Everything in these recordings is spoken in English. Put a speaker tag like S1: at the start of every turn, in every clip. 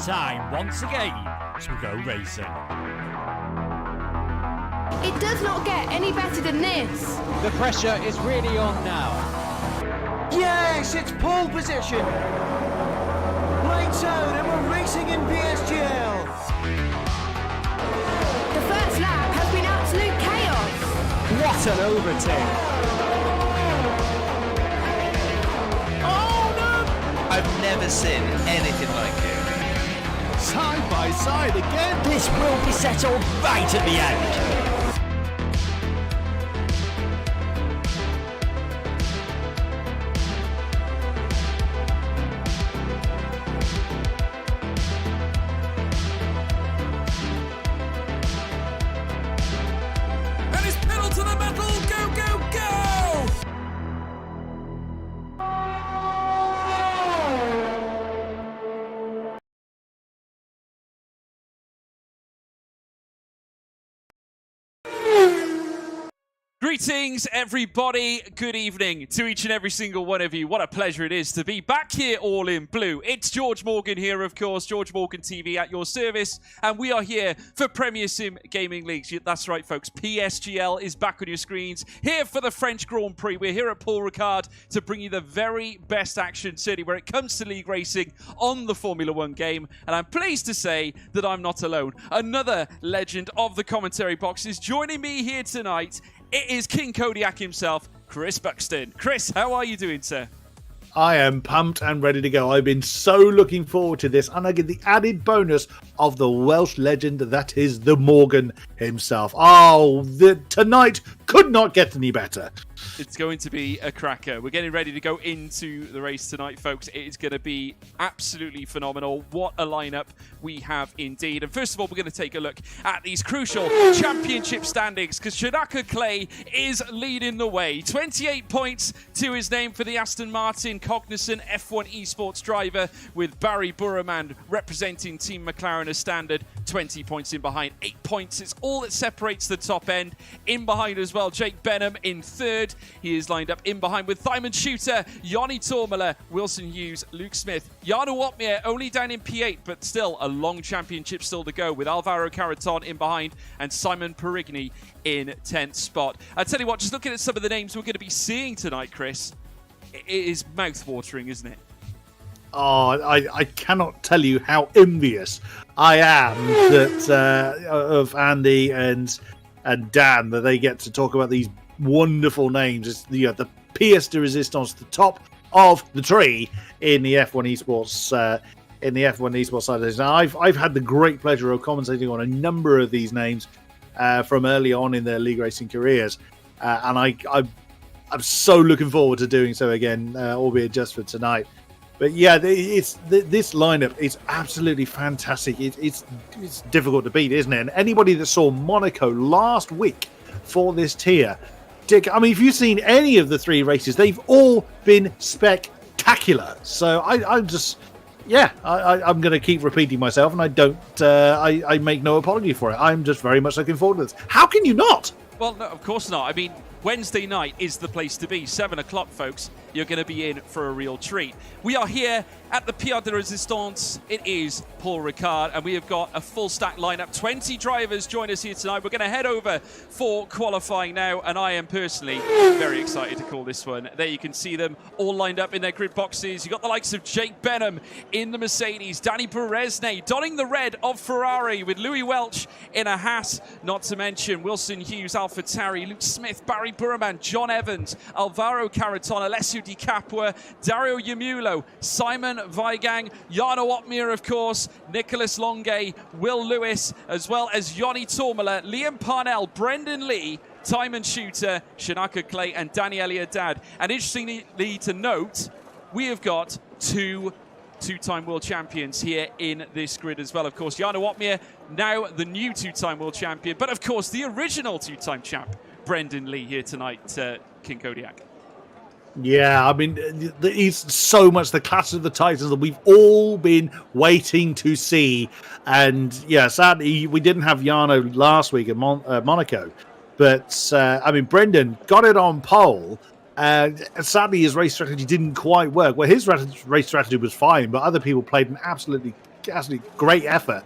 S1: time once again to go racing.
S2: It does not get any better than this.
S3: The pressure is really on now.
S4: Yes, it's pole position. Lights out and we're racing in PSGL.
S2: The first lap has been absolute chaos.
S4: What an overtake.
S1: Oh no!
S5: I've never seen anything like it.
S1: Side by side again. This will be settled right at the end.
S6: Greetings, everybody. Good evening to each and every single one of you. What a pleasure it is to be back here all in blue. It's George Morgan here, of course, George Morgan TV at your service, and we are here for Premier Sim Gaming Leagues. That's right, folks. PSGL is back on your screens, here for the French Grand Prix. We're here at Paul Ricard to bring you the very best action, certainly where it comes to league racing on the Formula One game, and I'm pleased to say that I'm not alone. Another legend of the commentary box is joining me here tonight. It is King Kodiak himself, Chris Buxton. Chris, how are you doing, sir?
S7: I am pumped and ready to go. I've been so looking forward to this, and I get the added bonus of the Welsh legend that is the Morgan himself. Oh, tonight could not get any better.
S6: It's going to be a cracker. We're getting ready to go into the race tonight, folks. It is going to be absolutely phenomenal. What a lineup we have indeed. And first of all, we're going to take a look at these crucial championship standings, because Shanaka Clay is leading the way. 28 points to his name for the Aston Martin Cognizant F1 Esports driver, with Barry Burraman representing Team McLaren as standard. 20 points in behind. 8 points. It's all that separates the top end. In behind as well, Jake Benham in third. He is lined up in behind with Simon Shooter, Yanni Tormala, Wilson Hughes, Luke Smith, Jarno Watmere only down in P8, but still a long championship still to go, with Alvaro Caraton in behind and Simon Perigny in 10th spot. I tell you what, just looking at some of the names we're going to be seeing tonight, Chris, it is mouth-watering, isn't it?
S7: Oh, I cannot tell you how envious I am that of Andy and Dan, that they get to talk about these wonderful names. It's the pièce de résistance, the top of the tree in the F1 Esports side of this. Now, I've had the great pleasure of commentating on a number of these names from early on in their league racing careers, and I'm so looking forward to doing so again, albeit just for tonight. But yeah, this lineup is absolutely fantastic. It's difficult to beat, isn't it? And anybody that saw Monaco last week for this tier, Dick, I mean, if you've seen any of the three races, they've all been spectacular. So I'm going to keep repeating myself, and I make no apology for it. I'm just very much looking forward to this. How can you not?
S6: Well, no, of course not. I mean, Wednesday night is the place to be. 7 o'clock, folks. You're going to be in for a real treat. We are here at the Pièce de Résistance. It is Paul Ricard, and we have got a full stack lineup. 20 drivers join us here tonight. We're going to head over for qualifying now, and I am personally very excited to call this one. There you can see them all lined up in their grid boxes. You've got the likes of Jake Benham in the Mercedes, Danny Beresne donning the red of Ferrari with Louis Welch in a hat, not to mention Wilson Hughes, AlphaTauri, Luke Smith, Barry Burraman, John Evans, Alvaro Caraton, Alessio Di Capua, Dario Yamulo, Simon Weigang, Jarno Watmere, of course, Nicholas Longue, Will Lewis, as well as Yanni Tormala, Liam Parnell, Brendan Lee, Timon Shooter, Shanaka Clay, and Daniel Haddad. And interestingly to note, we have got two-time world champions here in this grid as well. Of course, Jarno Watmere, now the new two-time world champion, but of course the original two-time champ, Brendan Lee, here tonight, King Kodiak.
S7: Yeah, I mean, he's so much the class of the Titans that we've all been waiting to see. And yeah, sadly, we didn't have Jarno last week at Monaco. But, I mean, Brendan got it on pole. Sadly, his race strategy didn't quite work. Well, his race strategy was fine, but other people played an absolutely absolutely great effort.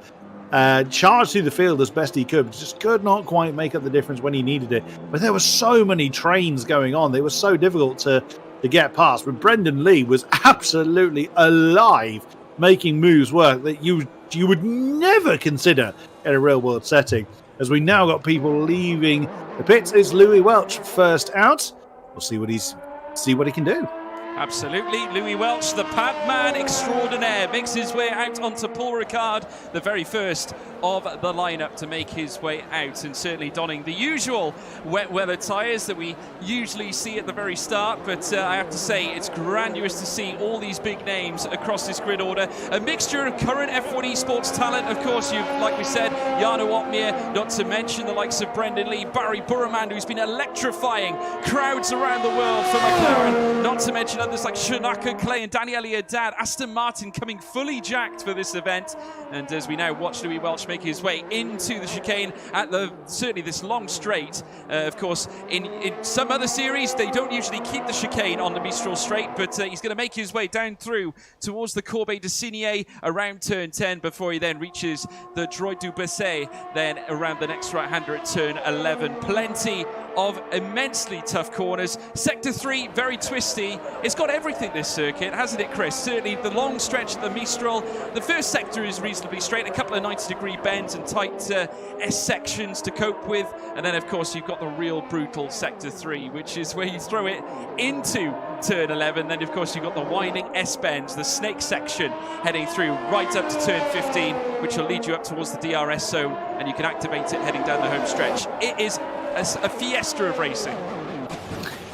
S7: Charged through the field as best he could, just could not quite make up the difference when he needed it. But there were so many trains going on; they were so difficult to get past. But Brendan Lee was absolutely alive, making moves work that you would never consider in a real world setting. As we now got people leaving the pits, it's Louis Welch first out. We'll see what he can do.
S6: Absolutely. Louis Welch, the pad man extraordinaire, makes his way out onto Paul Ricard, the very first of the lineup to make his way out, and certainly donning the usual wet weather tyres that we usually see at the very start. But I have to say, it's grandiose to see all these big names across this grid order. A mixture of current F1 esports talent, of course, like we said, Jarno Opmeer, not to mention the likes of Brendan Lee, Barry Burman, who's been electrifying crowds around the world for McLaren, not to mention others like Shanaka Clay and Daniel Haddad. Aston Martin coming fully jacked for this event. And as we now watch Louis Welch make his way into the chicane at certainly this long straight. Of course, in some other series, they don't usually keep the chicane on the Mistral straight, but he's going to make his way down through towards the Corbeil de Signé around turn 10 before he then reaches the Droit du Bessay, then around the next right-hander at turn 11. Plenty of immensely tough corners. Sector 3, very twisty. It's got everything, this circuit, hasn't it, Chris? Certainly the long stretch of the Mistral. The first sector is reasonably straight, a couple of 90-degree bends and tight S sections to cope with. And then, of course, you've got the real brutal Sector 3, which is where you throw it into turn 11. Then, of course, you've got the winding S-bends, the snake section, heading through right up to turn 15, which will lead you up towards the DRS zone, and you can activate it heading down the home stretch. It is a fiesta of racing.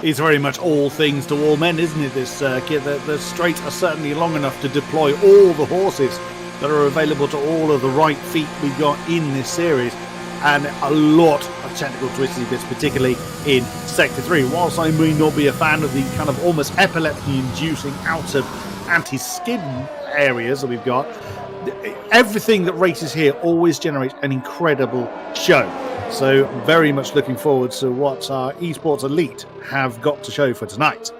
S7: It's very much all things to all men, isn't it, this circuit? The straights are certainly long enough to deploy all the horses that are available to all of the right feet we've got in this series, and a lot of technical twisty bits, particularly in Sector 3. Whilst I may not be a fan of the kind of almost epilepsy-inducing outer anti-skid areas that we've got, everything that races here always generates an incredible show. So very much looking forward to what our esports elite have got to show for tonight.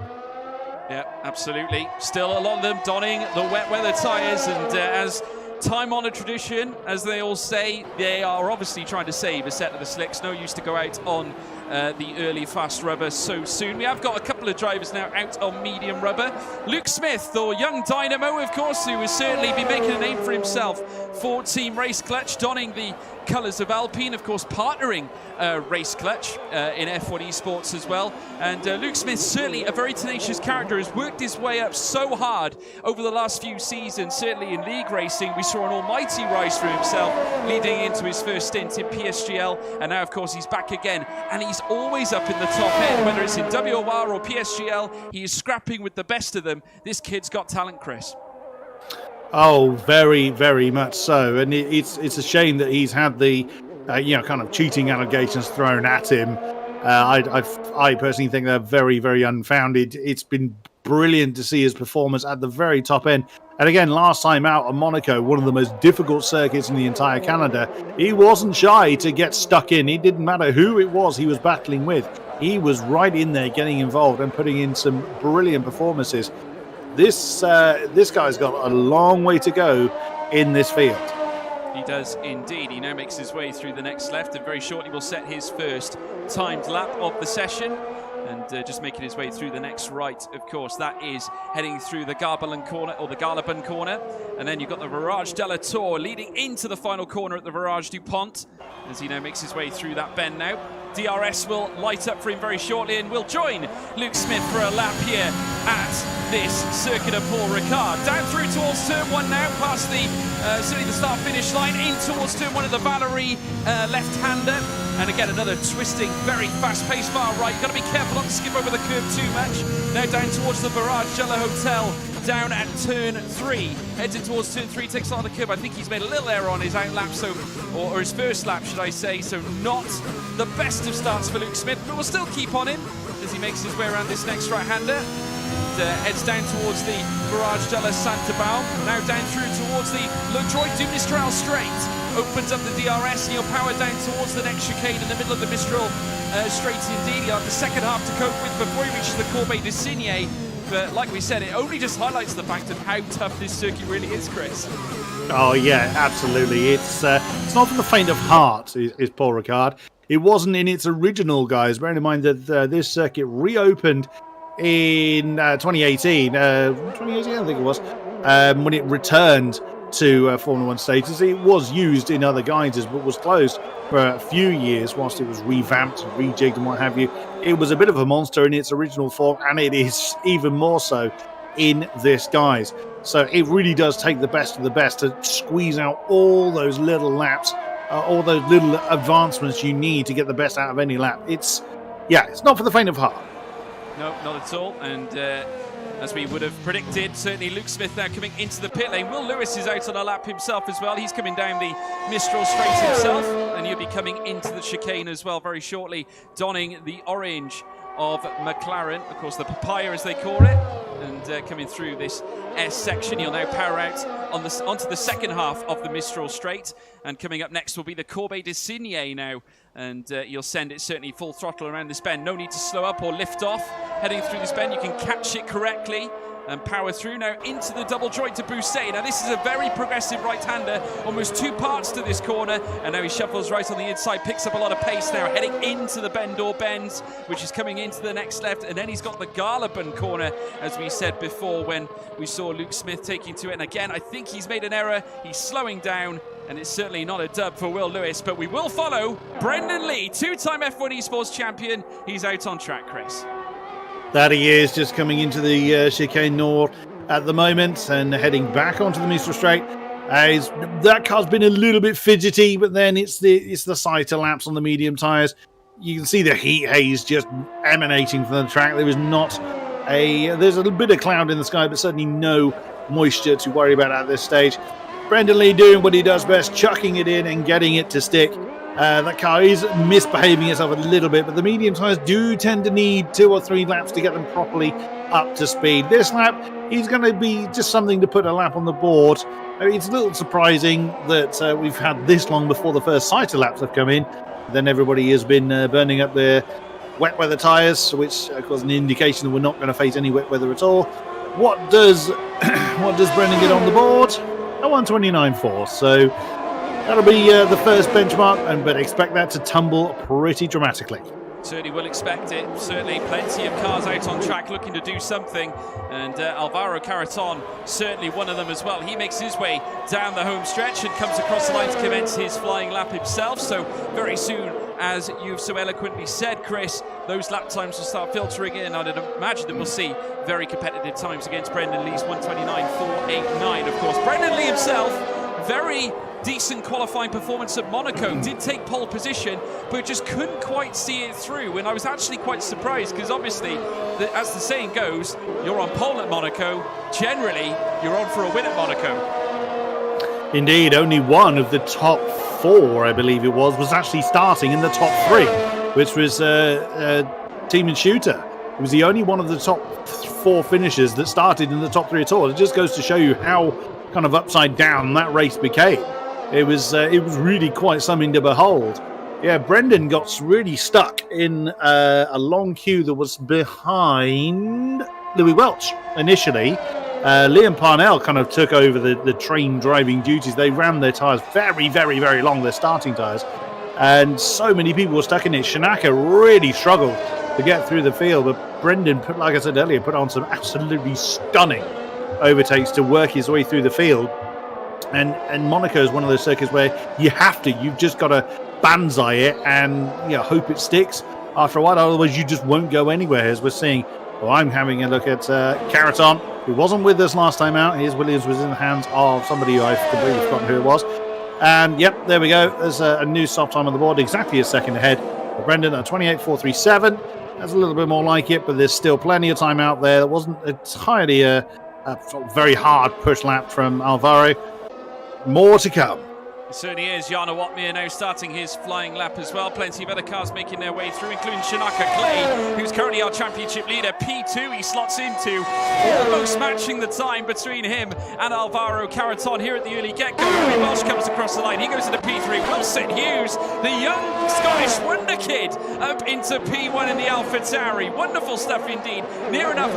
S6: Yeah, absolutely. Still a lot of them donning the wet weather tyres, and as time-honoured tradition, as they all say, they are obviously trying to save a set of the slicks. No use to go out on the early fast rubber so soon. We have got a couple of drivers now out on medium rubber. Luke Smith, or young Dynamo, of course, who has certainly been making a name for himself for Team Race Clutch, donning the colours of Alpine, of course, partnering Race Clutch in F1 esports as well. And Luke Smith, certainly a very tenacious character, has worked his way up so hard over the last few seasons. Certainly in league racing, we saw an almighty rise for himself, leading into his first stint in PSGL, and now, of course, he's back again, and he's always up in the top end, whether it's in WOR or PSGL. He is scrapping with the best of them. This kid's got talent, Chris.
S7: Oh, very, very much so. And it's a shame that he's had the kind of cheating allegations thrown at him. I personally think they're very, very unfounded. It's been brilliant to see his performance at the very top end. And again, last time out on Monaco, one of the most difficult circuits in the entire Canada, he wasn't shy to get stuck in. It didn't matter who it was he was battling with. He was right in there getting involved and putting in some brilliant performances. This guy's got a long way to go in this field.
S6: He does indeed. He now makes his way through the next left, and very shortly will set his first timed lap of the session. And just making his way through the next right, of course, that is heading through the Garbelin corner, or the Garlaban corner. And then you've got the Virage de la Tour leading into the final corner at the Virage du Pont, as he now makes his way through that bend now. DRS will light up for him very shortly, and will join Luke Smith for a lap here at this circuit of Paul Ricard. Down through towards turn 1 now, past the certainly the start-finish line, in towards turn 1 of the Valerie left-hander. And again, another twisting, very fast-paced far right. Got to be careful not to skip over the curb too much. Now down towards the Barrage Jello Hotel, down at turn 3. Heads in towards turn 3, takes on the curb. I think he's made a little error on his out lap, or his first lap, should I say. So not the best of starts for Luke Smith, but we'll still keep on him as he makes his way around this next right-hander. Heads down towards the Barrage de la Santabao. Now down through towards the Le Droit du Mistral straight. Opens up the DRS, and he'll power down towards the next chicane in the middle of the Mistral straight indeed. He'll have the second half to cope with before he reaches the Corbeil de Signé. But like we said, it only just highlights the fact of how tough this circuit really is, Chris.
S7: Oh yeah, absolutely. It's not for the faint of heart, is Paul Ricard. It wasn't in its original guise. Bearing in mind that this circuit reopened in 2018. 2018, I think it was, when it returned to Formula One status. It was used in other guises, but was closed for a few years whilst it was revamped and rejigged and what have you. It was a bit of a monster in its original form, and it is even more so in this guise. So it really does take the best of the best to squeeze out all those little laps, all those little advancements you need to get the best out of any lap. It's not for the faint of heart.
S6: No, not at all. And as we would have predicted, certainly Luke Smith now coming into the pit lane. Will Lewis is out on a lap himself as well. He's coming down the Mistral Straight himself, and he'll be coming into the chicane as well very shortly, donning the orange of McLaren, of course the papaya as they call it, and coming through this S section. He'll now power out onto the second half of the Mistral Straight, and coming up next will be the Corbeil de Signé now, and you'll send it certainly full throttle around this bend. No need to slow up or lift off heading through this bend. You can catch it correctly and power through now into the double joint to Bousset. Now this is a very progressive right-hander, almost two parts to this corner, and now he shuffles right on the inside, picks up a lot of pace now, heading into the bend or bends, which is coming into the next left, and then he's got the Garlaban corner, as we said before when we saw Luke Smith taking to it, and again I think he's made an error, he's slowing down, and it's certainly not a dub for Will Lewis, but we will follow Brendan Lee, two-time F1 Esports champion. He's out on track, Chris.
S7: That he is, just coming into the chicane Nord at the moment and heading back onto the Mistral Straight. That car's been a little bit fidgety, but then it's the sighter laps on the medium tyres. You can see the heat haze just emanating from the track. There's a little bit of cloud in the sky, but certainly no moisture to worry about at this stage. Brendan Lee doing what he does best, chucking it in and getting it to stick. That car is misbehaving itself a little bit, but the medium tyres do tend to need 2 or 3 laps to get them properly up to speed. This lap is going to be just something to put a lap on the board. I mean, it's a little surprising that we've had this long before the first sighter laps have come in. Then everybody has been burning up their wet weather tyres, which of course is an indication that we're not going to face any wet weather at all. What does Brendan get on the board? A 129.4. So that'll be the first benchmark, but expect that to tumble pretty dramatically.
S6: Certainly will expect it. Certainly plenty of cars out on track looking to do something. And Alvaro Carreton, certainly one of them as well. He makes his way down the home stretch and comes across the line to commence his flying lap himself. So very soon, as you've so eloquently said, Chris, those lap times will start filtering in. I'd imagine that we'll see very competitive times against Brendan Lee's 129.489. Of course, Brendan Lee himself, very decent qualifying performance at Monaco, did take pole position, but just couldn't quite see it through. And I was actually quite surprised because obviously, as the saying goes, you're on pole at Monaco. Generally, you're on for a win at Monaco.
S7: Indeed, only one of the top 4, I believe it was actually starting in the top 3, which was Team and Shooter. It was the only one of the top 4 finishers that started in the top 3 at all. It just goes to show you how kind of upside down that race became. It was really quite something to behold. Yeah, Brendan got really stuck in a long queue that was behind Louis Welch initially. Liam Parnell kind of took over the train driving duties. They ran their tyres very, very, very long, their starting tyres. And so many people were stuck in it. Shanaka really struggled to get through the field. But Brendan, like I said earlier, put on some absolutely stunning overtakes to work his way through the field. And Monaco is one of those circuits where you've just got to banzai it and hope it sticks after a while. Otherwise, you just won't go anywhere, as we're seeing. Well, I'm having a look at Carreton, who wasn't with us last time out. His Williams was in the hands of somebody who I've completely forgotten who it was. And yep, there we go. There's a new stop time on the board, exactly a second ahead. Brendan at 28.437. That's a little bit more like it, but there's still plenty of time out there. It wasn't entirely a very hard push lap from Alvaro. More to come.
S6: It certainly is. Jarno Watmir now starting his flying lap as well. Plenty of other cars making their way through, including Shanaka Clay, who's currently our championship leader. P2 he slots into, almost matching the time between him and Alvaro Caraton here at the early get-go. Louis Welsh comes across the line. He goes into P3. Wilson Hughes, the young Scottish wonder kid, up into P1 in the AlphaTauri. Wonderful stuff indeed. Near enough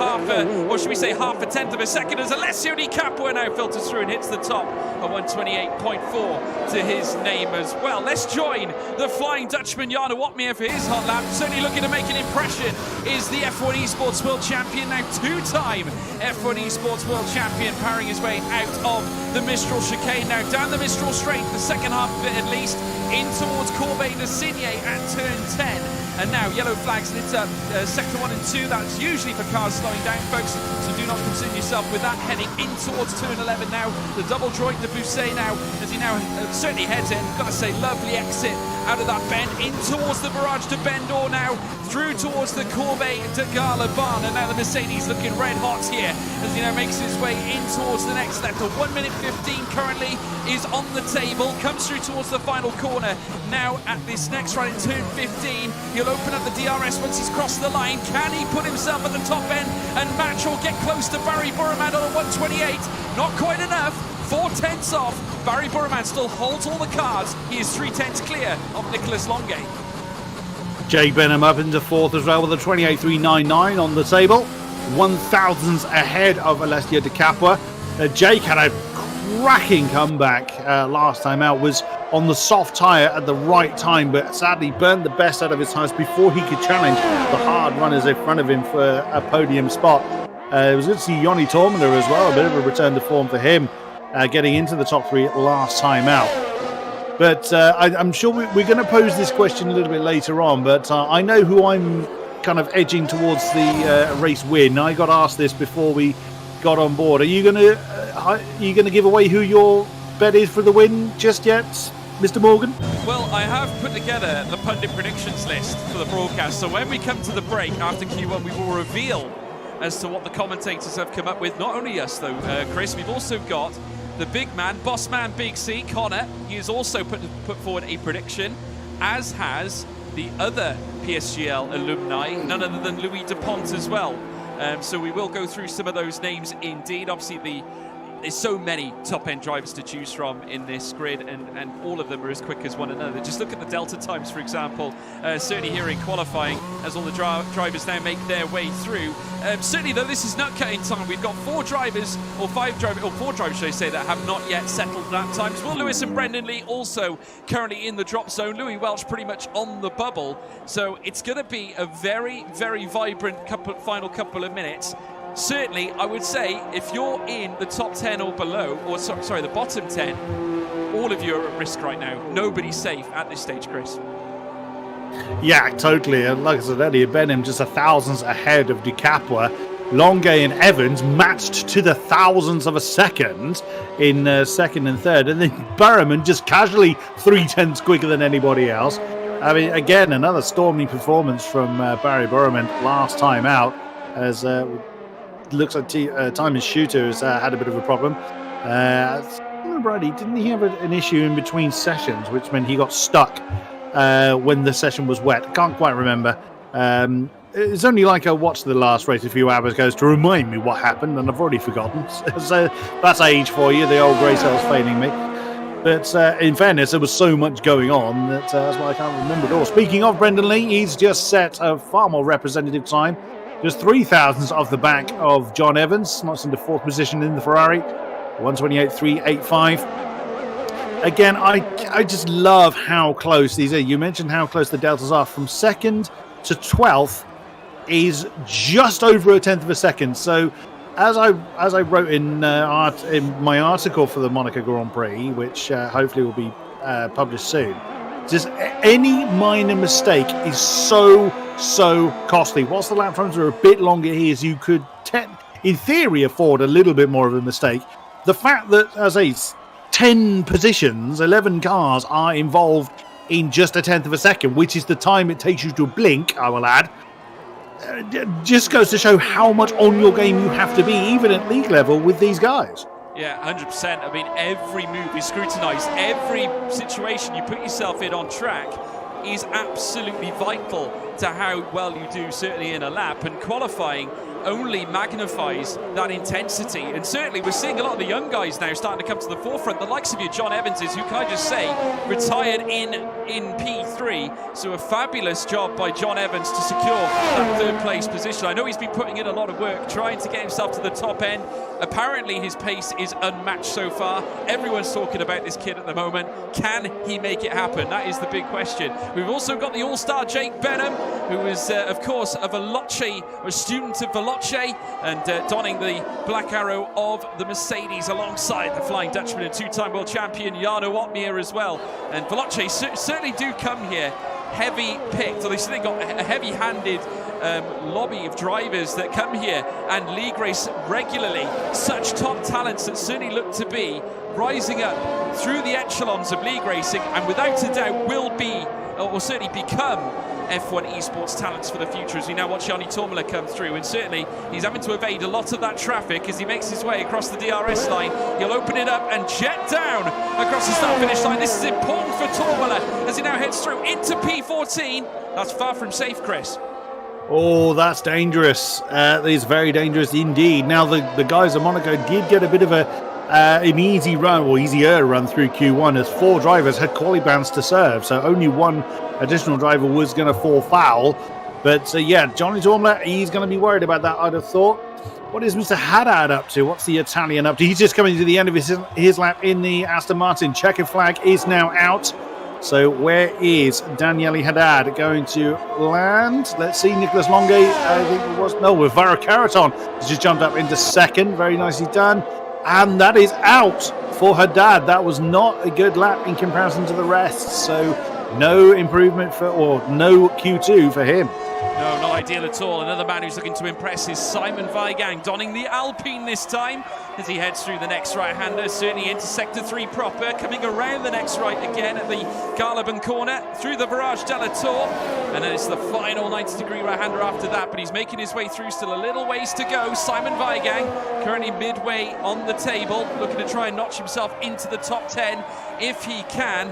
S6: or should we say half a tenth of a second, as Alessio Di Capua now filters through and hits the top at 128.4. to his name as well. Let's join the Flying Dutchman Jarno Watmir for his hot lap. Certainly looking to make an impression is the F1 Esports World Champion, now two-time F1 Esports World Champion, powering his way out of the Mistral chicane. Now down the Mistral straight, the second half of it at least, in towards Corbeil de Signé at turn 10. And now yellow flags lit up sector 1 and 2. That's usually for cars slowing down, folks, so do not concern yourself with that. Heading in towards turn 11 now. The double droid de Bousset now, as he now certainly heads in. Got to say, lovely exit out of that bend, in towards the Barrage de Bendor now, through towards the Corbeil de Gala barn. And now the Mercedes looking red hot here as he now makes his way in towards the next lap. The 1 minute 15 currently is on the table, comes through towards the final corner. Now at this next run in turn 15, he'll open up the DRS once he's crossed the line. Can he put himself at the top end and match or get close to Barry Burman on a 128? Not quite enough. 4 tenths off. Barry Burman still holds all the cards. He is 3 tenths clear of Nicholas Longay.
S7: Jay Benham up into fourth as well with a 28.399 on the table. 1,000ths ahead of Alessio Di Capua. Jake had a cracking comeback last time out, was on the soft tyre at the right time, but sadly burnt the best out of his tyres before he could challenge the hard runners in front of him for a podium spot. It was good to see Joni Tormender as well, a bit of a return to form for him, getting into the top 3 last time out. But I'm sure we're going to pose this question a little bit later on, but I know who I'm kind of edging towards the race win. I got asked this before we got on board. Are you going to give away who your bet is for the win just yet, Mr. Morgan?
S6: Well, I have put together the pundit predictions list for the broadcast, so when we come to the break after Q1, we will reveal as to what the commentators have come up with. Not only us, though, Chris, we've also got the big man, boss man, Big C, Connor. He has also put forward a prediction, as has the other PSGL alumni, none other than Louis Dupont as well. So we will go through some of those names indeed. Obviously, there's so many top-end drivers to choose from in this grid, and all of them are as quick as one another. Just look at the delta times, for example, certainly here in qualifying, as all the drivers now make their way through. Certainly, though, this is not cutting time. We've got 4 drivers, or 4 drivers, should I say, that have not yet settled lap times. Will Lewis and Brendan Lee also currently in the drop zone. Louis Welch pretty much on the bubble. So it's going to be a very, very vibrant final couple of minutes. Certainly, I would say if you're in the top 10 or below, or sorry, the bottom 10, all of you are at risk right now. Nobody's safe at this stage, Chris.
S7: Yeah, totally. And like I said earlier, Benham just 1,000ths ahead of Di Capua. Longay and Evans matched to the 1,000ths of a second in second and third. And then Burman just casually 3 tenths quicker than anybody else. I mean, again, another stormy performance from Barry Burman last time out, as looks like Timon Shooter has had a bit of a problem. Brady, didn't he have an issue in between sessions, which meant he got stuck when the session was wet? Can't quite remember. It's only like I watched the last race a few hours ago to remind me what happened, and I've already forgotten. So that's age for you, the old grey cells failing me. But in fairness, there was so much going on that that's why I can't remember it all. Speaking of Brendan Lee, he's just set a far more representative time. Just 3,000ths off the back of John Evans, not into 4th position in the Ferrari, 128.385. Again, I just love how close these are. You mentioned how close the deltas are. From 2nd to 12th is just over a tenth of a second. So, as I wrote in my article for the Monaco Grand Prix, which hopefully will be published soon, just any minor mistake is so costly. Whilst the lap times are a bit longer here, so you could, in theory, afford a little bit more of a mistake. The fact that, as 10 positions, 11 cars are involved in just a tenth of a second, which is the time it takes you to blink, I will add, just goes to show how much on your game you have to be, even at league level, with these guys.
S6: Yeah, 100%. I mean, every move is scrutinised. Every situation you put yourself in on track is absolutely vital to how well you do, certainly in a lap. And qualifying only magnifies that intensity. And certainly we're seeing a lot of the young guys now starting to come to the forefront. The likes of your John Evanses, who, can I just say, retired in P3. So a fabulous job by John Evans to secure that third place position. I know he's been putting in a lot of work trying to get himself to the top end. Apparently his pace is unmatched so far. Everyone's talking about this kid at the moment. Can he make it happen? That is the big question. We've also got the all-star Jake Benham, who is, of course, a Veloce, or a student of Veloce, and donning the black arrow of the Mercedes alongside the Flying Dutchman and two-time world champion Jarno Opmeer as well. And Veloce certainly do come here heavy picked, or they've certainly got a heavy-handed lobby of drivers that come here and league race regularly. Such top talents that certainly look to be rising up through the echelons of league racing, and without a doubt will be, or will certainly become, F1 esports talents for the future, as we now watch Jani Tormela come through. And certainly he's having to evade a lot of that traffic as he makes his way across the DRS line. He'll open it up and jet down across the start-finish line. This is important for Tormela as he now heads through into P14. That's far from safe, Chris.
S7: Oh, that's dangerous. That is very dangerous indeed. Now, the guys at Monaco did get a bit of an easy run, or easier run through Q1, as 4 drivers had quali bans to serve, so only 1 additional driver was going to fall foul. But yeah, Johnny Tormela, he's going to be worried about that, I'd have thought. What is Mr. Haddad up to? What's the Italian up to? He's just coming to the end of his lap in the Aston Martin. Checkered flag is now out. So where is Daniele Haddad going to land? Let's see, Nicholas Longe, I think it was, no, with Varo Caraton. He's just jumped up into second. Very nicely done. And that is out for Haddad. That was not a good lap in comparison to the rest. So no improvement or no Q2 for him.
S6: No, not ideal at all. Another man who's looking to impress is Simon Weigang, donning the Alpine this time as he heads through the next right-hander, certainly into Sector 3 proper, coming around the next right again at the Garlaban corner, through the Virage de la Tour, and then it's the final 90-degree right-hander after that, but he's making his way through, still a little ways to go. Simon Weigang, currently midway on the table, looking to try and notch himself into the top 10 if he can.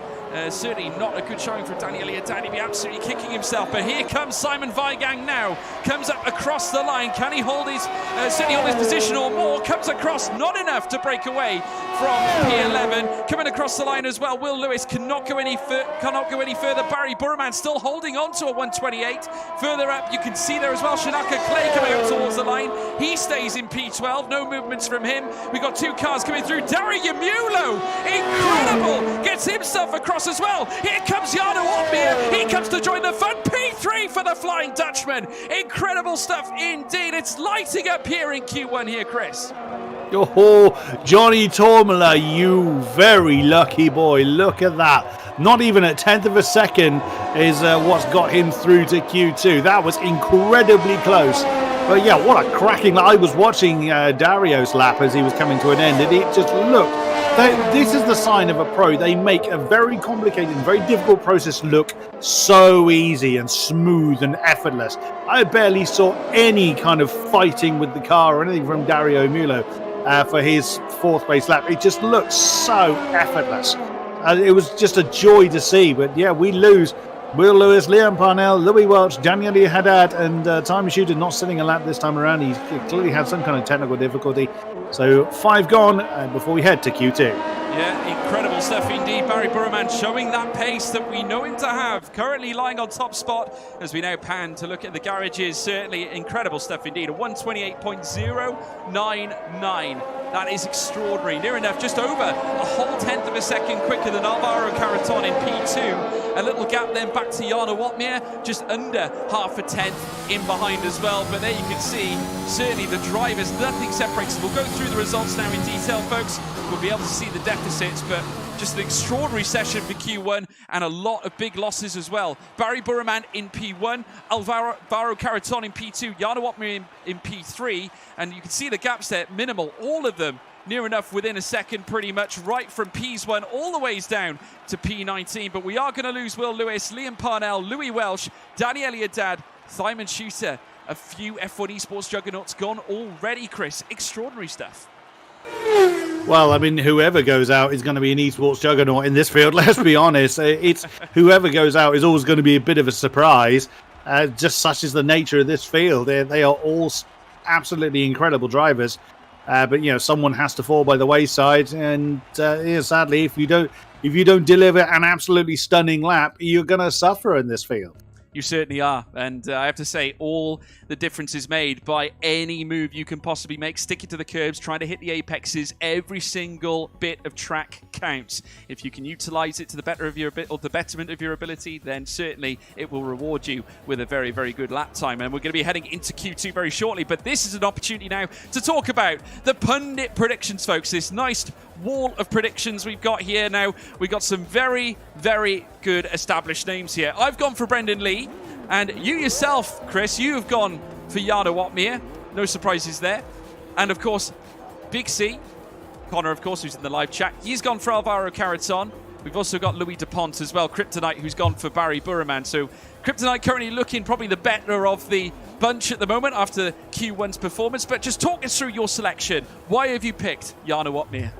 S6: Certainly not a good showing for Daniele Haddad. He'd be absolutely kicking himself. But here comes Simon Weigang now. Comes up across the line. Can he hold his, certainly hold his position or more? Comes across, not enough to break away from P11. Coming across the line as well. Will Lewis cannot go any further. Barry Burman still holding on to a 128. Further up, you can see there as well Shanaka Clay coming up towards the line. He stays in P12. No movements from him. We've got 2 cars coming through. Dario Yamulo, incredible, gets himself across as well. Here comes Jarno Opmeer. He comes to join the fun. P3 for the Flying Dutchman. Incredible stuff indeed. It's lighting up here in Q1 here, Chris.
S7: Oh, Johnny Tormela, you very lucky boy. Look at that. Not even a 10th of a second is what's got him through to Q2. That was incredibly close. But yeah, what a cracking lap. I was watching Dario's lap as he was coming to an end, and it just looked... This is the sign of a pro. They make a very complicated, very difficult process look so easy and smooth and effortless. I barely saw any kind of fighting with the car or anything from Dario Mulo for his 4th place lap. It just looked so effortless. It was just a joy to see. But yeah, we lose Will Lewis, Liam Parnell, Louis Welch, Daniele Haddad, and Time Shooter not sitting a lap this time around. He clearly had some kind of technical difficulty. So 5 gone before we head to Q2.
S6: Yeah, incredible stuff indeed. Barry Burman showing that pace that we know him to have. Currently lying on top spot as we now pan to look at the garages. Certainly incredible stuff indeed. A 128.099. That is extraordinary. Near enough, just over a whole 10th of a second quicker than Alvaro Caraton in P2. A little gap then back to Jarno Opmeer, just under half a 10th in behind as well. But there you can see, certainly the drivers, nothing separates them. We'll go through the results now in detail, folks. We'll be able to see the deficits, but just an extraordinary session for Q1 and a lot of big losses as well. Barry Burman in P1, Alvaro Caraton in P2, Jarno Opmeer in P3, and you can see the gaps there, minimal, all of them near enough within a second, pretty much right from P1 all the ways down to P19. But we are going to lose Will Lewis, Liam Parnell, Louis Welch, Daniele Haddad, Simon Shooter. A few F1 esports juggernauts gone already, Chris. Extraordinary stuff.
S7: Well, I mean, whoever goes out is going to be an esports juggernaut in this field. Let's be honest. It's whoever goes out is always going to be a bit of a surprise. Just such is the nature of this field. They are all absolutely incredible drivers. But someone has to fall by the wayside, and sadly, if you don't deliver an absolutely stunning lap, you're going to suffer in this field.
S6: You certainly are. And I have to say, all the difference is made by any move you can possibly make. Sticking to the curbs, trying to hit the apexes. Every single bit of track counts. If you can utilize it to the betterment of your ability, then certainly it will reward you with a very, very good lap time. And we're going to be heading into Q2 very shortly. But this is an opportunity now to talk about the Pundit predictions, folks. This nice wall of predictions we've got here now. We've got some very, very good established names here. I've gone for Brendan Lee, and you yourself, Chris, you have gone for Jarno Opmeer. No surprises there. And of course, Big C, Connor, of course, who's in the live chat, he's gone for Alvaro Caraton. We've also got Louis Dupont as well, Kryptonite, who's gone for Barry Burraman. So Kryptonite currently looking probably the better of the bunch at the moment after Q1's performance. But just talk us through your selection. Why have you picked Jarno Opmeer?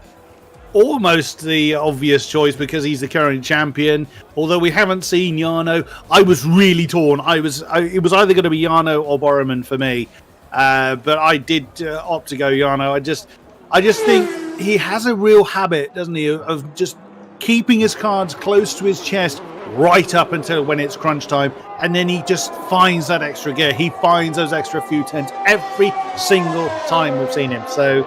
S7: Almost the obvious choice because he's the current champion. Although we haven't seen Jarno, I was really torn. It was either going to be Jarno or Borreman for me, but I did opt to go Jarno. I just think he has a real habit, doesn't he, of just keeping his cards close to his chest right up until when it's crunch time, and then he just finds that extra gear. He finds those extra few tenths every single time we've seen him. So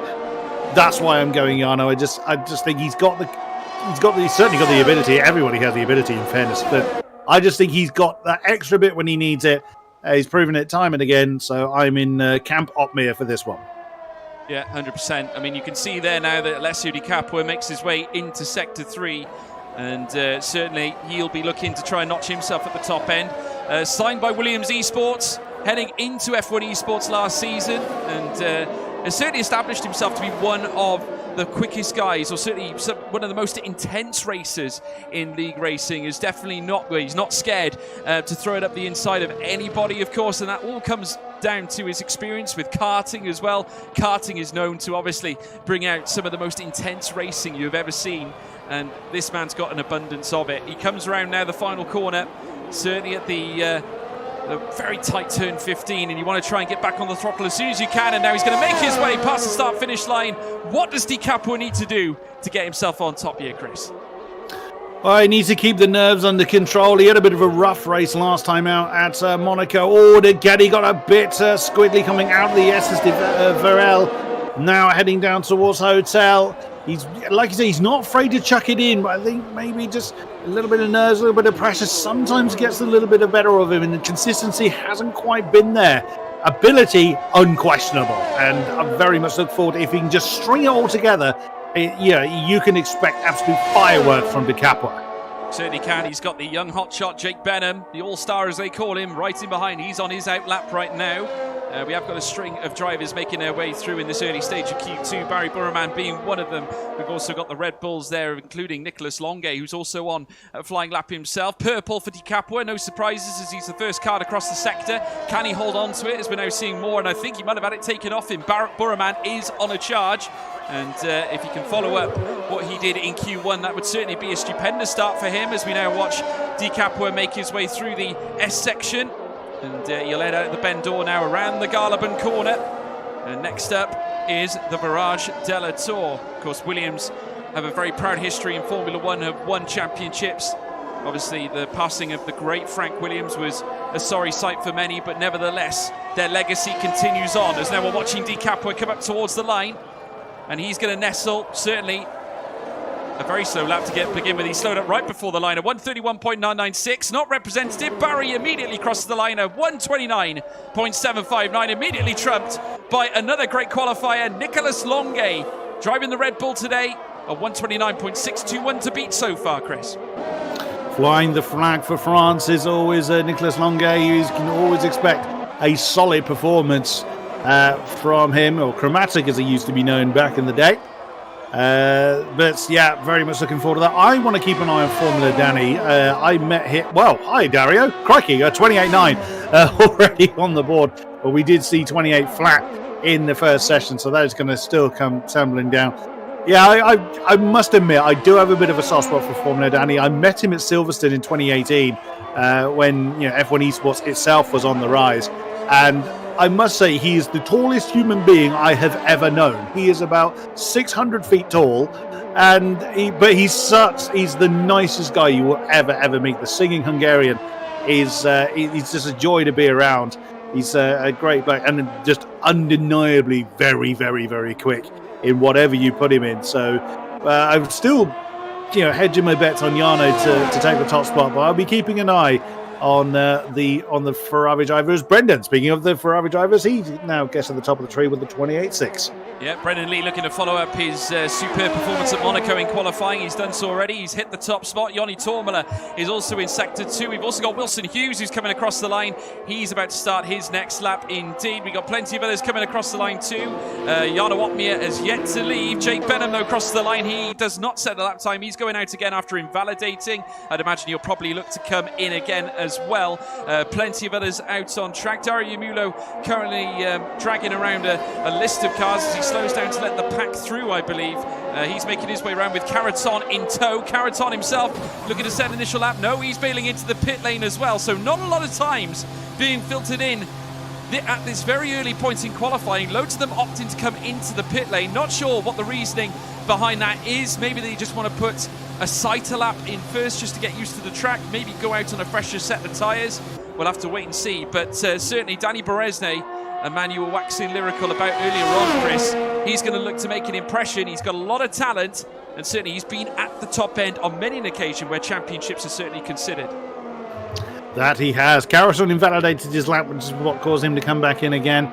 S7: that's why I'm going Jarno. I just think he's certainly got the ability. Everybody has the ability, in fairness, but I just think he's got that extra bit when he needs it. He's proven it time and again. So I'm in Camp Opmeer for this one.
S6: Yeah, 100%. I mean, you can see there now that Alessio Di Capua makes his way into Sector 3, and certainly he'll be looking to try and notch himself at the top end. Signed by Williams Esports, heading into F1 Esports last season, and has certainly established himself to be one of the quickest guys, or certainly one of the most intense racers in league racing. He's not scared to throw it up the inside of anybody, of course, and that all comes down to his experience with karting as well. Karting is known to obviously bring out some of the most intense racing you've ever seen, and this man's got an abundance of it. He comes around now the final corner, certainly at the very tight turn 15, and you want to try and get back on the throttle as soon as you can, and now he's going to make his way past the start-finish line. What does Di Capua need to do to get himself on top here, Chris?
S7: Well, he needs to keep the nerves under control. He had a bit of a rough race last time out at Monaco. Oh, again, he got a bit squiddly coming out of the SS de Varel. Now heading down towards Hotel. He's, like you say, he's not afraid to chuck it in, but I think maybe just a little bit of nerves, a little bit of pressure sometimes gets a little bit better of him, and the consistency hasn't quite been there. Ability, unquestionable, and I very much look forward to if he can just string it all together. You can expect absolute fireworks from Di Capua.
S6: Certainly can. He's got the young hotshot Jake Benham, the all-star as they call him, right in behind. He's on his out lap right now. We have got a string of drivers making their way through in this early stage of Q2, Barry Burraman being one of them. We've also got the Red Bulls there, including Nicholas Longue, who's also on a flying lap himself. Purple for Di Capua, no surprises as he's the first card across the sector. Can he hold on to it, as we're now seeing more, and I think he might have had it taken off him. Burraman is on a charge, and if he can follow up what he did in Q1, that would certainly be a stupendous start for him, as we now watch Di Capua make his way through the S section. And he'll head out the bend door now around the Garlaban corner. And next up is the Barrage Della Tour. Of course, Williams have a very proud history in Formula One, have won championships. Obviously, the passing of the great Frank Williams was a sorry sight for many, but nevertheless, their legacy continues on. As now we're watching Di Capua come up towards the line. And he's going to nestle, certainly, a very slow lap to begin with. He slowed up right before the line at 131.996. Not representative. Barry immediately crosses the line at 129.759. Immediately trumped by another great qualifier, Nicholas Longue, driving the Red Bull today. A 129.621 to beat so far, Chris.
S7: Flying the flag for France is always Nicholas Longue. You can always expect a solid performance from him, or Chromatic as he used to be known back in the day. But yeah, very much looking forward to that. I want to keep an eye on Formula Danny. I met him. Well, hi Dario. Crikey, 28.9 already on the board. But we did see 28 flat in the first session, so that is going to still come tumbling down. Yeah, I must admit, I do have a bit of a soft spot for Formula Danny. I met him at Silverstone in 2018 when F1 Esports itself was on the rise. And I must say, he is the tallest human being I have ever known. He is about 600 feet tall, but he's the nicest guy you will ever meet. The singing Hungarian is he's just a joy to be around. He's a great bloke and just undeniably very quick in whatever you put him in. So I'm still, hedging my bets on Jarno to take the top spot, but I'll be keeping an eye on the Ferrari drivers. Brendan, speaking of the Ferrari drivers, he now gets to the top of the tree with the 28.6.
S6: Yeah, Brendan Lee looking to follow up his superb performance at Monaco in qualifying. He's done so already. He's hit the top spot. Joni Tormala is also in Sector 2. We've also got Wilson Hughes who's coming across the line. He's about to start his next lap indeed. We've got plenty of others coming across the line too. Jarno Opmeer has yet to leave. Jake Benham though crosses the line. He does not set the lap time. He's going out again after invalidating. I'd imagine he'll probably look to come in again as well. Plenty of others out on track. Dario Mulo currently dragging around a list of cars as he slows down to let the pack through, I believe. He's making his way around with Caraton in tow. Caraton himself looking to set an initial lap. No, he's bailing into the pit lane as well. So not a lot of times being filtered in at this very early point in qualifying. Loads of them opting to come into the pit lane. Not sure what the reasoning behind that is. Maybe they just want to put a sighter lap in first just to get used to the track. Maybe go out on a fresher set of tyres. We'll have to wait and see. But certainly Danny Beresne, a man you were waxing lyrical about earlier on, Chris, he's going to look to make an impression. He's got a lot of talent, and certainly he's been at the top end on many an occasion where championships are certainly considered.
S7: That he has. Caraton invalidated his lap, which is what caused him to come back in again.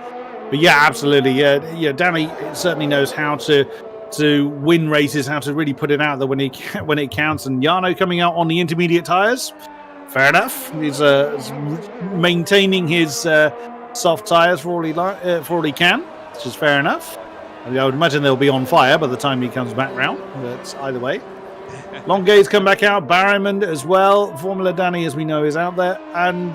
S7: But yeah, absolutely. Yeah, Danny certainly knows how to win races, how to really put it out there when it counts. And Jarno coming out on the intermediate tyres, fair enough. He's maintaining his soft tyres for all he can, which is fair enough. I would imagine they'll be on fire by the time he comes back round. But either way. Longate's come back out. Barrymond as well. Formula Danny, as we know, is out there. And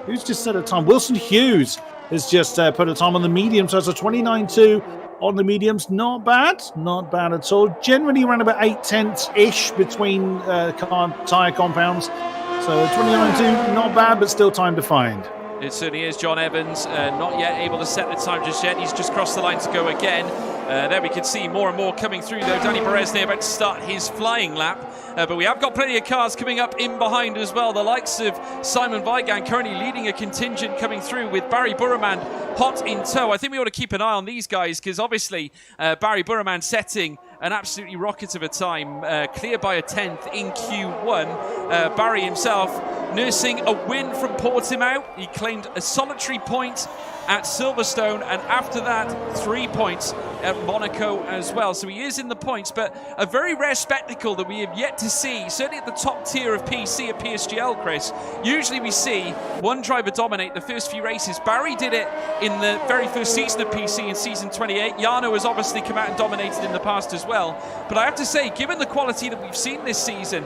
S7: who's just set a time? Wilson Hughes has just put a time on the medium. So it's a 29.2 on the mediums. Not bad. Not bad at all. Generally around about 8/10-ish between tyre compounds. So 29.2, not bad, but still time to find.
S6: It certainly is. John Evans not yet able to set the time just yet. He's just crossed the line to go again. There we can see more and more coming through though. Danny Beresne about to start his flying lap. But we have got plenty of cars coming up in behind as well. The likes of Simon Weigang currently leading a contingent coming through with Barry Burraman hot in tow. I think we ought to keep an eye on these guys because obviously Barry Burraman setting an absolutely rocket of a time, clear by a 10th in Q1. Barry himself nursing a win from Portimao. He claimed a solitary point at Silverstone, and after that 3 points at Monaco as well. So he is in the points, but a very rare spectacle that we have yet to see, certainly at the top tier of PC at PSGL, Chris. Usually we see one driver dominate the first few races. Barry did it in the very first season of PC in season 28. Jarno has obviously come out and dominated in the past as well. But I have to say, given the quality that we've seen this season,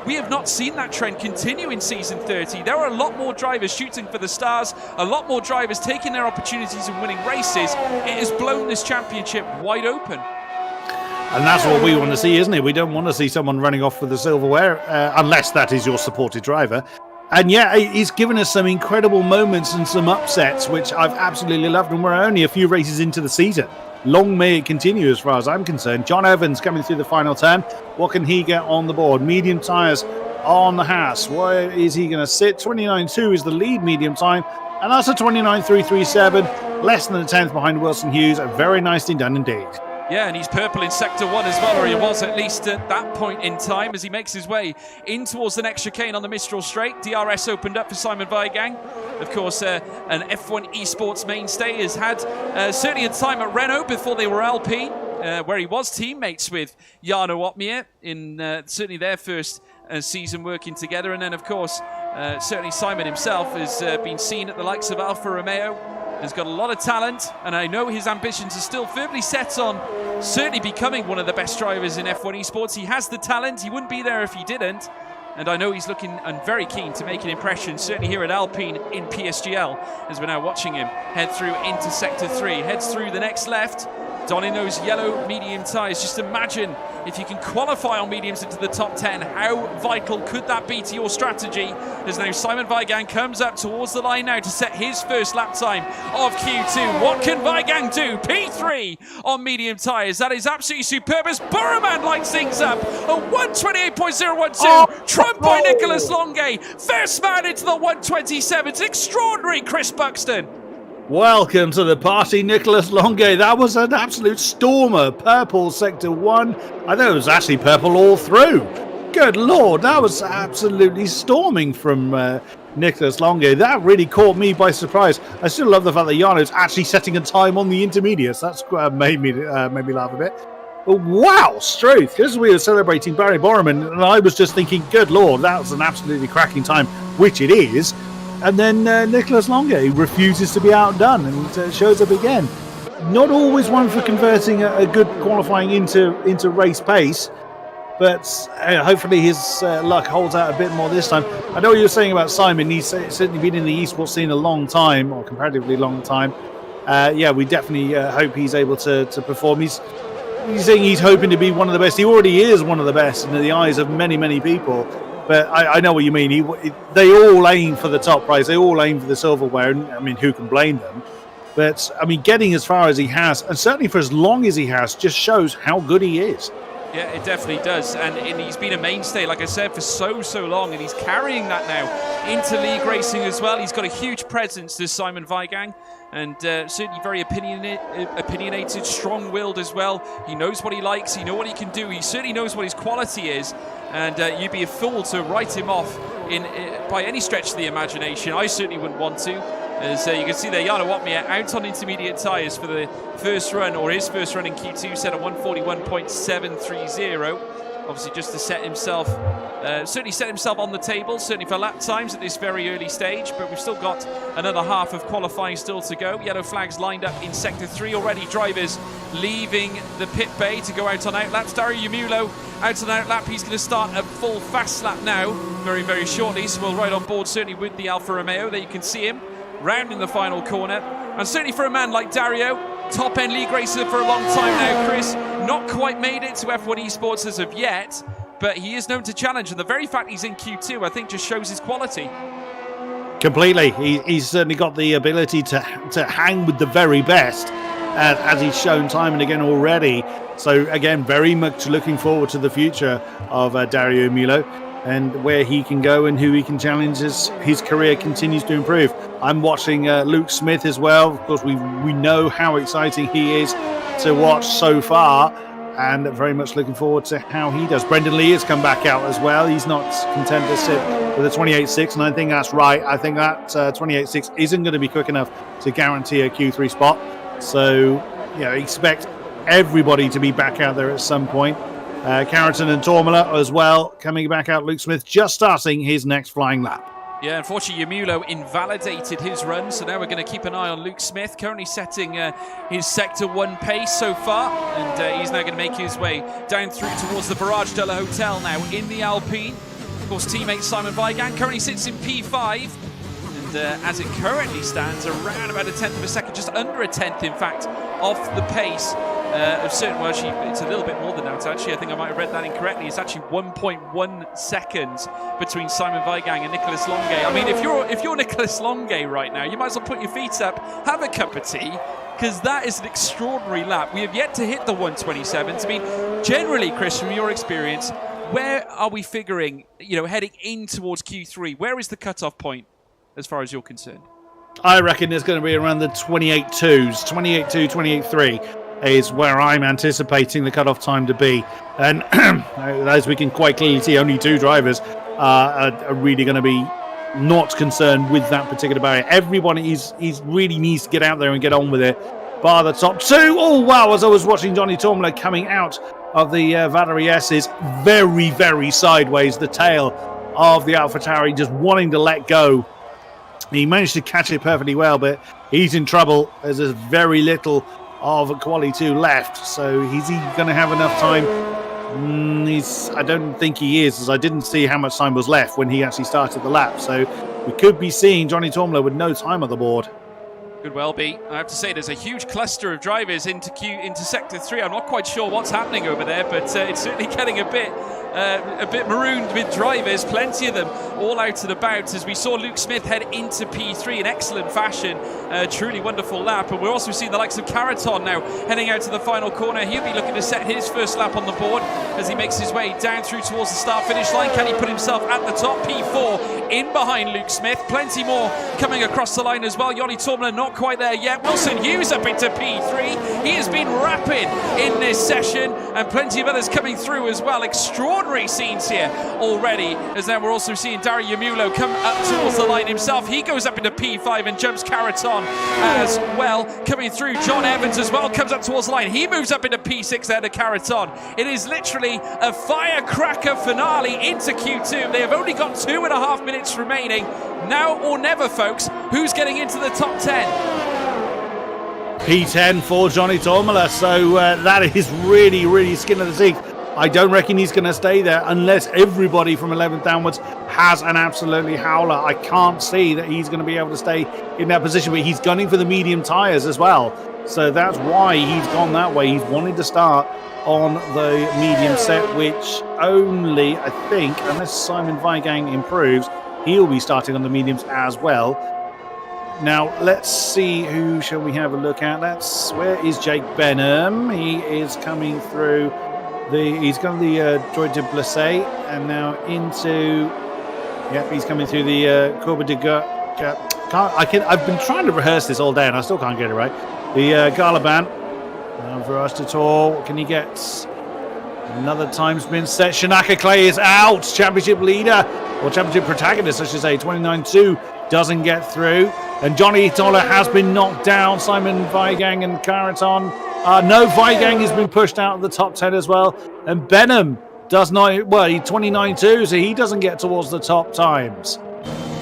S6: we have not seen that trend continue in season 30. There are a lot more drivers shooting for the stars, a lot more drivers taking their opportunities and winning races. It has blown this championship wide open.
S7: And that's what we want to see, isn't it? We don't want to see someone running off with the silverware, unless that is your supported driver. And yeah, he's given us some incredible moments and some upsets, which I've absolutely loved. And we're only a few races into the season. Long may it continue as far as I'm concerned. John Evans coming through the final turn. What can he get on the board? Medium tyres on the Haas. Where is he going to sit? 29.2 is the lead medium time. And that's a 29.337. Less than a tenth behind Wilson Hughes. Very nicely done indeed.
S6: Yeah, and he's purple in Sector 1 as well, or he was at least at that point in time as he makes his way in towards the next chicane on the Mistral Straight. DRS opened up for Simon Weigang. Of course, an F1 esports mainstay has had certainly a time at Renault before they were Alpine, where he was teammates with Jarno Opmeer in certainly their first season working together. And then, of course, certainly Simon himself has been seen at the likes of Alfa Romeo. Has got a lot of talent, and I know his ambitions are still firmly set on certainly becoming one of the best drivers in F1 esports. He has the talent. He wouldn't be there if he didn't. And I know he's looking and very keen to make an impression, certainly here at Alpine in PSGL, as we're now watching him head through into Sector 3. Heads through the next left. donning those yellow medium tyres. Just imagine if you can qualify on mediums into the top 10, how vital could that be to your strategy? As now Simon Weigang comes up towards the line now to set his first lap time of Q2. What can Weigang do? P3 on medium tyres. That is absolutely superb as Burman lights things up. A 128.012, trumped by Nicholas Longue. First man into the 127s. Extraordinary, Chris Buxton.
S7: Welcome to the party, Nicholas Longue. That was an absolute stormer. Purple sector 1. I know it was actually purple all through. Good Lord, that was absolutely storming from Nicholas Longue. That really caught me by surprise. I still love the fact that Jarno's actually setting a time on the intermediates. That's made me laugh a bit. But wow, Struth, because we were celebrating Barry Borman, and I was just thinking, good Lord, that was an absolutely cracking time, which it is. And then Nicholas Longue refuses to be outdone and shows up again. Not always one for converting a good qualifying into race pace, but hopefully his luck holds out a bit more this time. I know what you were saying about Simon. He's certainly been in the esports scene a long time, or comparatively long time. We definitely hope he's able to perform. He's saying he's hoping to be one of the best. He already is one of the best in the eyes of many, many people. But I know what you mean. They all aim for the top prize. They all aim for the silverware. And, I mean, who can blame them? But, I mean, getting as far as he has, and certainly for as long as he has, just shows how good he is.
S6: Yeah, it definitely does. And he's been a mainstay, like I said, for so long. And he's carrying that now into league racing as well. He's got a huge presence, this Simon Weigang. And certainly very opinionated, strong-willed as well. He knows what he likes. He knows what he can do. He certainly knows what his quality is. And you'd be a fool to write him off by any stretch of the imagination. I certainly wouldn't want to. As you can see there, Jarno Watmia out on intermediate tyres for the first run, or his first run in Q2, set at 141.730. Obviously just to set himself, certainly set himself on the table, certainly for lap times at this very early stage, but we've still got another half of qualifying still to go. Yellow flags lined up in Sector 3 already. Drivers leaving the pit bay to go out on outlaps. Dario Yamulo out on outlap. He's going to start a full fast lap now very, very shortly, so we'll ride on board certainly with the Alfa Romeo. There you can see him rounding the final corner. And certainly for a man like Dario, top-end league racer for a long time now, Chris, not quite made it to F1 Esports as of yet, but he is known to challenge, and the very fact he's in Q2, I think, just shows his quality.
S7: Completely. He's certainly got the ability to hang with the very best, as he's shown time and again already. So, again, very much looking forward to the future of Dario Milo and where he can go and who he can challenge as his career continues to improve. I'm watching Luke Smith as well. Of course, we know how exciting he is to watch so far, and very much looking forward to how he does. Brendan Lee has come back out as well. He's not content to sit with a 28.6, and I think that's right. I think that 28.6 isn't going to be quick enough to guarantee a Q3 spot. So, expect everybody to be back out there at some point. Carrington and Tormala as well coming back out. Luke Smith just starting his next flying lap.
S6: Yeah, unfortunately, Yamulo invalidated his run, so now we're going to keep an eye on Luke Smith, currently setting his Sector 1 pace so far, and he's now going to make his way down through towards the Barrage de la Hotel now in the Alpine. Of course, teammate Simon Weigang currently sits in P5, and as it currently stands, around about a tenth of a second, just under a tenth, in fact, off the pace of certain. Well, actually, it's a little bit more than that. Actually, I think I might have read that incorrectly. It's actually 1.1 seconds between Simon Weigang and Nicholas Longue. I mean, if you're Nicholas Longue right now, you might as well put your feet up, have a cup of tea, because that is an extraordinary lap. We have yet to hit the 127s. I mean, generally, Chris, from your experience, where are we figuring? Heading in towards Q3, where is the cutoff point as far as you're concerned?
S7: I reckon it's going to be around the 28.2s, 28.2, 28.3 is where I'm anticipating the cutoff time to be. And as we can quite clearly see, only two drivers are really going to be not concerned with that particular barrier. Everyone really needs to get out there and get on with it, bar the top two. Oh, wow, as I was watching Johnny Tormala coming out of the Valerie S's, very, very sideways, the tail of the AlphaTauri just wanting to let go. He managed to catch it perfectly well, but he's in trouble as there's very little of quali 2 left. So is he going to have enough time? I don't think he is, as I didn't see how much time was left when he actually started the lap. So we could be seeing Johnny Tormala with no time on the board.
S6: Could well be. I have to say, there's a huge cluster of drivers into Sector 3. I'm not quite sure what's happening over there, but it's certainly getting a bit marooned with drivers. Plenty of them all out and about, as we saw Luke Smith head into P3 in excellent fashion. Truly wonderful lap. And we're also seeing the likes of Caraton now heading out to the final corner. He'll be looking to set his first lap on the board as he makes his way down through towards the start-finish line. Can he put himself at the top? P4 in behind Luke Smith. Plenty more coming across the line as well. Yanni Tormler not quite there yet. Wilson Hughes up into P3. He has been rapid in this session, and plenty of others coming through as well. Extraordinary scenes here already, as then we're also seeing Dari Yamulo come up towards the line himself. He goes up into P5 and jumps Caraton as well. Coming through, John Evans as well comes up towards the line. He moves up into P6 there to Caraton. It is literally a firecracker finale into Q2. They have only got 2.5 minutes remaining. Now or never, folks. Who's getting into the top 10?
S7: P10 for Johnny Tormler, so that is really, really skin of the teeth. I don't reckon he's going to stay there unless everybody from 11th downwards has an absolutely howler. I can't see that he's going to be able to stay in that position, but he's gunning for the medium tyres as well. So that's why he's gone that way. He's wanted to start on the medium set, which only, I think, unless Simon Weigang improves, he'll be starting on the mediums as well. Now, let's see who shall we have a look at. Where is Jake Benham? He is coming through. He's got the Droid de Blessé, and now into. Yep, he's coming through the Courbe de I've been trying to rehearse this all day, and I still can't get it right. The Galaban. Verastator, can he get another time spin set? Shanaka Clay is out. Championship leader, or championship protagonist, I should say. 29.2 doesn't get through. And Johnny Toller has been knocked down. Simon Weigang and Caraton. No, Weigang has been pushed out of the top 10 as well. And Benham does not, well, he's 29.2, so he doesn't get towards the top times.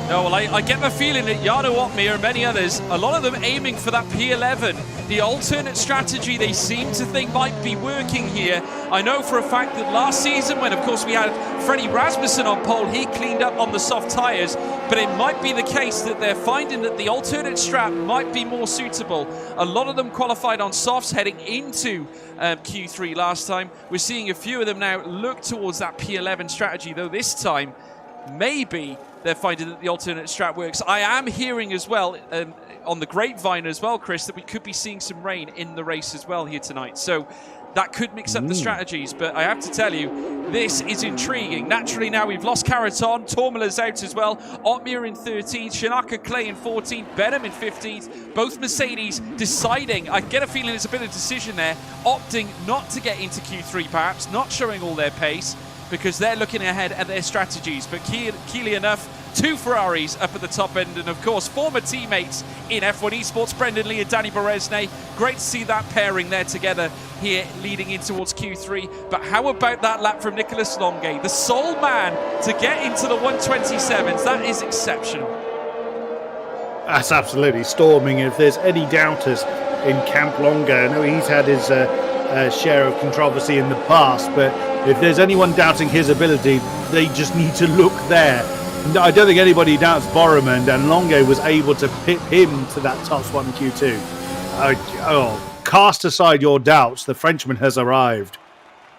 S6: No, well, I get the feeling that Jarno Otmir and many others, a lot of them aiming for that P11. The alternate strategy they seem to think might be working here. I know for a fact that last season, when of course we had Freddie Rasmussen on pole, he cleaned up on the soft tyres, but it might be the case that they're finding that the alternate strat might be more suitable. A lot of them qualified on softs heading into Q3 last time. We're seeing a few of them now look towards that P11 strategy, though this time maybe they're finding that the alternate strat works. I am hearing as well, on the grapevine as well, Chris, that we could be seeing some rain in the race as well here tonight. So that could mix up the strategies. But I have to tell you, this is intriguing. Naturally, now we've lost Caraton. Tormler's out as well. Otmir in 13th. Shanaka Clay in 14th. Benham in 15th. Both Mercedes deciding, I get a feeling there's a bit of decision there, opting not to get into Q3 perhaps, not showing all their pace, because they're looking ahead at their strategies. But keenly enough, 2 Ferraris up at the top end, and of course former teammates in F1 Esports, Brendan Lee and Danny Beresne. Great to see that pairing there together here leading in towards Q3. But how about that lap from Nicolas Longue, the sole man to get into the 127s? That is exceptional.
S7: That's absolutely storming. If there's any doubters in Camp Longue, I know he's had his share of controversy in the past, but if there's anyone doubting his ability, they just need to look there. I don't think anybody doubts Boromond, and Longue was able to pip him to that top spot in Q2. Cast aside your doubts, the Frenchman has arrived.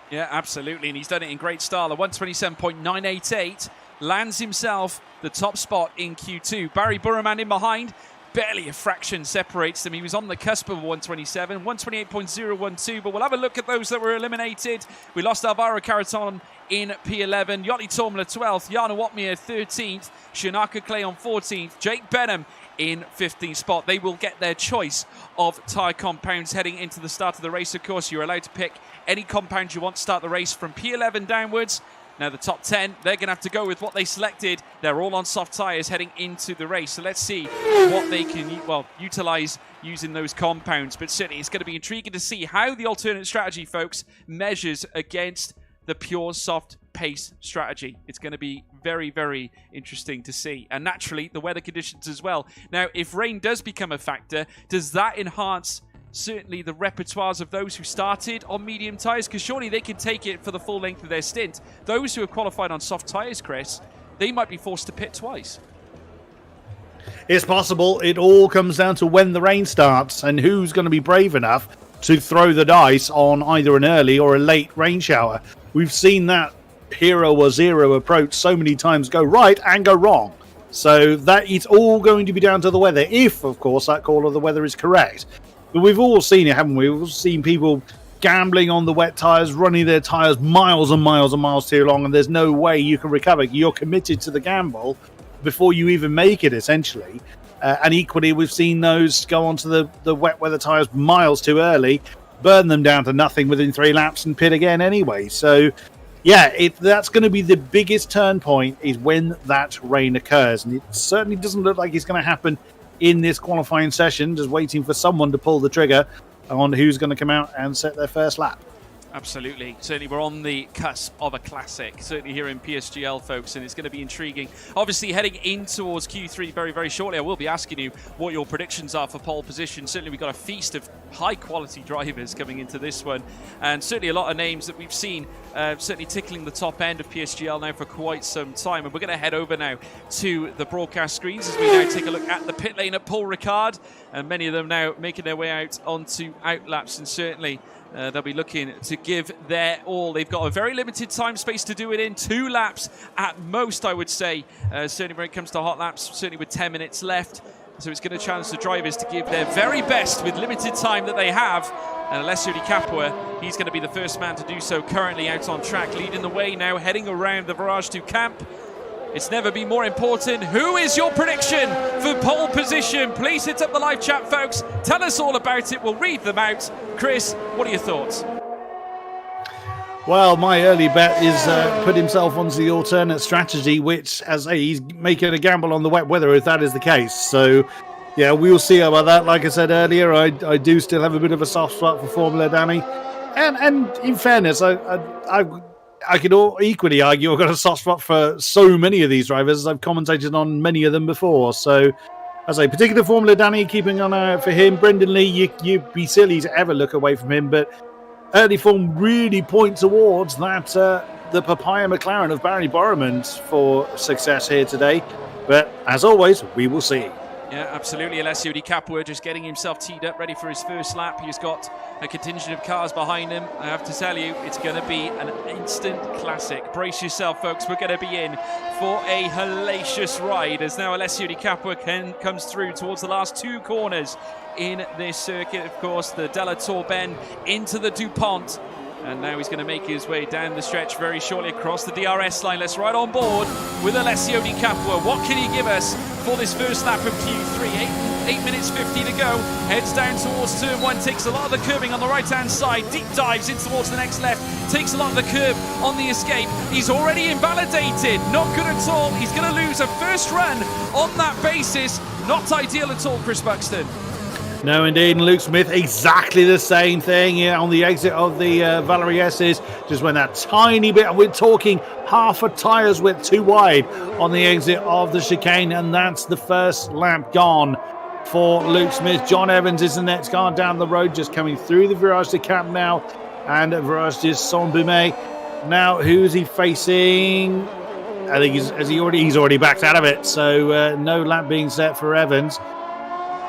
S6: Yeah, absolutely, and he's done it in great style. A 127.988 lands himself the top spot in Q2. Barry Burman in behind. Barely a fraction separates them. He was on the cusp of 127, 128.012, but we'll have a look at those that were eliminated. We lost Alvaro Caraton in P11, Yachty Tormler 12th, Jarno Otmir 13th, Shanaka Clay on 14th, Jake Benham in 15th spot. They will get their choice of tyre compounds heading into the start of the race. Of course, you're allowed to pick any compound you want to start the race from P11 downwards. Now the top 10, they're going to have to go with what they selected. They're all on soft tyres heading into the race. So let's see what they can utilise using those compounds. But certainly it's going to be intriguing to see how the alternate strategy, folks, measures against the pure soft pace strategy. It's going to be very, very interesting to see. And naturally, the weather conditions as well. Now, if rain does become a factor, does that enhance certainly the repertoires of those who started on medium tyres? Because surely they can take it for the full length of their stint. Those who have qualified on soft tyres, Chris, they might be forced to pit twice.
S7: It's possible. It all comes down to when the rain starts and who's going to be brave enough to throw the dice on either an early or a late rain shower. We've seen that hero or zero approach so many times go right and go wrong. So that it's all going to be down to the weather, if, of course, that call of the weather is correct. But we've all seen it, haven't we? We've all seen people gambling on the wet tyres, running their tyres miles and miles and miles too long, and there's no way you can recover. You're committed to the gamble before you even make it, essentially. And equally, we've seen those go onto the wet weather tyres miles too early, burn them down to nothing within 3 laps and pit again anyway. So, yeah, that's going to be the biggest turn point is when that rain occurs. And it certainly doesn't look like it's going to happen in this qualifying session, just waiting for someone to pull the trigger on who's going to come out and set their first lap.
S6: Absolutely. Certainly we're on the cusp of a classic, certainly here in PSGL, folks, and it's going to be intriguing. Obviously, heading in towards Q3 very, very shortly, I will be asking you what your predictions are for pole position. Certainly we've got a feast of high-quality drivers coming into this one, and certainly a lot of names that we've seen certainly tickling the top end of PSGL now for quite some time. And we're going to head over now to the broadcast screens as we now take a look at the pit lane at Paul Ricard, and many of them now making their way out onto outlaps, and certainly they'll be looking to give their all. They've got a very limited time space to do it in, 2 laps at most, I would say. Certainly when it comes to hot laps, certainly with 10 minutes left. So it's going to challenge the drivers to give their very best with limited time that they have. And Alessio Di Capua, he's going to be the first man to do so, currently out on track, leading the way now, heading around the Virage du Camp. It's never been more important. Who is your prediction for pole position? Please hit up the live chat, folks. Tell us all about it. We'll read them out. Chris, what are your thoughts?
S7: Well, my early bet is put himself onto the alternate strategy, which, as he's making a gamble on the wet weather, if that is the case. So, yeah, we'll see about that. Like I said earlier, I do still have a bit of a soft spot for Formula Danny. And in fairness, I could equally argue I've got a soft spot for so many of these drivers, as I've commentated on many of them before. So, as a particular Formula Danny, keeping an eye out for him. Brendan Lee, you'd be silly to ever look away from him, but early form really point towards that the Papaya McLaren of Barry Borromond for success here today. But as always, we will see.
S6: Yeah, absolutely. Alessio Di Capua just getting himself teed up, ready for his first lap. He's got a contingent of cars behind him. I have to tell you, it's going to be an instant classic. Brace yourself, folks. We're going to be in for a hellacious ride as now Alessio Di Capua comes through towards the last 2 corners in this circuit. Of course, the Della Torben into the DuPont. And now he's going to make his way down the stretch very shortly across the DRS line. Let's ride on board with Alessio Di Capua. What can he give us for this first lap of Q3? 8 minutes 50 to go. Heads down towards turn 1. Takes a lot of the curbing on the right-hand side. Deep dives in towards the next left. Takes a lot of the curb on the escape. He's already invalidated. Not good at all. He's going to lose a first run on that basis. Not ideal at all, Chris Buxton.
S7: No, indeed. And Luke Smith, exactly the same thing here on the exit of the Valerie S's. Just went that tiny bit. We're talking half a tyre's width too wide on the exit of the chicane. And that's the first lap gone for Luke Smith. John Evans is the next car down the road, just coming through the Virage du Camp now. And Virage du Saint-Bumé. Now, who's he facing? I think he's already backed out of it. So no lap being set for Evans.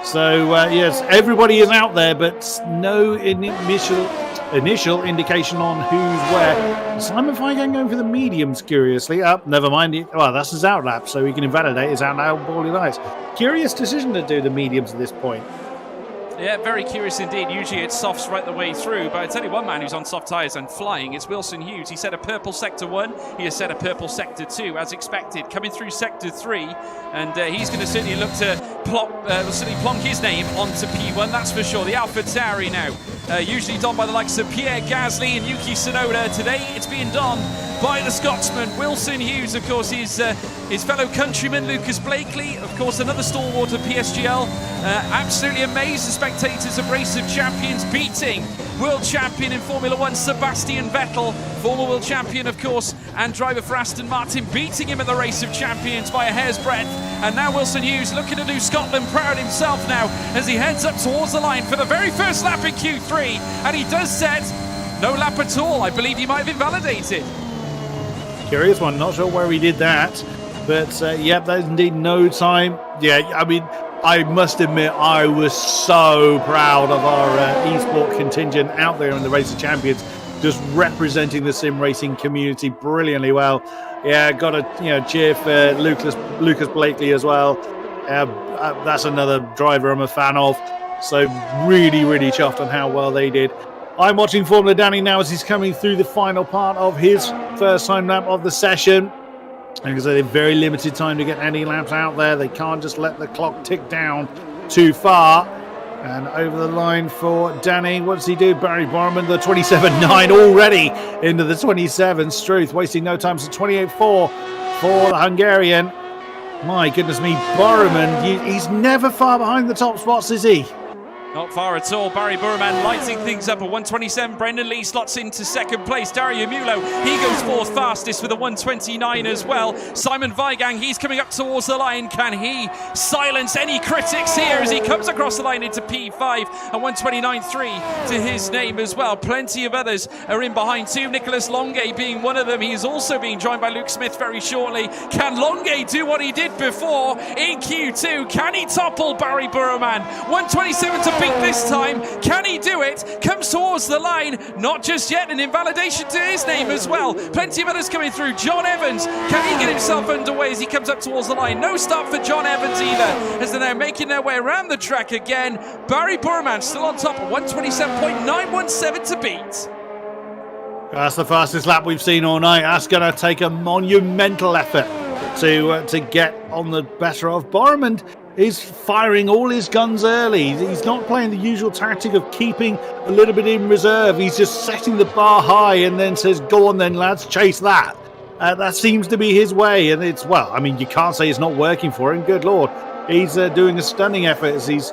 S7: So, yes, everybody is out there, but no initial indication on who's where. Simon Feigen going for the mediums, curiously. Never mind. Well, that's his outlap, so he can invalidate his outlap all he likes. Curious decision to do the mediums at this point.
S6: Yeah, very curious indeed. Usually it's softs right the way through, but I tell you one man who's on soft tyres and flying, it's Wilson Hughes. He set a purple sector 1, he has set a purple sector 2, as expected, coming through sector 3, and he's going to certainly look to plonk his name onto P1, that's for sure. The Alpha Tauri now, usually donned by the likes of Pierre Gasly and Yuki Tsunoda. Today it's being donned by the Scotsman, Wilson Hughes. Of course, his fellow countryman, Lucas Blakely, of course, another stalwart of PSGL. Absolutely amazed the spectators of Race of Champions, beating world champion in Formula 1, Sebastian Vettel, former world champion, of course, and driver for Aston Martin, beating him at the Race of Champions by a hair's breadth. And now Wilson Hughes looking to do Scotland proud himself now as he heads up towards the line for the very first lap in Q3. And he does set no lap at all. I believe he might have invalidated.
S7: Curious one, not sure where he did that. But yep, there's indeed no time. Yeah, I mean, I must admit, I was so proud of our esport contingent out there in the Race of Champions, just representing the sim racing community brilliantly well. Yeah, got to cheer for Lucas Blakely as well. That's another driver I'm a fan of. So really, really chuffed on how well they did. I'm watching Formula Danny now as he's coming through the final part of his first time lap of the session. Because they have very limited time to get any laps out there. They can't just let the clock tick down too far. And over the line for Danny. What does he do? Barry Borman, the 27.9 already into the 27. Struth wasting no time. So 28.4 for the Hungarian. My goodness me, Borman, he's never far behind the top spots, is he?
S6: Not far at all. Barry Burman lighting things up at 127. Brendan Lee slots into second place. Dario Mulo, he goes fourth fastest with a 129 as well. Simon Weigang, he's coming up towards the line. Can he silence any critics here as he comes across the line into P5 and 129.3 to his name as well. Plenty of others are in behind too. Nicholas Longuet being one of them. He is also being joined by Luke Smith very shortly. Can Longuet do what he did before in Q2? Can he topple Barry Burman? 127 to this time. Can he do it? Comes towards the line. Not just yet. An invalidation to his name as well. Plenty of others coming through. John Evans. Can he get himself underway as he comes up towards the line? No start for John Evans either, as they're now making their way around the track again. Barry Burman still on top at 127.917 to beat.
S7: That's the fastest lap we've seen all night. That's going to take a monumental effort to get on the better of Borman. He's firing all his guns early. He's not playing the usual tactic of keeping a little bit in reserve. He's just setting the bar high and then says, go on then, lads, chase that. That seems to be his way. And it's, well, I mean, you can't say it's not working for him. Good Lord. He's doing a stunning effort as he's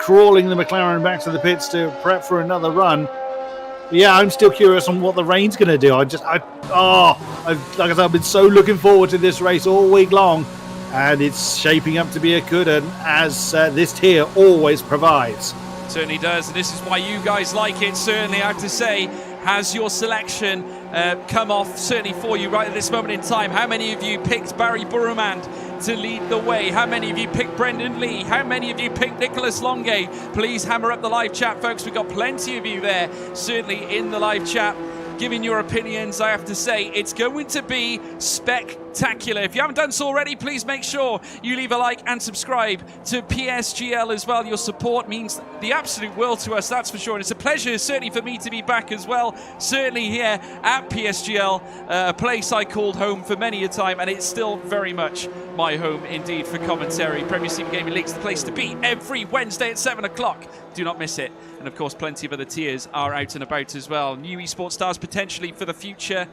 S7: crawling the McLaren back to the pits to prep for another run. But yeah, I'm still curious on what the rain's going to do. Like I said, I've been so looking forward to this race all week long. And it's shaping up to be a good one, as this tier always provides.
S6: Certainly does, and this is why you guys like it. Certainly, I have to say, has your selection come off certainly for you right at this moment in time? How many of you picked Barry Burman to lead the way? How many of you picked Brendan Lee? How many of you picked Nicholas Longuet? Please hammer up the live chat, folks. We've got plenty of you there, certainly in the live chat, giving your opinions. I have to say, it's going to be spectacular. If you haven't done so already, please make sure you leave a like and subscribe to PSGL as well. Your support means the absolute world to us, that's for sure. And it's a pleasure, certainly, for me to be back as well. Certainly here at PSGL, a place I called home for many a time, and it's still very much my home indeed for commentary. Premier Team Gaming League's the place to be every Wednesday at 7 o'clock. Do not miss it. And of course, plenty of other tiers are out and about as well. New esports stars potentially for the future.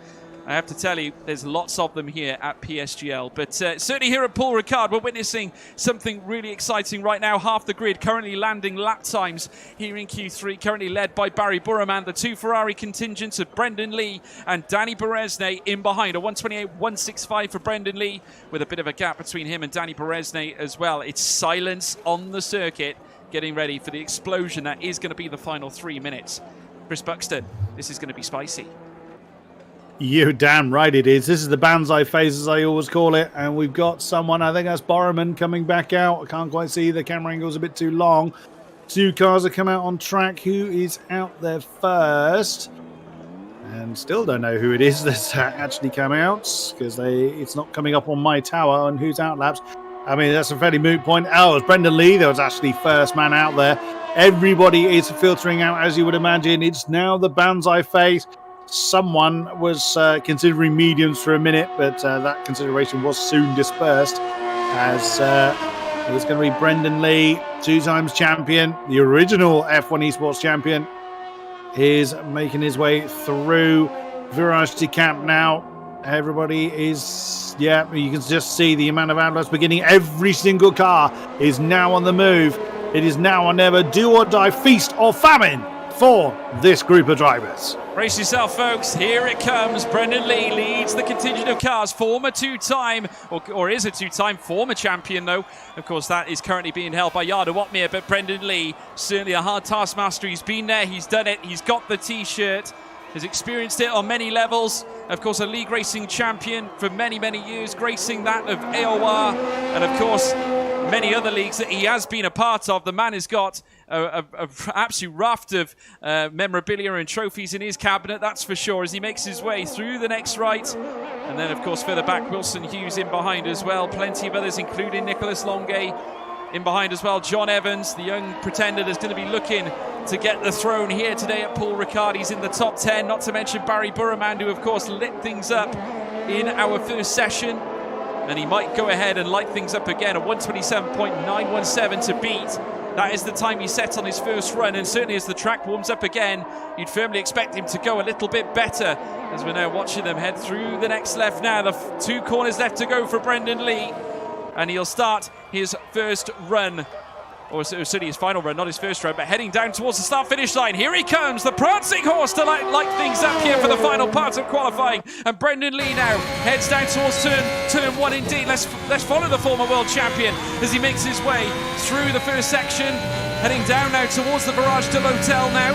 S6: I have to tell you, there's lots of them here at PSGL. But certainly here at Paul Ricard, we're witnessing something really exciting right now. Half the grid currently landing lap times here in Q3, currently led by Barry Burman. The two Ferrari contingents of Brendan Lee and Danny Beresne in behind. A 128.165 for Brendan Lee, with a bit of a gap between him and Danny Beresne as well. It's silence on the circuit, getting ready for the explosion that is going to be the final 3 minutes. Chris Buxton, this is going to be spicy.
S7: You're damn right it is. This is the Banzai phase, as I always call it. And we've got someone, I think that's Borman, coming back out. I can't quite see. The camera angle's a bit too long. Two cars have come out on track. Who is out there first? And still don't know who it is that's actually come out, because it's not coming up on my tower on who's out laps. I mean, that's a fairly moot point. Oh, it was Brendan Lee that was actually first man out there. Everybody is filtering out, as you would imagine. It's now the Banzai phase. Someone was considering mediums for a minute, but that consideration was soon dispersed, as it was going to be Brendan Lee, 2 times champion, the original F1 Esports champion, is making his way through Virage de Camp now. Everybody is, yeah, you can just see the amount of outlets beginning. Every single car is now on the move. It is now or never, do or die, feast or famine for this group of drivers.
S6: Brace yourself, folks. Here it comes. Brendan Lee leads the contingent of cars. Former two-time, or is a two-time former champion, though. Of course, that is currently being held by Yarda Watmere, but Brendan Lee, certainly a hard taskmaster. He's been there. He's done it. He's got the T-shirt. has experienced it on many levels. Of course, a league racing champion for many, many years, gracing that of AOR, and of course, many other leagues that he has been a part of. The man has got an absolute raft of memorabilia and trophies in his cabinet, that's for sure, as he makes his way through the next right. And then, of course, further back, Wilson Hughes in behind as well. Plenty of others, including Nicholas Longuet in behind as well. John Evans, the young pretender, that's going to be looking to get the throne here today at Paul Ricard. He's in the top 10, not to mention Barry Burraman, who, of course, lit things up in our first session. And he might go ahead and light things up again at 127.917 to beat. That is the time he set on his first run, and certainly as the track warms up again, you'd firmly expect him to go a little bit better, as we're now watching them head through the next left now. The 2 corners left to go for Brendan Lee, and he'll start his first run, or certainly his final run, not his first run, but heading down towards the start-finish line. Here he comes, the prancing horse, to light things up here for the final part of qualifying. And Brendan Lee now heads down towards turn 1 indeed. Let's follow the former world champion as he makes his way through the first section, heading down now towards the Barrage de l'Hotel now.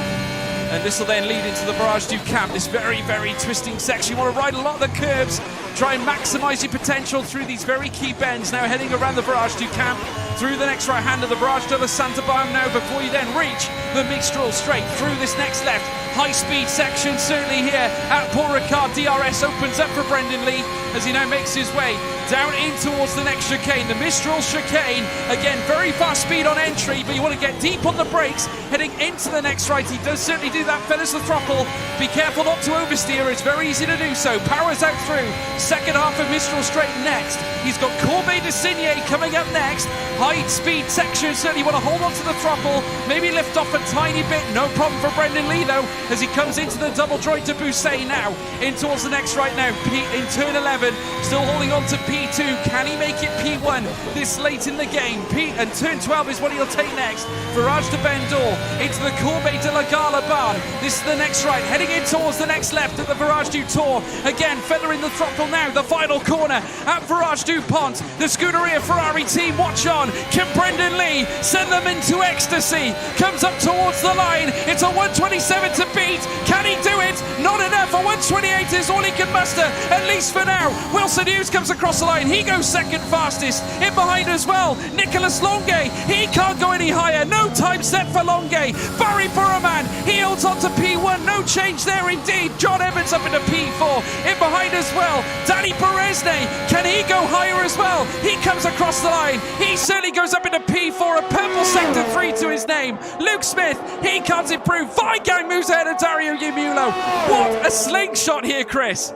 S6: And this will then lead into the Barrage du Camp, this very, very twisting section. You want to ride a lot of the curves, try and maximise your potential through these very key bends. Now heading around the Barrage du Camp, through the next right hand of the Barrage de la Santa Barm now, before you then reach the Mistral straight through this next left. High speed section certainly here at Paul Ricard. DRS opens up for Brendan Lee as he now makes his way down in towards the next chicane, the Mistral chicane. Again, very fast speed on entry, but you want to get deep on the brakes heading into the next right. He does certainly do that. Feathers the throttle. Be careful not to oversteer. It's very easy to do so. Powers out through. Second half of Mistral straight next. He's got Courbet de Signé coming up next. High speed section. Certainly want to hold on to the throttle. Maybe lift off a tiny bit. No problem for Brendan Lee though, as he comes into the double droid de Bousset now. In towards the next right now. In turn 11. Still holding on to P2. Can he make it P1 this late in the game? And turn 12 is what he'll take next. Virage de Bendor into the Courbet de la Gala Barn. This is the next right, heading in towards the next left at the Virage du Tour. Again, feathering the throttle now, the final corner at Virage du Pont. The Scuderia Ferrari team, watch on. Can Brendan Lee send them into ecstasy? Comes up towards the line. It's a 127 to beat. Can he do it? Not enough. A 128 is all he can muster, at least for now. Wilson Hughes comes across the line. He goes second fastest. In behind as well, Nicholas Longuet. He can't go any higher. No time set for Longuet. Barry Burraman, he holds on to P1. No change there indeed. John Evans up into P4. In behind as well, Danny Beresne. Can he go higher as well? He comes across the line. He certainly goes up into P4. A purple sector 3 to his name. Luke Smith, he can't improve. Vigang moves ahead of Dario Yamulo. What a slingshot here, Chris.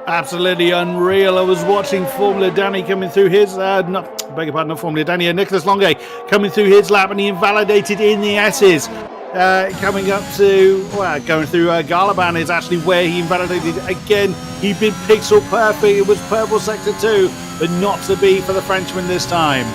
S7: Absolutely unreal. I was watching Formula Danny coming through his, not Formula Danny, Nicholas Longuet coming through his lap, and he invalidated in the S's. Coming up to, going through Galaban is actually where he invalidated again. He'd been pixel perfect. It was purple sector 2, but not to be for the Frenchman this time.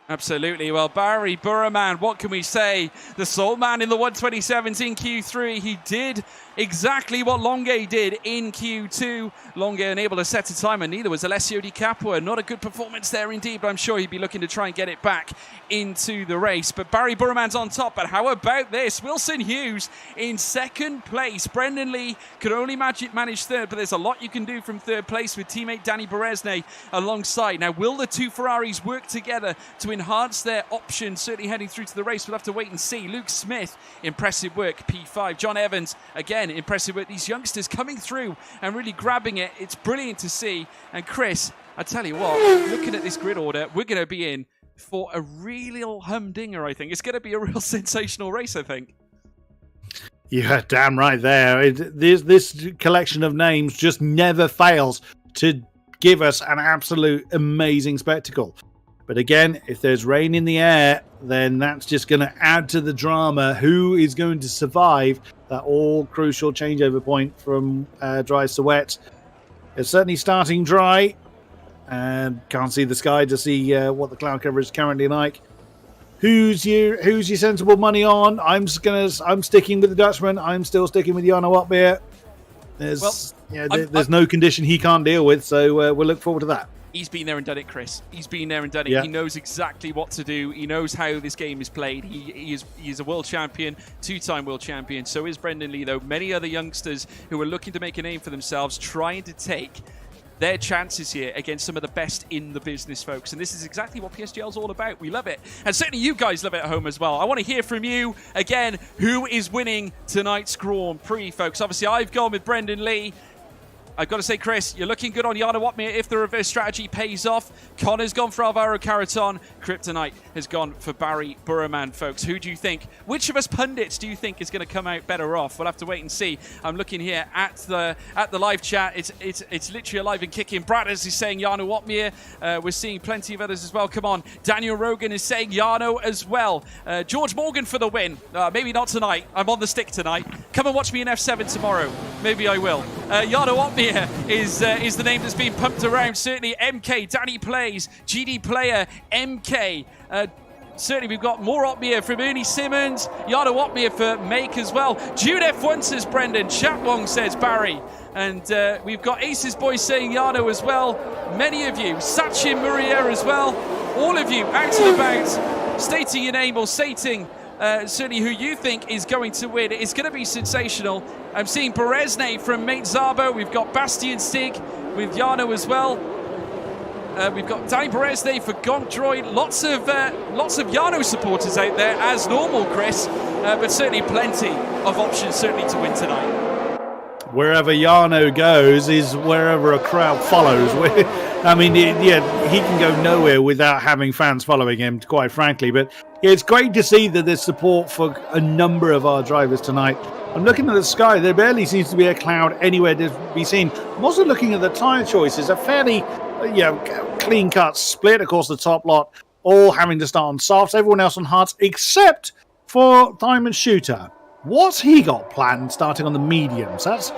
S6: Absolutely. Well, Barry Burraman, what can we say? The sole man in the 127s in Q3. He did exactly what Longuet did in Q2. Longuet unable to set a time, and neither was Alessio Di Capua. Not a good performance there indeed, but I'm sure he'd be looking to try and get it back into the race. But Barry Burraman's on top. But how about this? Wilson Hughes in second place. Brendan Lee could only manage third, but there's a lot you can do from third place with teammate Danny Beresne alongside. Now, will the two Ferraris work together to enhance their options, certainly heading through to the race? We'll have to wait and see. Luke Smith, impressive work, P5. John Evans, again, impressive work. These youngsters coming through and really grabbing it. It's brilliant to see. And Chris, I tell you what, looking at this grid order, we're going to be in for a real humdinger, I think. It's going to be a real sensational race, I think.
S7: Yeah, damn right there. This collection of names just never fails to give us an absolute amazing spectacle. But again, if there's rain in the air, then that's just going to add to the drama. Who is going to survive that all-crucial changeover point from dry to wet? It's certainly starting dry, and can't see the sky to see what the cloud cover is currently like. Who's your sensible money on? I'm sticking with the Dutchman. I'm still sticking with Jarno Opbeer. There's no condition he can't deal with, so we'll look forward to that.
S6: He's been there and done it, Chris. He's been there and done it.
S7: Yeah.
S6: He knows exactly what to do. He knows how this game is played. He is a world champion, 2-time world champion. So is Brendan Lee, though. Many other youngsters who are looking to make a name for themselves, trying to take their chances here against some of the best in the business, folks. And this is exactly what PSGL is all about. We love it. And certainly you guys love it at home as well. I want to hear from you, again, who is winning tonight's Grand Prix, folks. Obviously, I've gone with Brendan Lee. I've got to say, Chris, you're looking good on Yana Watmir if the reverse strategy pays off. Connor's gone for Alvaro Caraton. Kryptonite has gone for Barry Burman, folks. Who do you think? Which of us pundits do you think is going to come out better off? We'll have to wait and see. I'm looking here at the live chat. It's literally alive and kicking. Bradders is saying Yano Watmir. We're seeing plenty of others as well. Come on. Daniel Rogan is saying Yano as well. George Morgan for the win. Maybe not tonight. I'm on the stick tonight. Come and watch me in F7 tomorrow. Maybe I will. Yano Watmir is the name that's been pumped around. Certainly MK, Danny Plays, GD Player, MK. Certainly we've got more Otmir from Ernie Simmons. Yano Otmir for Make as well. Jude F1 says Brendan. Chatwong says Barry. And we've got Aces Boy saying Yano as well. Many of you. Sachin Murier as well. All of you out and about, stating your name or stating certainly who you think is going to win. It's going to be sensational. I'm seeing Berezne from Mate Zabo. We've got Bastian Stig with Yano as well. We've got Danny Berezne for Gontroid. Lots of Yano supporters out there, as normal, Chris. But certainly plenty of options, certainly, to win tonight.
S7: Wherever Yano goes is wherever a crowd follows. I mean, he can go nowhere without having fans following him, quite frankly. But yeah, it's great to see that there's support for a number of our drivers tonight. I'm looking at the sky. There barely seems to be a cloud anywhere to be seen. I'm also looking at the tyre choices. A fairly clean-cut split across the top lot, all having to start on softs. Everyone else on hards, except for Diamond Shooter. What's he got planned starting on the mediums? That's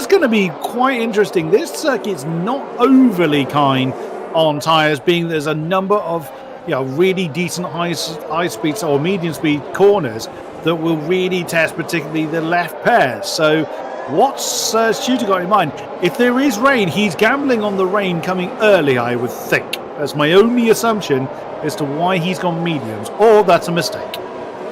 S7: going to be quite interesting. This circuit's not overly kind on tyres, being there's a number of really decent high speed or medium speed corners that will really test particularly the left pairs. So what's Shooter got in mind? If there is rain, he's gambling on the rain coming early, I would think. That's my only assumption as to why he's gone mediums, or that's a mistake.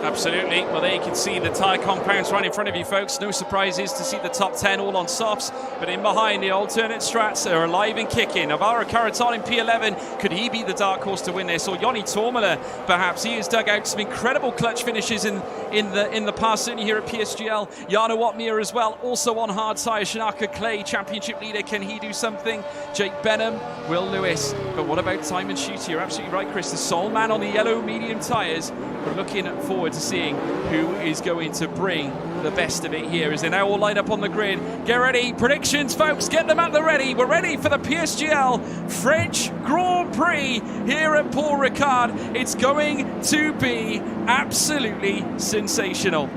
S6: Absolutely. Well, there you can see the tyre compounds right in front of you, folks. No surprises to see the top 10 all on softs. But in behind, the alternate strats are alive and kicking. Alvaro Caraton in P11. Could he be the dark horse to win this? Or Yoni Tormala, perhaps. He has dug out some incredible clutch finishes in the past, certainly here at PSGL. Yano Watmir as well, also on hard tyre. Shanaka Clay, championship leader. Can he do something? Jake Benham, Will Lewis. But what about Simon Shooter? You're absolutely right, Chris. The sole man on the yellow medium tyres. We're looking forward to seeing who is going to bring the best of it here as they now all line up on the grid. Get ready. Predictions, folks. Get them at the ready. We're ready for the PSGL French Grand Prix here at Paul Ricard. It's going to be absolutely sensational.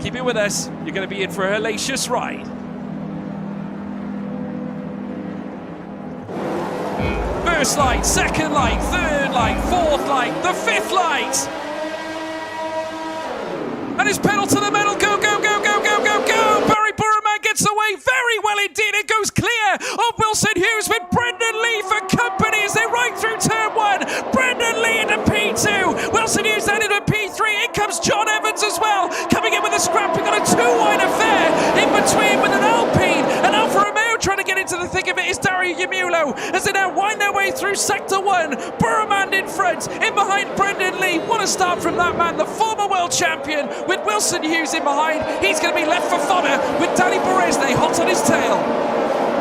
S6: Keep it with us. You're going to be in for a hellacious ride. First light, second light, third light, fourth light, the fifth light. And it's pedal to the metal. Go, go, go, go, go, go, go. Barry Burman gets away very well indeed. It goes clear of Wilson Hughes with Brendan Lee for company as they right through turn one. Brendan Lee into P2. Wilson Hughes then into P3. In comes John Evans as well. Coming in with a scrapping on a two-wide affair. In between with an Alpine and Alfa Romeo trying to get into the thick of it is Dario Yamulo as they now wind their way through sector one. Burman in front. In behind Brendan Lee. What a start from that man, the former world champion. With Wilson Hughes in behind, he's going to be left for fodder with Danny Berezne hot on his tail.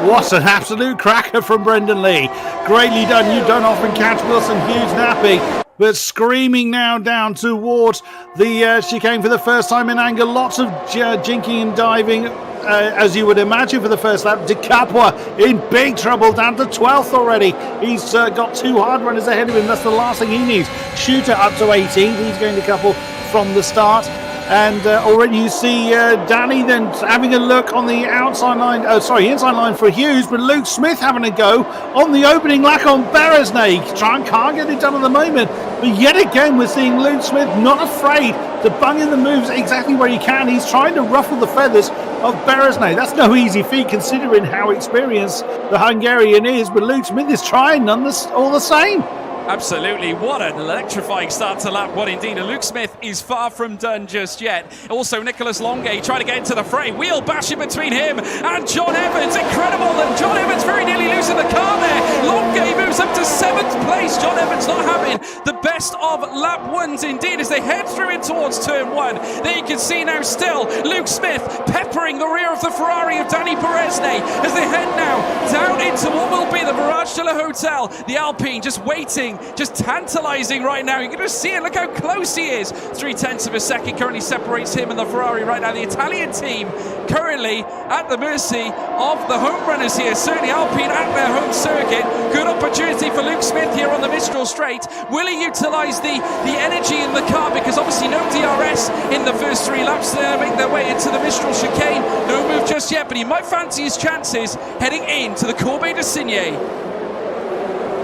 S7: What an absolute cracker from Brendan Lee. Greatly done. You don't often catch Wilson Hughes nappy, but screaming now down towards the chicane for the first time in anger. Lots of jinking and diving, as you would imagine for the first lap. De Capua in big trouble, down to 12th already. He's got two hard runners ahead of him. That's the last thing he needs. Shooter up to 18th. He's going to couple from the start. And already you see Danny then having a look on the outside line, inside line for Hughes, but Luke Smith having a go on the opening lap on Berezne. Can't get it done at the moment, but yet again we're seeing Luke Smith not afraid to bung in the moves exactly where he can. He's trying to ruffle the feathers of Berezne. That's no easy feat considering how experienced the Hungarian is, but Luke Smith is trying all the same.
S6: Absolutely, what an electrifying start to lap one indeed. And Luke Smith is far from done just yet. Also, Nicholas Longe trying to get into the fray. Wheel bashing between him and John Evans. Incredible that John Evans very nearly losing the car there. Longe moves up to 7th place. John Evans not having the best of lap ones indeed as they head through in towards turn 1. There you can see now still Luke Smith peppering the rear of the Ferrari of Danny Berezne as they head now down into what will be the Mirage de la Hotel. The Alpine just waiting, just tantalizing right now. You can just see it. Look how close he is. 0.3 of a second currently separates him and the Ferrari right now. The Italian team currently at the mercy of the home runners here. Certainly Alpine at their home circuit. Good opportunity for Luke Smith here on the Mistral Straight. Will he utilise the energy in the car? Because obviously no DRS in the first 3 laps. They make their way into the Mistral chicane. No move just yet, but he might fancy his chances heading into the Corbeil de Signé.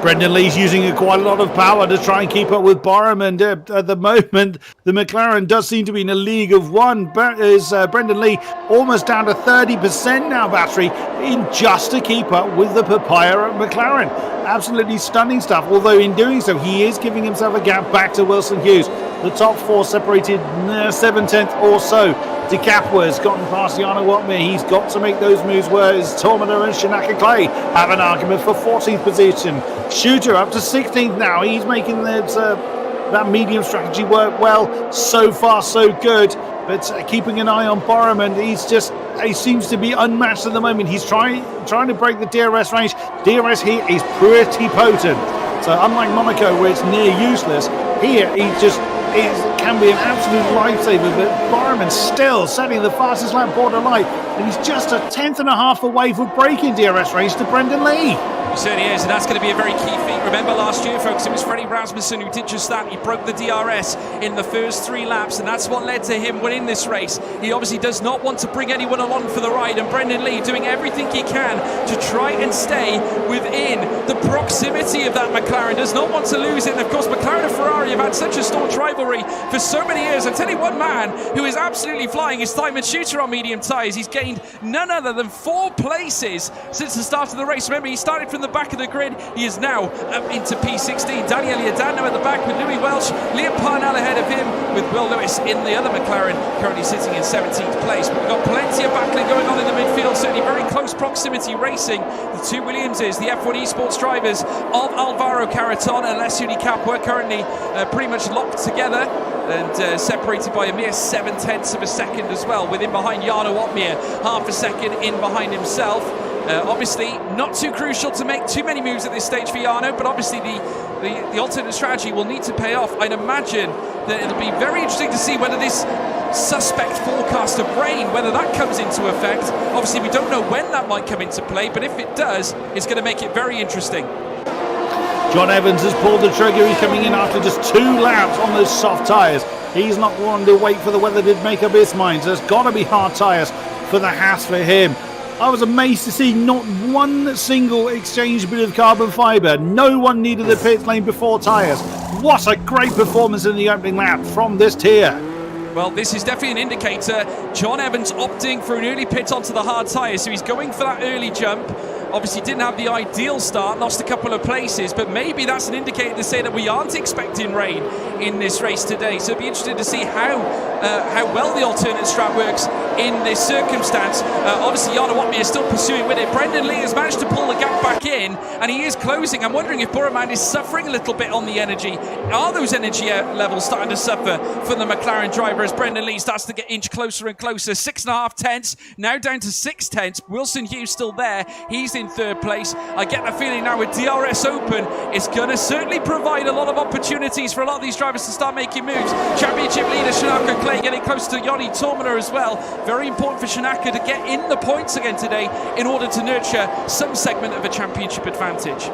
S7: Brendan Lee's using quite a lot of power to try and keep up with Borum, and at the moment the McLaren does seem to be in a league of one. Brendan Lee almost down to 30% now battery in just to keep up with the papaya at McLaren. Absolutely stunning stuff, although in doing so he is giving himself a gap back to Wilson Hughes. The top 4 separated 7/10 or so. De Capua has gotten past Jarno Watmir. He's got to make those moves, whereas Torminer and Shanaka Clay have an argument for 14th position. Shooter up to 16th now. He's making that medium strategy work well. So far, so good. But keeping an eye on Borum, and he seems to be unmatched at the moment. He's trying to break the DRS range. DRS here is pretty potent. So unlike Monaco, where it's near useless, here he just can be an absolute lifesaver. But Borum still setting the fastest lap border light, and he's just a 10th away from breaking DRS range to Brendan Lee.
S6: He certainly is, and that's going to be a very key feat. Remember last year, folks, it was Freddie Rasmussen who did just that. He broke the DRS in the first 3 laps, and that's what led to him winning this race. He obviously does not want to bring anyone along for the ride, and Brendan Lee doing everything he can to try and stay within the proximity of that McLaren. Does not want to lose it, and of course McLaren and Ferrari have had such a staunch rivalry for so many years. I tell you, one man who is absolutely flying is Simon Shooter on medium tyres. He's gained none other than 4 places since the start of the race. Remember, he started from the back of the grid. He is now up into P16. Daniel Iadano at the back with Louis Welch. Liam Parnell ahead of him with Will Lewis in the other McLaren, currently sitting in 17th place. But we've got plenty of battling going on in the midfield. Certainly very close proximity racing. The 2 Williamses, the F1 Esports drivers of Alvaro Caraton and Alessio Di Capua, currently pretty much locked together and separated by a mere 7/10 of a second as well. With him behind Jarno Watmir, half a second in behind himself. Obviously not too crucial to make too many moves at this stage for Jarno, but obviously the alternate strategy will need to pay off. I'd imagine that it'll be very interesting to see whether this suspect forecast of rain, whether that comes into effect. Obviously we don't know when that might come into play, but if it does, it's going to make it very interesting.
S7: John Evans has pulled the trigger. He's coming in after just 2 laps on those soft tyres. He's not wanting to wait for the weather to make up his mind. So there's got to be hard tyres for the Haas for him. I was amazed to see not one single exchange bit of carbon fibre. No one needed the pit lane before tyres. What a great performance in the opening lap from this tier.
S6: Well, this is definitely an indicator. John Evans opting for an early pit onto the hard tyres, so he's going for that early jump. Obviously didn't have the ideal start, lost a couple of places, but maybe that's an indicator to say that we aren't expecting rain in this race today. So it'd be interesting to see how well the alternate strat works in this circumstance. Obviously Jarno Watmir is still pursuing with it. Brendan Lee has managed to pull the gap back in, and he is closing. I'm wondering if Boruman is suffering a little bit on the energy. Are those energy levels starting to suffer for the McLaren driver as Brendan Lee starts to get inch closer and closer? 6.5 tenths, now down to 6 tenths. Wilson Hughes still there. He's in 3rd place. I get the feeling now with DRS open, it's going to certainly provide a lot of opportunities for a lot of these drivers to start making moves. Championship leader Shanaka Clay getting close to Yoni Torminer as well. Very important for Shanaka to get in the points again today in order to nurture some segment of a championship advantage.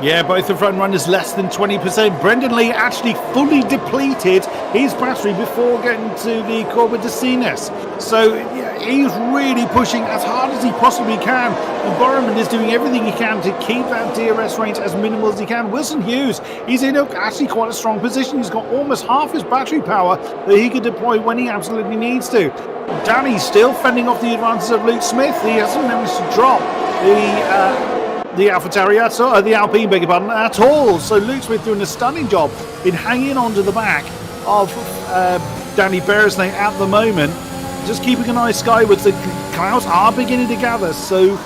S7: Yeah, both the front runners less than 20%. Brendan Lee actually fully depleted his battery before getting to the Corba de Sines. So yeah, he's really pushing as hard as he possibly can. And Borman is doing everything he can to keep that DRS range as minimal as he can. Wilson Hughes, he's in actually quite a strong position. He's got almost half his battery power that he could deploy when he absolutely needs to. Danny's still fending off the advances of Luke Smith. He hasn't managed to drop the AlphaTauri, the Alpine, beg your pardon, at all. So Luke Smith doing a stunning job in hanging on to the back of Danny Beresnay at the moment. Just keeping an eye skywards. The clouds are beginning to gather, so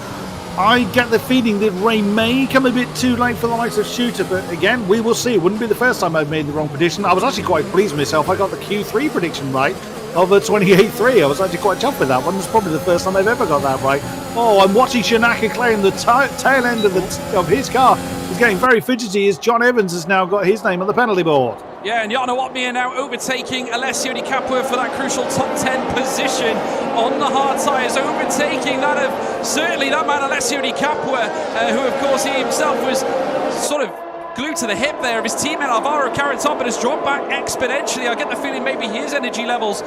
S7: I get the feeling that rain may come a bit too late for the likes of Shooter, but again, we will see. It wouldn't be the first time I've made the wrong prediction. I was actually quite pleased with myself. I got the Q3 prediction right of a 28.3. I was actually quite chuffed with that one. It's probably the first time I've ever got that right. Oh, I'm watching Shanaka claim the tail end of his car is getting very fidgety as John Evans has now got his name on the penalty board.
S6: Yeah, and Jarno Opmeer now overtaking Alessio Di Capua for that crucial top 10 position on the hard tyres, overtaking that of certainly that man Alessio Di Capua, who of course he himself was sort of glued to the hip there of his teammate Alvaro Carantón, but has dropped back exponentially. I get the feeling maybe his energy levels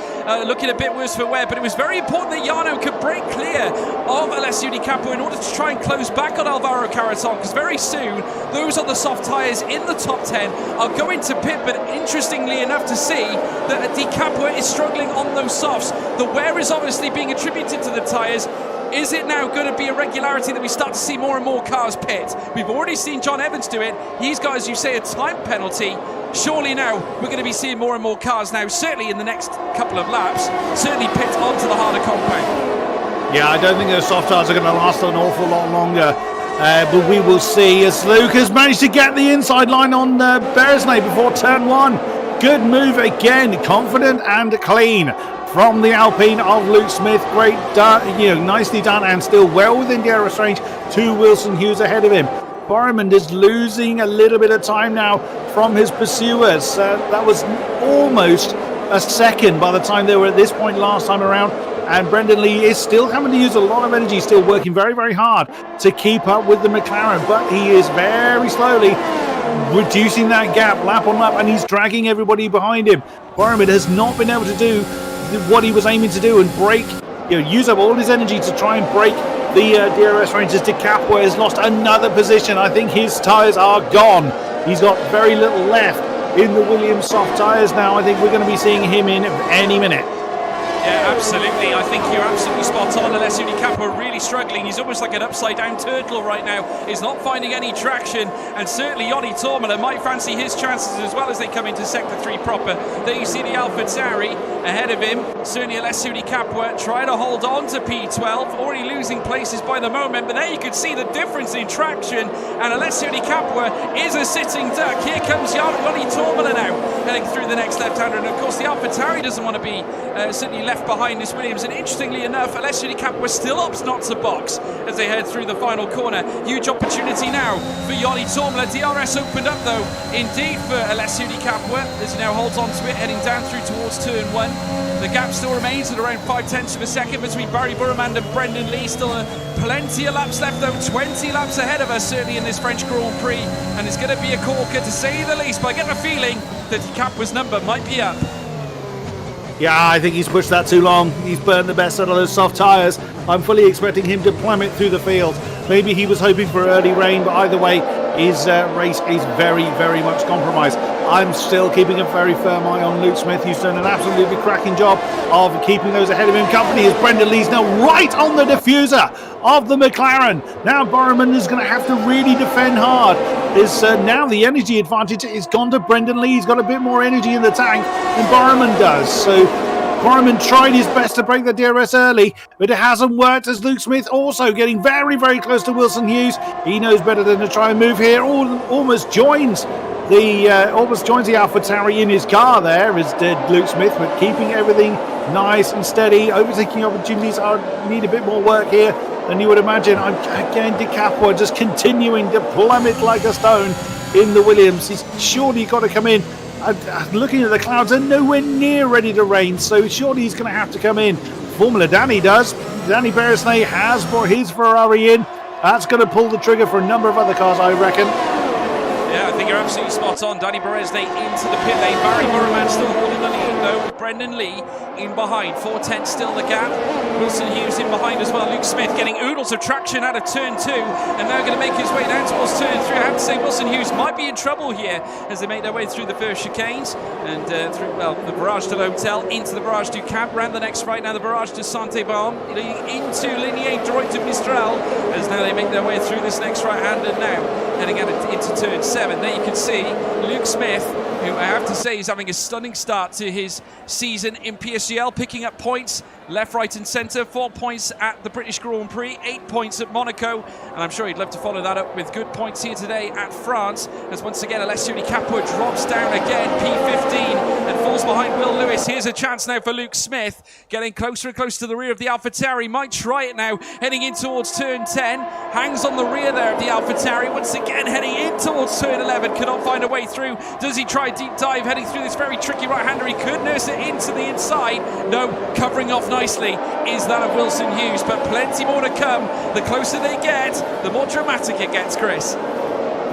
S6: looking a bit worse for wear, but it was very important that Jarno could break clear of Alessio Di Capua in order to try and close back on Alvaro Carantón, because very soon those on the soft tyres in the top 10 are going to pit. But interestingly enough to see that Di Capua is struggling on those softs. The wear is obviously being attributed to the tyres. Is it now going to be a regularity that we start to see more and more cars pit? We've already seen John Evans do it. He's got, as you say, a time penalty. Surely now we're going to be seeing more and more cars now, certainly in the next couple of laps, certainly pit onto the harder compound.
S7: Yeah, I don't think those soft tyres are going to last an awful lot longer. But we will see as Luke has managed to get the inside line on Beresnay before turn one. Good move again, confident and clean from the Alpine of Luke Smith. Great, nicely done, and still well within DRS range to Wilson Hughes ahead of him. Borman is losing a little bit of time now from his pursuers. That was almost a second by the time they were at this point last time around. And Brendan Lee is still having to use a lot of energy, still working very, very hard to keep up with the McLaren. But he is very slowly reducing that gap lap on lap, and he's dragging everybody behind him. Borman has not been able to do what he was aiming to do and break, use up all his energy to try and break the DRS ranges. Di Capua has lost another position. I think his tyres are gone. He's got very little left in the Williams soft tyres now. I think we're going to be seeing him in any minute.
S6: Yeah, absolutely. I think you're absolutely spot on. Alessio Di Capua really struggling. He's almost like an upside-down turtle right now. He's not finding any traction, and certainly Joni Tormala might fancy his chances as well as they come into Sector 3 proper. There you see the AlphaTauri ahead of him. Certainly Alessio Di Capua trying to hold on to P12, already losing places by the moment, but there you can see the difference in traction, and Alessio Di Capua is a sitting duck. Here comes Joni Tormala now, heading through the next left-hander, and of course the AlphaTauri doesn't want to be certainly left behind this Williams. And interestingly enough, Alessio Di Capua still opts not to box as they head through the final corner. Huge opportunity now for Joni Tormala. DRS opened up though indeed for Alessio Di Capua as he now holds on to it, heading down through towards turn one. The gap still remains at around 0.5 of a second between Barry Burman and Brendan Lee. Still plenty of laps left though, 20 laps ahead of us certainly in this French Grand Prix, and it's going to be a corker to say the least, but I get the feeling that Di Capua's number might be up.
S7: Yeah, I think he's pushed that too long. He's burned the best out of those soft tyres. I'm fully expecting him to plummet through the field. Maybe he was hoping for early rain, but either way, his race is very, very much compromised. I'm still keeping a very firm eye on Luke Smith, who's done an absolutely cracking job of keeping those ahead of him company, as Brendan Lee's now right on the diffuser of the McLaren. Now Borman is going to have to really defend hard. Now the energy advantage is gone to Brendan Lee. He's got a bit more energy in the tank than Borman does. So Borman tried his best to break the DRS early, but it hasn't worked, as Luke Smith also getting very, very close to Wilson Hughes. He knows better than to try and move here. Almost joins the AlphaTauri in his car there, as did Luke Smith, but keeping everything nice and steady. Overtaking opportunities need a bit more work here than you would imagine. Again, Di Capua just continuing to plummet like a stone in the Williams. He's surely got to come in. Looking at the clouds, they're nowhere near ready to rain, so surely he's going to have to come in. Formula Danny does. Danny Beresnay has brought his Ferrari in. That's going to pull the trigger for a number of other cars, I reckon.
S6: think you're absolutely spot on. Danny Beresney into the pit lane. Barry Burman still holding the lead though. Brendan Lee in behind. 4:10 still the gap. Wilson Hughes in behind as well. Luke Smith getting oodles of traction out of turn 2 and now going to make his way down towards turn 3. I have to say Wilson Hughes might be in trouble here as they make their way through the first chicanes and through the barrage to L'Hotel, into the barrage to Camp, round the next right now the barrage to Saint-Éban, leading into Lignée Droit to Mistral as now they make their way through this next right-hander now, heading out into turn 7. There you can see Luke Smith, who I have to say is having a stunning start to his season in PSGL, picking up points left, right and centre. 4 points at the British Grand Prix, 8 points at Monaco, and I'm sure he'd love to follow that up with good points here today at France, as once again Alessio Di Capua drops down again, P15, and falls behind Will Lewis. Here's a chance now for Luke Smith, getting closer and closer to the rear of the AlphaTauri. Might try it now, heading in towards turn 10, hangs on the rear there of the AlphaTauri, once again heading in towards turn 11, cannot find a way through. Does he try deep dive, heading through this very tricky right-hander? He could nurse it into the inside. No, covering off nicely is that of Wilson Hughes, but plenty more to come. The closer they get, the more dramatic it gets, Chris.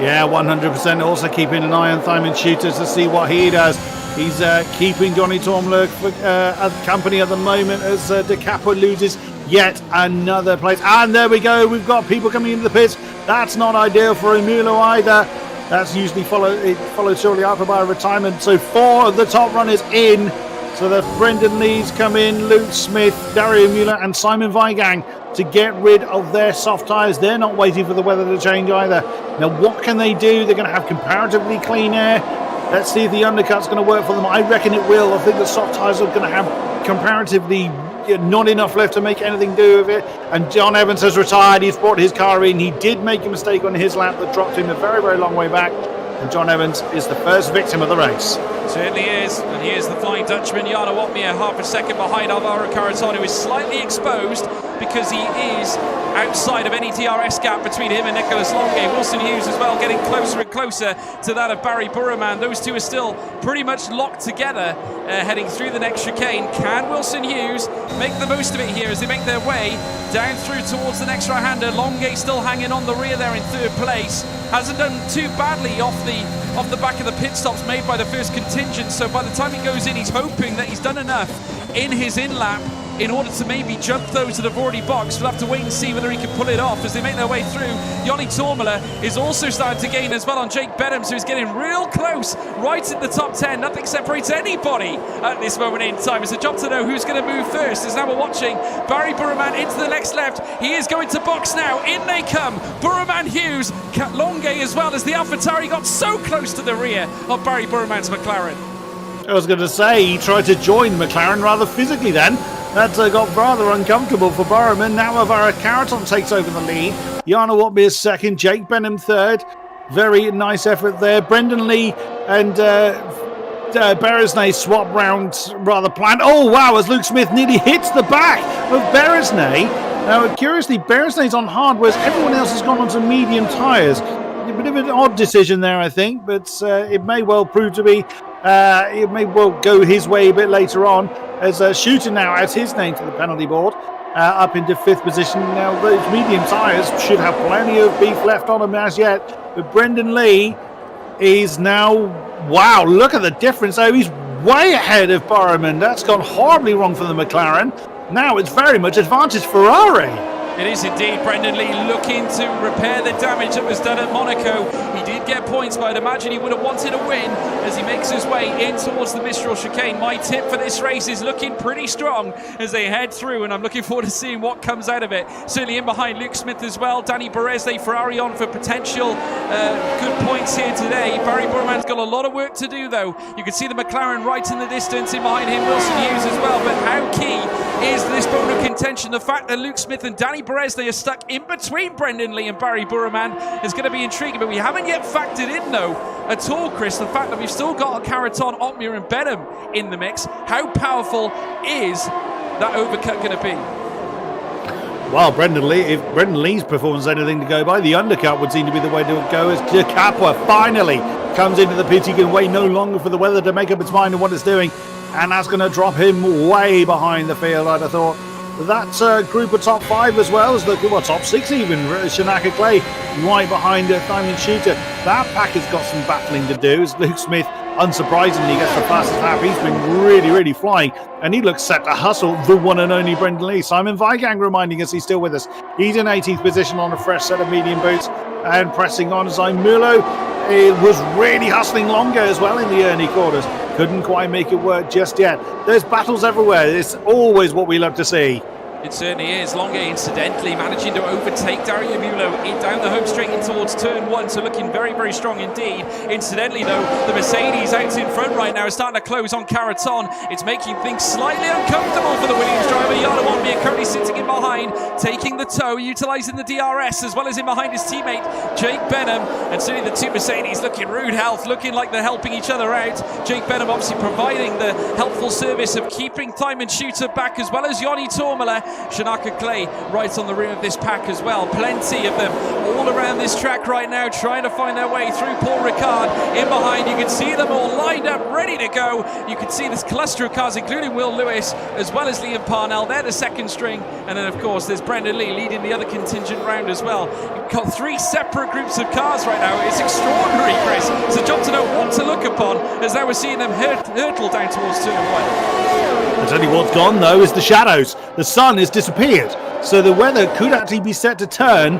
S7: Yeah, 100%. Also keeping an eye on Simon Shooter to see what he does. He's keeping Johnny Tormler at company at the moment as Di Capua loses yet another place. And there we go. We've got people coming into the pits. That's not ideal for Emulo either. That's usually followed shortly after by a retirement. So 4 of the top runners in. So that Brendan Lee's come in, Luke Smith, Dario Mueller and Simon Weigang to get rid of their soft tyres. They're not waiting for the weather to change either. Now what can they do? They're going to have comparatively clean air. Let's see if the undercut's going to work for them. I reckon it will. I think the soft tyres are going to have comparatively not enough left to make anything do with it. And John Evans has retired. He's brought his car in. He did make a mistake on his lap that dropped him a very, very long way back. And John Evans is the first victim of the race.
S6: Certainly is, and here's the Flying Dutchman, Jarno Opmeer, half a second behind Alvaro Caraton, who is slightly exposed because he is outside of any DRS gap between him and Nicolas Longuet. Wilson Hughes as well, getting closer and closer to that of Barry Burman. Those two are still pretty much locked together, heading through the next chicane. Can Wilson Hughes make the most of it here as they make their way down through towards the next right-hander? Longuet still hanging on the rear there in third place. Hasn't done too badly off the back of the pit stops made by the first contingent, so by the time he goes in, he's hoping that he's done enough in his in-lap in order to maybe jump those that have already boxed. We'll have to wait and see whether he can pull it off as they make their way through. Yanni Tormler is also starting to gain as well on Jake Benham, so he's getting real close, right in the top 10. Nothing separates anybody at this moment in time. It's a job to know who's going to move first, as now we're watching Barry Burman into the next left. He is going to box now. In they come. Burman, Hughes, Longuet as well, as the AlphaTauri got so close to the rear of Barry Burman's McLaren.
S7: I was going to say, he tried to join McLaren rather physically then. That got rather uncomfortable for Burman. Now Alvaro Caraton takes over the lead. Jarno Opmeer second, Jake Benham third. Very nice effort there. Brendan Lee and Beresney swap round rather planned. Oh wow, as Luke Smith nearly hits the back of Beresney. Now curiously, Beresney's on hard, whereas everyone else has gone onto medium tyres. A bit of an odd decision there, I think, but it may well prove to be. It may well go his way a bit later on, as Shooter now adds his name to the penalty board, up into 5th position. Now those medium tyres should have plenty of beef left on them as yet, but Brendan Lee is now, wow, look at the difference. Oh, he's way ahead of Burman. That's gone horribly wrong for the McLaren. Now it's very much advantage Ferrari.
S6: It is indeed. Brendan Lee looking to repair the damage that was done at Monaco. He did get points, but I'd imagine he would have wanted a win as he makes his way in towards the Mistral chicane. My tip for this race is looking pretty strong as they head through, and I'm looking forward to seeing what comes out of it. Certainly in behind Luke Smith as well. Danny Beresney, Ferrari on for potential good points here today. Barry Burman's got a lot of work to do though. You can see the McLaren right in the distance, in behind him Wilson Hughes as well. But how key is this bone of contention? The fact that Luke Smith and Danny Beresney are stuck in between Brendan Lee and Barry Burman is going to be intriguing, but we haven't yet factored in though at all, Chris, the fact that we've still got Caraton, Opmeer and Benham in the mix. How powerful is that overcut going to be?
S7: Well, Brendan Lee, if Brendan Lee's performance is anything to go by, the undercut would seem to be the way to go, as Di Capua finally comes into the pit. He can wait no longer for the weather to make up its mind on what it's doing, and that's going to drop him way behind the field, I'd have thought. that group of top 5 as well as the top 6 even. Shanaka Clay right behind Simon Shooter. That pack has got some battling to do as Luke Smith, unsurprisingly, gets the fastest lap. He's been really flying, and he looks set to hustle the one and only Brendan Lee. Simon Weigang reminding us he's still with us. He's in 18th position on a fresh set of medium boots and pressing on. Zaimulo was really hustling longer as well in the early quarters. Couldn't quite make it work just yet. There's battles everywhere. It's always what we love to see.
S6: It certainly is. Longa, incidentally, managing to overtake Dario Mulo down the home straight in towards turn 1, so looking very strong indeed. Incidentally, though, the Mercedes out in front right now is starting to close on Caraton. It's making things slightly uncomfortable for the Williams driver. Jana Wanmir currently sitting in behind, taking the tow, utilising the DRS, as well as in behind his teammate, Jake Benham. And certainly the two Mercedes looking rude health, looking like they're helping each other out. Jake Benham obviously providing the helpful service of keeping Simon Shooter back, as well as Yoni Tormala. Shanaka Clay right on the rim of this pack as well. Plenty of them all around this track right now, trying to find their way through Paul Ricard. In behind, you can see them all lined up, ready to go. You can see this cluster of cars, including Will Lewis, as well as Liam Parnell. They're the second string. And then, of course, there's Brendan Lee leading the other contingent round as well. You've got 3 separate groups of cars right now. It's extraordinary, Chris. It's a job to know what to look upon, as now we're seeing them hurtle down towards turn 1.
S7: I'll tell you what's gone, though, is the shadows. The sun has disappeared, so the weather could actually be set to turn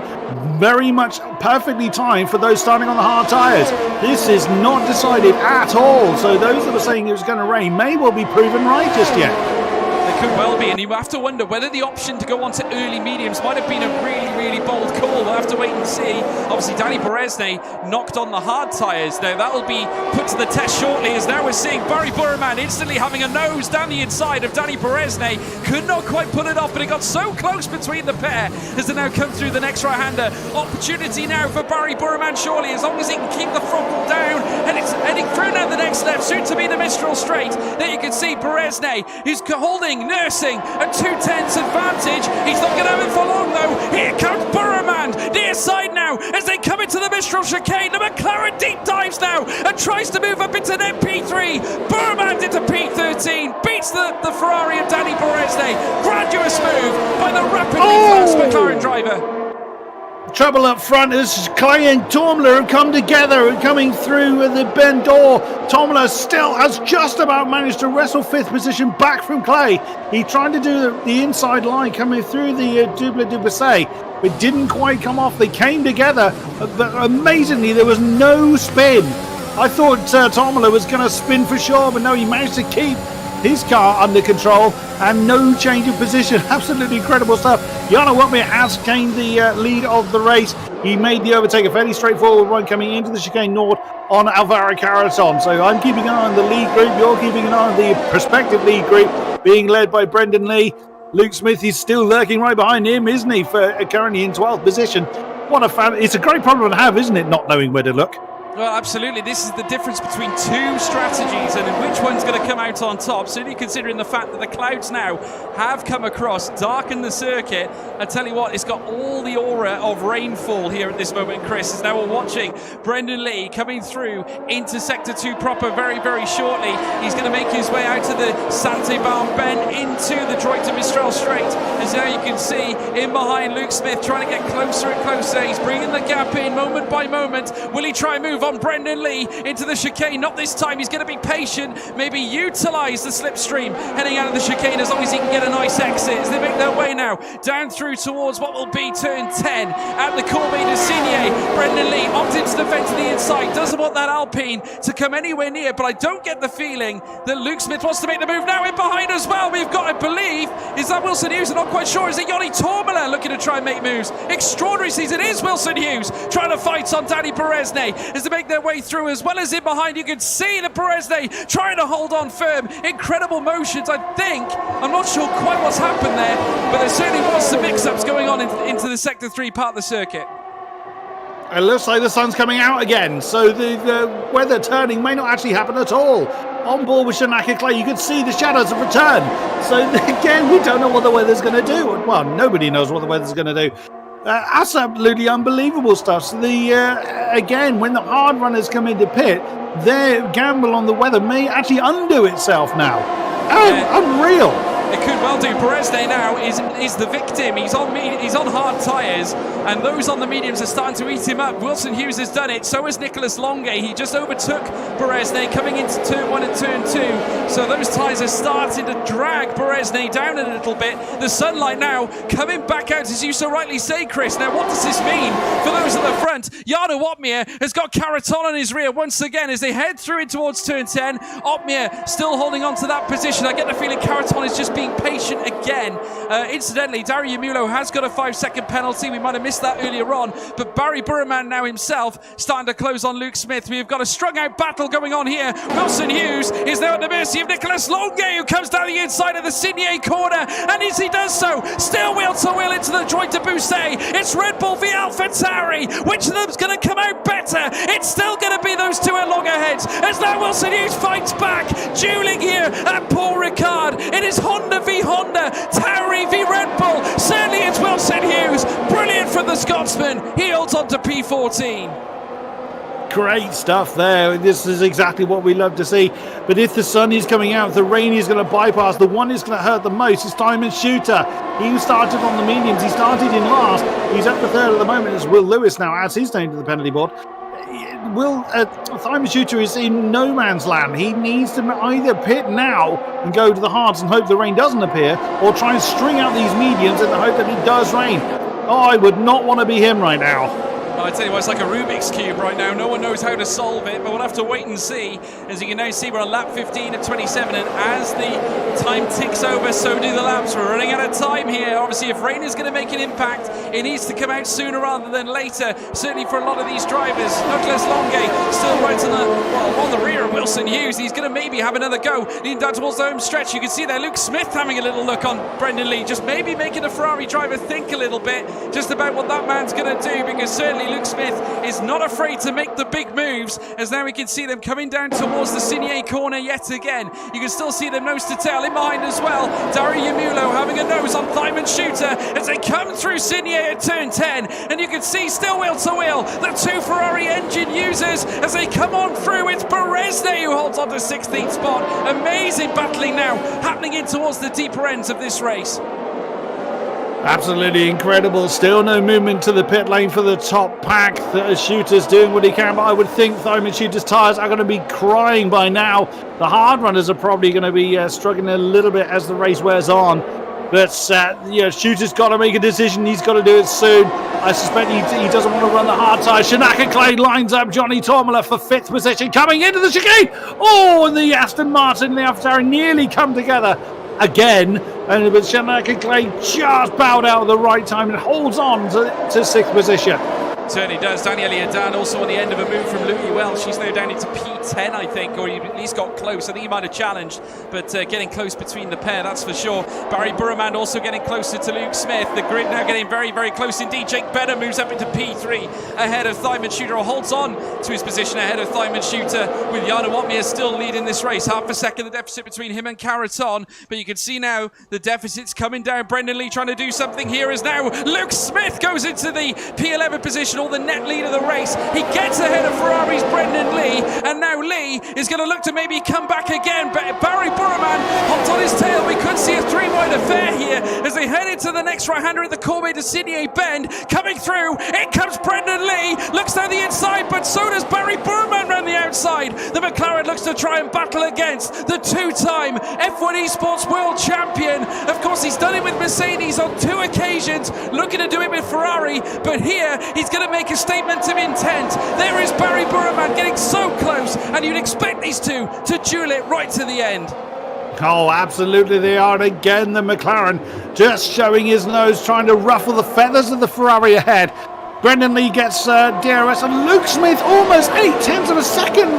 S7: very much perfectly timed for those starting on the hard tyres. This is not decided at all, so those that were saying it was going to rain may well be proven right just yet.
S6: They could well be, and you have to wonder whether the option to go on to early mediums might have been a really bold call. We'll have to wait and see. Obviously, Danny Beresne knocked on the hard tyres. Now, that'll be put to the test shortly, as now we're seeing Barry Burman instantly having a nose down the inside of Danny Beresne. Could not quite pull it off, but it got so close between the pair as they now come through the next right-hander. Opportunity now for Barry Burman, surely, as long as he can keep the throttle down, and it's heading through now the next left, soon to be the Mistral Straight. There you can see Beresne, who's nursing a 2/10 advantage. He's not going to have it for long, though. Here comes Burman, near side now, as they come into the Mistral chicane. The McLaren deep dives now and tries to move up into an MP3. Burman into P13, beats the Ferrari of Danny Beresne. Grandiose move by the rapidly fast McLaren driver.
S7: Trouble up front as Clay and Tormler have come together and coming through the bend door. Tormler still has just about managed to wrestle 5th position back from Clay. He tried to do the inside line coming through the Double du Basset, but didn't quite come off. They came together, but amazingly there was no spin. I thought Tormler was going to spin for sure, but no, he managed to keep his car under control and no change of position. Absolutely incredible stuff. Jana Wanmir has gained the lead of the race. He made the overtake, a fairly straightforward one coming into the chicane north on Alvaro Caraton. So I'm keeping an eye on the lead group. You're keeping an eye on the prospective lead group being led by Brendan Lee. Luke Smith is still lurking right behind him, isn't he, for currently in 12th position. What a fan. It's a great problem to have, isn't it, not knowing where to look?
S6: Well, absolutely. This is the difference between two strategies and which one's going to come out on top. Certainly considering the fact that the clouds now have come across, darkened the circuit. I tell you what, it's got all the aura of rainfall here at this moment, Chris. As now we're watching Brendan Lee coming through into Sector 2 proper very, very shortly. He's going to make his way out to the Saint-Éban bend into the Droit de Mistral Straight. As now you can see in behind Luke Smith trying to get closer and closer. He's bringing the gap in moment by moment. Will he try and move on Brendan Lee into the chicane? Not this time. He's going to be patient, maybe utilise the slipstream heading out of the chicane as long as he can get a nice exit as they make their way now down through towards what will be turn 10 at the Corbeil de Signé. Brendan Lee opted to defend to the inside, doesn't want that Alpine to come anywhere near, but I don't get the feeling that Luke Smith wants to make the move now in behind as well. We've got, I believe, is that Wilson Hughes? I'm not quite sure. Is it Yoni Tormala looking to try and make moves? Extraordinary season. It is Wilson Hughes trying to fight on Danny Beresne as they make their way through, as well as in behind. You can see the Beresne trying to hold on firm. Incredible motions, I think. I'm not sure quite what's happened there, but there certainly was some mix-ups going on into the Sector 3 part of the circuit.
S7: It looks like the sun's coming out again, so the weather turning may not actually happen at all. On board with Shanaka Clay, you could see the shadows have returned. So again, we don't know what the weather's going to do. Well, nobody knows what the weather's going to do. That's absolutely unbelievable stuff. So again, when the hard runners come into pit, their gamble on the weather may actually undo itself now. Oh, unreal.
S6: It could well do. Beresnay now is the victim. He's on hard tyres, and those on the mediums are starting to eat him up. Wilson Hughes has done it. So has Nicholas Longuet. He just overtook Beresnay coming into turn 1 and turn 2. So those tyres are starting to drag Beresnay down a little bit. The sunlight now coming back out, as you so rightly say, Chris. Now, what does this mean for those at the front? Jarno Opmeer has got Caraton on his rear once again as they head through in towards turn 10. Opmeer still holding on to that position. I get the feeling Caraton is just being patient again. Incidentally, Dario Mulo has got a 5-second penalty. We might have missed that earlier on, but Barry Burman now himself starting to close on Luke Smith. We've got a strung out battle going on here. Wilson Hughes is now at the mercy of Nicholas Longuet, who comes down the inside of the Signier corner, and as he does so, still wheel to wheel into the joint to Bousset. It's Red Bull v AlphaTauri. Which of them's going to come out better? It's still going to be those two at loggerheads, as now Wilson Hughes fights back, dueling here at Paul Ricard. It is Honda v Honda, Tauri v Red Bull. Certainly it's Wilson Hughes. Brilliant from the Scotsman. He holds on to P14.
S7: Great stuff there. This is exactly what we love to see. But if the sun is coming out, the rain is going to bypass. The one is going to hurt the most is Diamond Shooter. He started on the mediums. He started in last. He's up to third at the moment as Will Lewis now adds his name to the penalty board. Diamond Shooter is in no man's land. He needs to either pit now and go to the hards and hope the rain doesn't appear, or try and string out these mediums in the hope that it does rain. Oh, I would not want to be him right now.
S6: I tell you what, it's like a Rubik's Cube right now. No one knows how to solve it, but we'll have to wait and see. As you can now see, we're on lap 15 of 27, and as the time ticks over, so do the laps. We're running out of time here. Obviously, if rain is going to make an impact, it needs to come out sooner rather than later, certainly for a lot of these drivers. Nicholas Longuet still right on the rear of Wilson Hughes. He's going to maybe have another go, leading down towards the home stretch. You can see there Luke Smith having a little look on Brendan Lee, just maybe making a Ferrari driver think a little bit just about what that man's going to do, because certainly Luke Smith is not afraid to make the big moves, as now we can see them coming down towards the Signier corner yet again. You can still see them nose to tail in behind as well. Dario Mulo having a nose on Diamond Shooter as they come through Signier at turn 10, and you can see still wheel to wheel the two Ferrari engine users as they come on through. It's Beresnay who holds on to 16th spot. Amazing battling now happening in towards the deeper ends of this race.
S7: Absolutely incredible. Still no movement to the pit lane for the top pack. The Shooter's doing what he can, but I would think Diamond Shooter's tyres are going to be crying by now. The hard runners are probably going to be struggling a little bit as the race wears on. But Shooter's got to make a decision. He's got to do it soon. I suspect he doesn't want to run the hard tyres. Shanaka Clay lines up Johnny Tormala for 5th position, coming into the chicane. Oh, and the Aston Martin and the AlphaTauri nearly come together again, and with Shanaka Clay just bowed out at the right time and holds on to 6th position.
S6: Certainly does. Daniel Iadan also on the end of a move from Louis Welch. He's now down into P10, I think, or he at least got close. I think he might have challenged, but getting close between the pair, that's for sure. Barry Burman also getting closer to Luke Smith. The grid now getting very, very close indeed. Jake Benner moves up into P3 ahead of Diamond Shooter, or holds on to his position ahead of Diamond Shooter, with Jarno Opmeer still leading this race. Half a second the deficit between him and Caraton, but you can see now the deficit's coming down. Brendan Lee trying to do something here as now Luke Smith goes into the P11 position, or the net lead of the race. He gets ahead of Ferrari's Brendan Lee, and now Lee is going to look to maybe come back again, but Barry Burman hopped on his tail. We could see a 3-wide affair here as they head into the next right-hander at the Corbe de Signier bend. Coming through, in comes Brendan Lee, looks down the inside, but so does Barry Burman around the outside. The McLaren looks to try and battle against the two-time F1 Esports World Champion. Of course, he's done it with Mercedes on 2 occasions, looking to do it with Ferrari, but here he's going to make a statement of intent. There is Barry Burman getting so close, and you'd expect these two to duel it right to the end.
S7: Oh, absolutely they are. And again, the McLaren just showing his nose, trying to ruffle the feathers of the Ferrari ahead. Brendan Lee gets DRS, and Luke Smith almost 0.8 of a second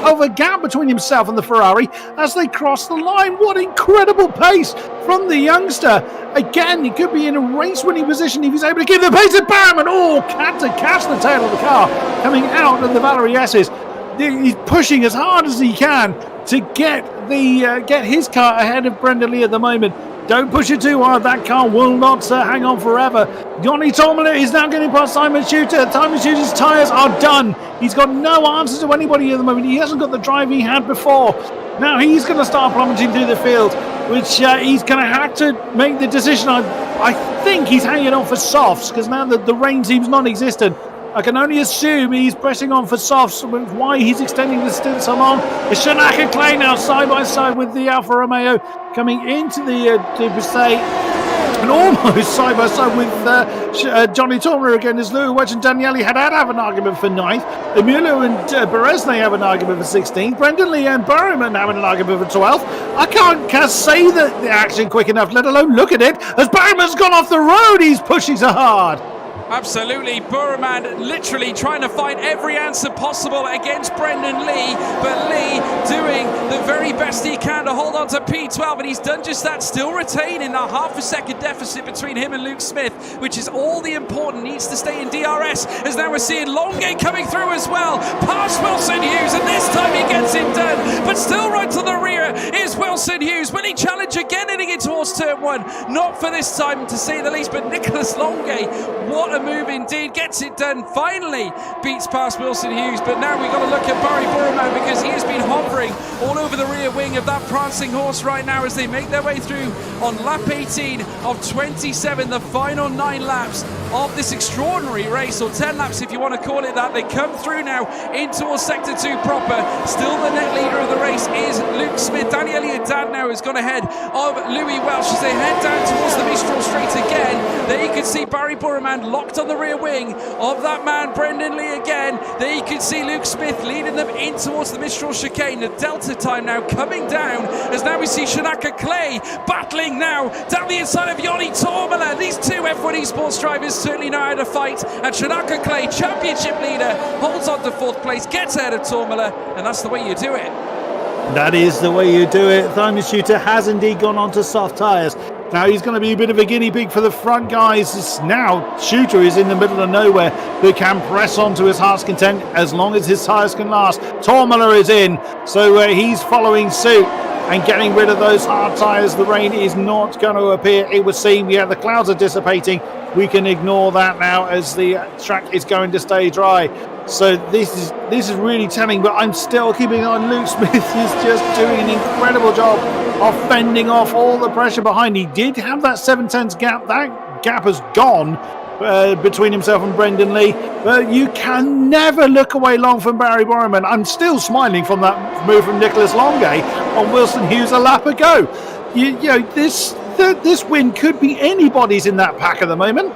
S7: of a gap between himself and the Ferrari as they cross the line. What incredible pace from the youngster. Again, he could be in a race-winning position if he's able to give the pace to Barman. Oh, had to catch the tail of the car coming out of the Valerie S's. He's pushing as hard as he can to get his car ahead of Brendan Lee at the moment. Don't push it too hard. That car will not hang on forever. Johnny Tormala is now getting past Diamond Shooter. Diamond Shooter's tyres are done. He's got no answers to anybody at the moment. He hasn't got the drive he had before. Now he's going to start plummeting through the field. which he's going to have to make the decision. I think he's hanging on for softs because now that the rain seems non-existent, I can only assume he's pressing on for softs. Why he's extending the stint some on. It's Shanaka and Clay now side by side with the Alfa Romeo coming into the Dubisay. And almost side by side with Johnny Tormer again, as Louis Wedge and Daniele had have an argument for 9th. Emilio and Beresne have an argument for 16th. Brendan Lee and Berryman having an argument for 12th. I can't say that the action quick enough, let alone look at it. As Berryman's gone off the road, he's pushing so hard.
S6: Absolutely, Burman literally trying to find every answer possible against Brendan Lee, but Lee doing the very best he can to hold on to P12, and he's done just that, still retaining a half a second deficit between him and Luke Smith, which is all the important, needs to stay in DRS, as now we're seeing Longay coming through as well, past Wilson Hughes, and this time he gets it done, but still right to the rear is Wilson Hughes. Will he challenge again heading in towards turn 1? Not for this time, to say the least, but Nicholas Longay, what a move indeed, gets it done, finally beats past Wilson Hughes. But now we've got to look at Barry Burman, because he has been hovering all over the rear wing of that prancing horse right now as they make their way through on lap 18 of 27, the final 9 laps of this extraordinary race, or 10 laps if you want to call it that. They come through now in towards sector 2 proper. Still the net leader of the race is Luke Smith. Danny Elliott Dan now has gone ahead of Louis Welsh as they head down towards the Mistral Straight again. There you can see Barry Burman locked on the rear wing of that man Brendan Lee again. There you can see Luke Smith leading them in towards the Mistral chicane. The delta time now coming down as now we see Shanaka Clay battling now down the inside of Yoni Tormala. These two F1 esports drivers certainly know how to fight, and Shanaka Clay, championship leader, holds on to 4th place, gets ahead of Tormala, and that's the way you do it.
S7: That is the way you do it. Thymus Shooter has indeed gone on to soft tyres. Now he's going to be a bit of a guinea pig for the front guys. It's now Shooter is in the middle of nowhere. They can press on to his heart's content as long as his tyres can last. Tormala is in, so he's following suit and getting rid of those hard tyres. The rain is not going to appear, it would seem. Yeah, the clouds are dissipating. We can ignore that now as the track is going to stay dry. So this is really telling, but I'm still keeping on. Luke Smith is just doing an incredible job of fending off all the pressure behind. He did have that 7/10 gap. That gap has gone between himself and Brendan Lee, but you can never look away long from Barry Borman. I'm still smiling from that move from Nicholas Longay on Wilson Hughes a lap ago. You know, this win could be anybody's in that pack at the moment.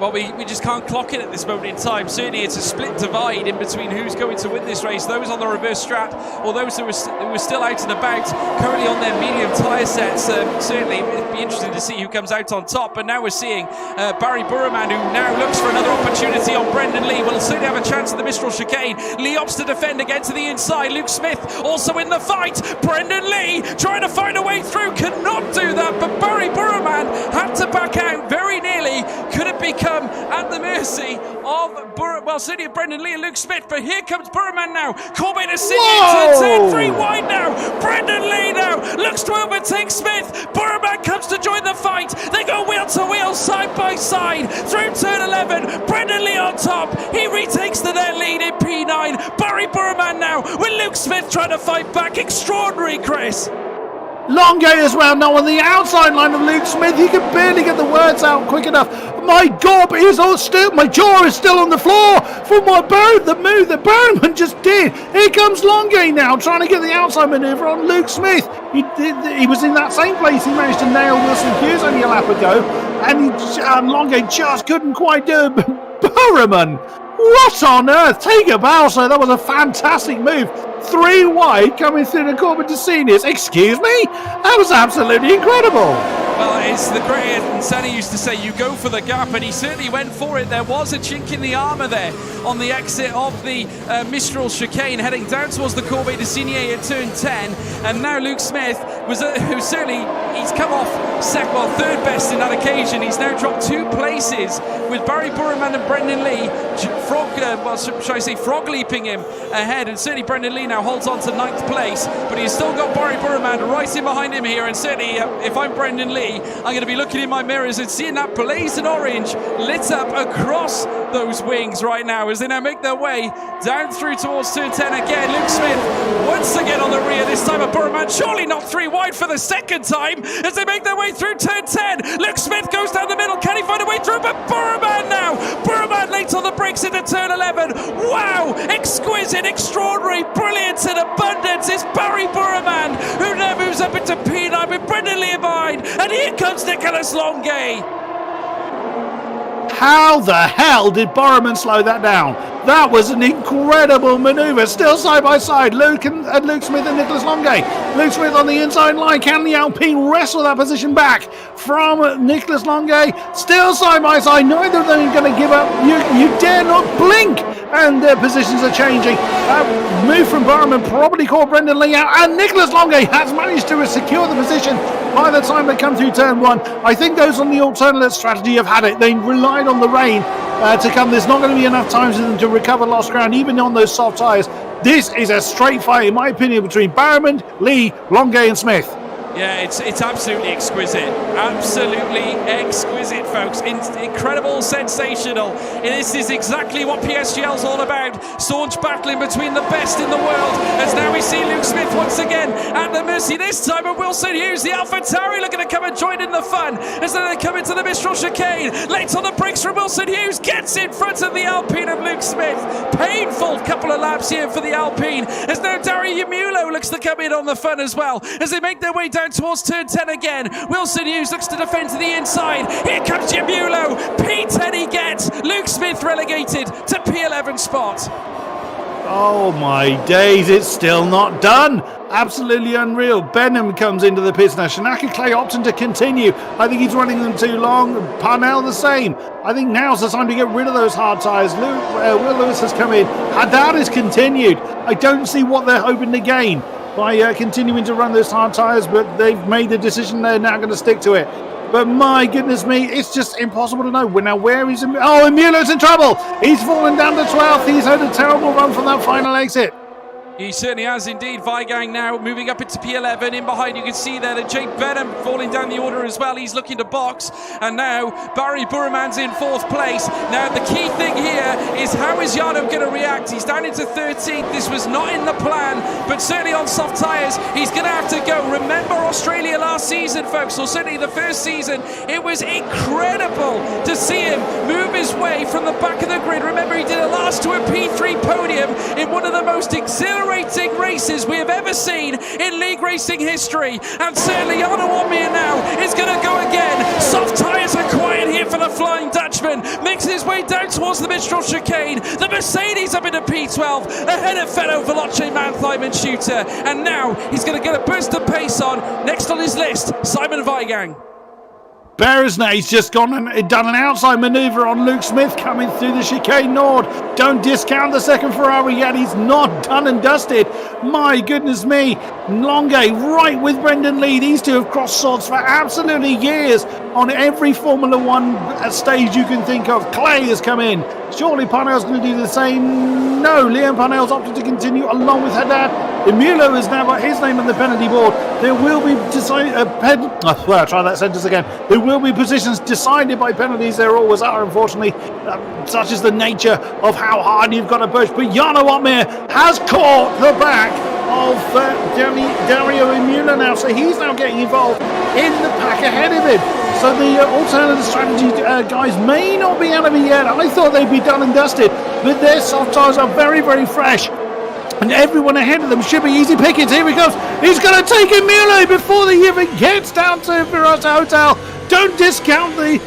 S6: Well, we just can't clock it at this moment in time. Certainly it's a split divide in between who's going to win this race. Those on the reverse strat, or those who were still out and about, currently on their medium tyre sets. Certainly it'd be interesting to see who comes out on top. But now we're seeing Barry Burman, who now looks for another opportunity on Brendan Lee. Will certainly have a chance at the Mistral chicane. Lee opts to defend again to the inside. Luke Smith also in the fight. Brendan Lee trying to find a way through, cannot do that. But Barry Burman had to back out very nearly. Could it become at the mercy of certainly Brendan Lee and Luke Smith, but here comes Burman now. Corbett is sitting into the turn 3 wide now. Brendan Lee now looks to overtake Smith. Burman comes to join the fight. They go wheel to wheel, side by side through turn 11. Brendan Lee on top. He retakes the net lead in P9. Barry Burman now with Luke Smith trying to fight back. Extraordinary, Chris.
S7: Longay as well, now on the outside line of Luke Smith. He can barely get the words out quick enough. My gob is all still, my jaw is still on the floor from the move that Berman just did. Here comes Longay now, trying to get the outside manoeuvre on Luke Smith. He was in that same place. He managed to nail Wilson Hughes only a lap ago, and Longay just couldn't quite do it. Berman, what on earth? Take a bow, sir. That was a fantastic move. 3 wide coming through the Corbett to seniors. Excuse me? That was absolutely incredible.
S6: Well, it's the great Sanny used to say, you go for the gap, and he certainly went for it. There was a chink in the armour there on the exit of the Mistral chicane, heading down towards the Corbett de Signé at turn 10. And now Luke Smith, who certainly, he's come off third best in that occasion. He's now dropped 2 places with Barry Burman and Brendan Lee frog leaping him ahead, and certainly Brendan Lee now holds on to 9th place, but he's still got Barry Burman right in behind him here, and certainly if I'm Brendan Lee, I'm going to be looking in my mirrors and seeing that blazing orange lit up across those wings right now as they now make their way down through towards turn 10 again. Luke Smith once again on the rear, this time of Burman, surely not 3 wide for the second time as they make their way through turn 10. Luke Smith goes down the middle, can he find a way through? But Burman now, Burman late on the brakes into turn 11. Wow, exquisite, extraordinary, brilliant and abundance is Barry Burman, who now moves up into P9 with Brendan Lee behind, and here comes Nicholas Longay.
S7: How the hell did Borman slow that down? That was an incredible manoeuvre. Still side by side, Luke Smith and Nicholas Longay. Luke Smith on the inside line. Can the Alpine wrestle that position back from Nicholas Longay? Still side by side. Neither of them are going to give up. You dare not blink. And their positions are changing. Move from Borman probably caught Brendan Lee out. And Nicholas Longay has managed to secure the position by the time they come through turn 1. I think those on the alternate strategy have had it. They relied on the rain to come. There's not going to be enough time for them to recover lost ground, even on those soft tyres. This is a straight fight, in my opinion, between Barrowman, Lee, Longay and Smith.
S6: Yeah, it's absolutely exquisite. Absolutely exquisite, folks. Incredible, sensational. This is exactly what PSGL's all about. Staunch battling between the best in the world. As now we see Luke Smith once again at the mercy this time of Wilson Hughes. The AlphaTauri looking to come and join in the fun. As then they come into the Mistral chicane. Late on the brakes from Wilson Hughes. Gets in front of the Alpine of Luke Smith. Painful couple of laps here for the Alpine. As now Dario Yamulo looks to come in on the fun as well. As they make their way down towards turn 10 again. Wilson Hughes looks to defend to the inside. Here comes Yamulo. P10 he gets. Luke Smith relegated to P11 spot.
S7: Oh my days, it's still not done. Absolutely unreal. Benham comes into the pits now. Shanaka Clay opting to continue. I think he's running them too long. Parnell the same. I think now's the time to get rid of those hard tyres. Will Lewis has come in. Haddad has continued. I don't see what they're hoping to gain by continuing to run those hard tyres, but they've made a decision they're now going to stick to it. But my goodness me, it's just impossible to know. Now, where is Emilio? Oh, Emilio's in trouble. He's fallen down to 12th. He's had a terrible run from that final exit.
S6: He certainly has indeed. Weigang now moving up into P11. In behind, you can see there that Jake Benham falling down the order as well. He's looking to box. And now Barry Burman's in 4th place. Now, the key thing here is how is Jarno going to react? He's down into 13th. This was not in the plan, but certainly on soft tyres, he's going to have to go. Remember Australia last season, folks, or certainly the first season. It was incredible to see him move his way from the back of the grid. Remember, he did a last to a P3 podium in one of the most exhilarating races we have ever seen in league racing history, and certainly Jarno Watmere now is going to go again. Soft tyres are quiet here for the Flying Dutchman, makes his way down towards the Mistral chicane. The Mercedes up into P12 ahead of fellow Veloce Manthheim and Shooter, and now he's going to get a burst of pace on. Next on his list, Simon Weigang.
S7: Beresnay's just gone and done an outside manoeuvre on Luke Smith coming through the chicane Nord. Don't discount the second Ferrari yet. He's not done and dusted. My goodness me. Longay right with Brendan Lee. These two have crossed swords for absolutely years on every Formula One stage you can think of. Clay has come in. Surely Parnell's going to do the same. No, Liam Parnell's opted to continue along with Haddad. Emilio has now got his name on the penalty board. There will be I'll try that sentence again. There will be positions decided by penalties. There always are, unfortunately. Such is the nature of how hard you've got to push. But Jarno Watmere has caught the back of Dario Emilio now, so he's now getting involved in the pack ahead of him. So the alternative strategy guys may not be out of it yet. I thought they'd be done and dusted, but their soft tyres are very, very fresh. And everyone ahead of them should be easy pickings. Here he goes. He's going to take Emilio before he even gets down to Virata Hotel. Don't discount the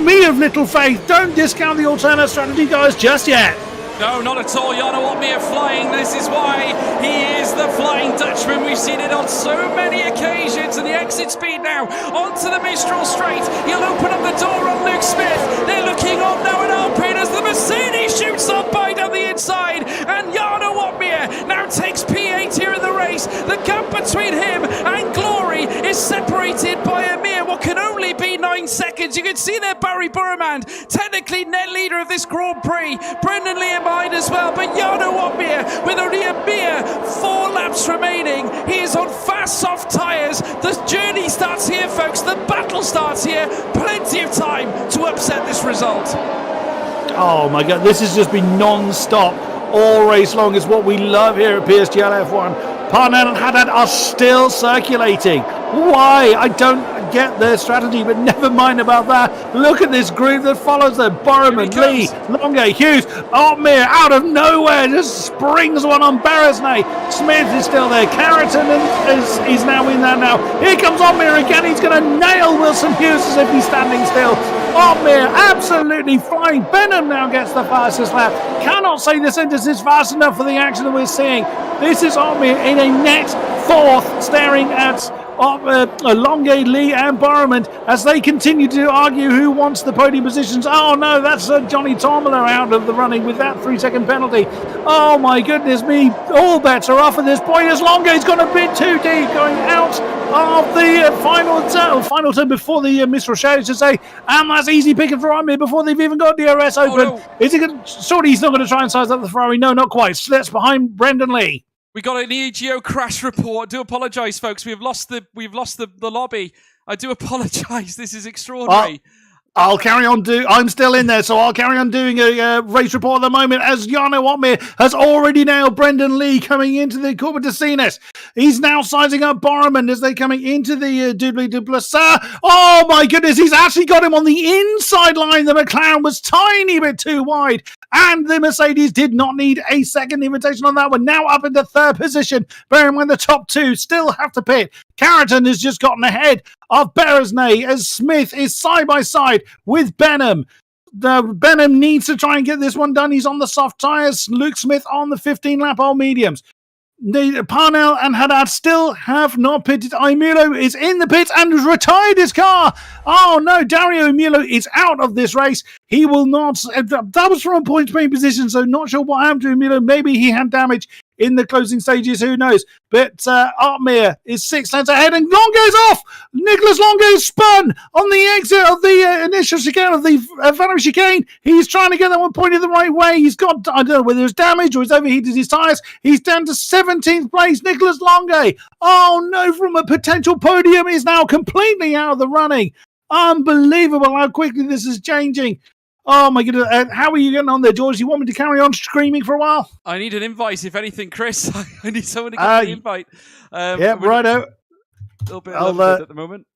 S7: me of little faith. Don't discount the alternate strategy guys just yet.
S6: No, not at all. Jarno Watmere flying. This is why he is the Flying Dutchman. We've seen it on so many occasions. And the exit speed now onto the Mistral straight. He'll open up the door on Luke Smith. They're looking on now at Alpine as the Mercedes shoots on by down the inside. And Jarno Watmere now takes P8 here in the race. The gap between him and Glory is separated by a mere what can only be 9 9 seconds. You can see there Barry Burman, technically net leader of this Grand Prix. Brendan Lee in behind as well, but Jarno Opmeer with only a mere 4 laps remaining. He is on fast, soft tyres. The journey starts here, folks. The battle starts here. Plenty of time to upset this result.
S7: Oh my God, this has just been non-stop all race long. Is what we love here at PSGL F1. Parnell and Haddad are still circulating. Why? I don't get their strategy, but never mind about that. Look at this group that follows them. Borman, Lee, Longe, Hughes, Opmeer out of nowhere just springs one on Beresnay. Smith is still there. Carrington is now in there now. Here comes Opmeer again. He's going to nail Wilson Hughes as if he's standing still. Opmeer absolutely flying. Benham now gets the fastest lap. Cannot say the sentence is fast enough for the action that we're seeing. This is Opmeer in a net 4th, staring at Longe, Lee and Borman as they continue to argue who wants the podium positions. Oh no, that's Johnny Tormler out of the running with that 3-second penalty. Oh my goodness me, all bets are off at this point as Longe's gone a bit too deep, going out of the final turn before the Mistral Shade, to say, and that's easy picking for Opmeer before they've even got DRS open.
S6: Oh, no.
S7: Is he going? Surely he's not going to try and size up the Ferrari. No, not quite. Slips behind Brendan Lee.
S6: We got an EGO crash report. I do apologise, folks. We've lost the lobby. I do apologise. This is extraordinary.
S7: I'll carry on I'm still in there, so I'll carry on doing a race report at the moment as Jarno Opmeer has already nailed Brendan Lee coming into the Curva de Sines. He's now sizing up Borman as they're coming into the Doubly de Blassa. Oh my goodness, he's actually got him on the inside line. The McLaren was tiny bit too wide, and the Mercedes did not need a second invitation on that one. Now up into 3rd position, bearing in mind the top 2 still have to pit. Carrington has just gotten ahead of Beresnay as Smith is side by side with Benham. Benham needs to try and get this one done. He's on the soft tyres. Luke Smith on the 15-lap all mediums. Parnell and Haddad still have not pitted. Imilo is in the pits and has retired his car. Oh no, Dario Imilo is out of this race. He will not. That was from a point-to-point position, so not sure what happened to Imilo. Maybe he had damage in the closing stages, who knows? But Opmeer is 6 lengths ahead, and Longo's off! Nicholas Longo spun on the exit of the initial chicane, of the Valerie chicane. He's trying to get that one pointed the right way. He's got, I don't know whether it's damage or he's overheated his tyres. He's down to 17th place, Nicholas Longo. Oh no, from a potential podium, is now completely out of the running. Unbelievable how quickly this is changing. Oh my goodness, how are you getting on there, George? You want me to carry on screaming for a while?
S6: I need an invite, if anything, Chris. I need someone to give me an invite.
S7: Yeah, righto.
S6: A little bit at the moment.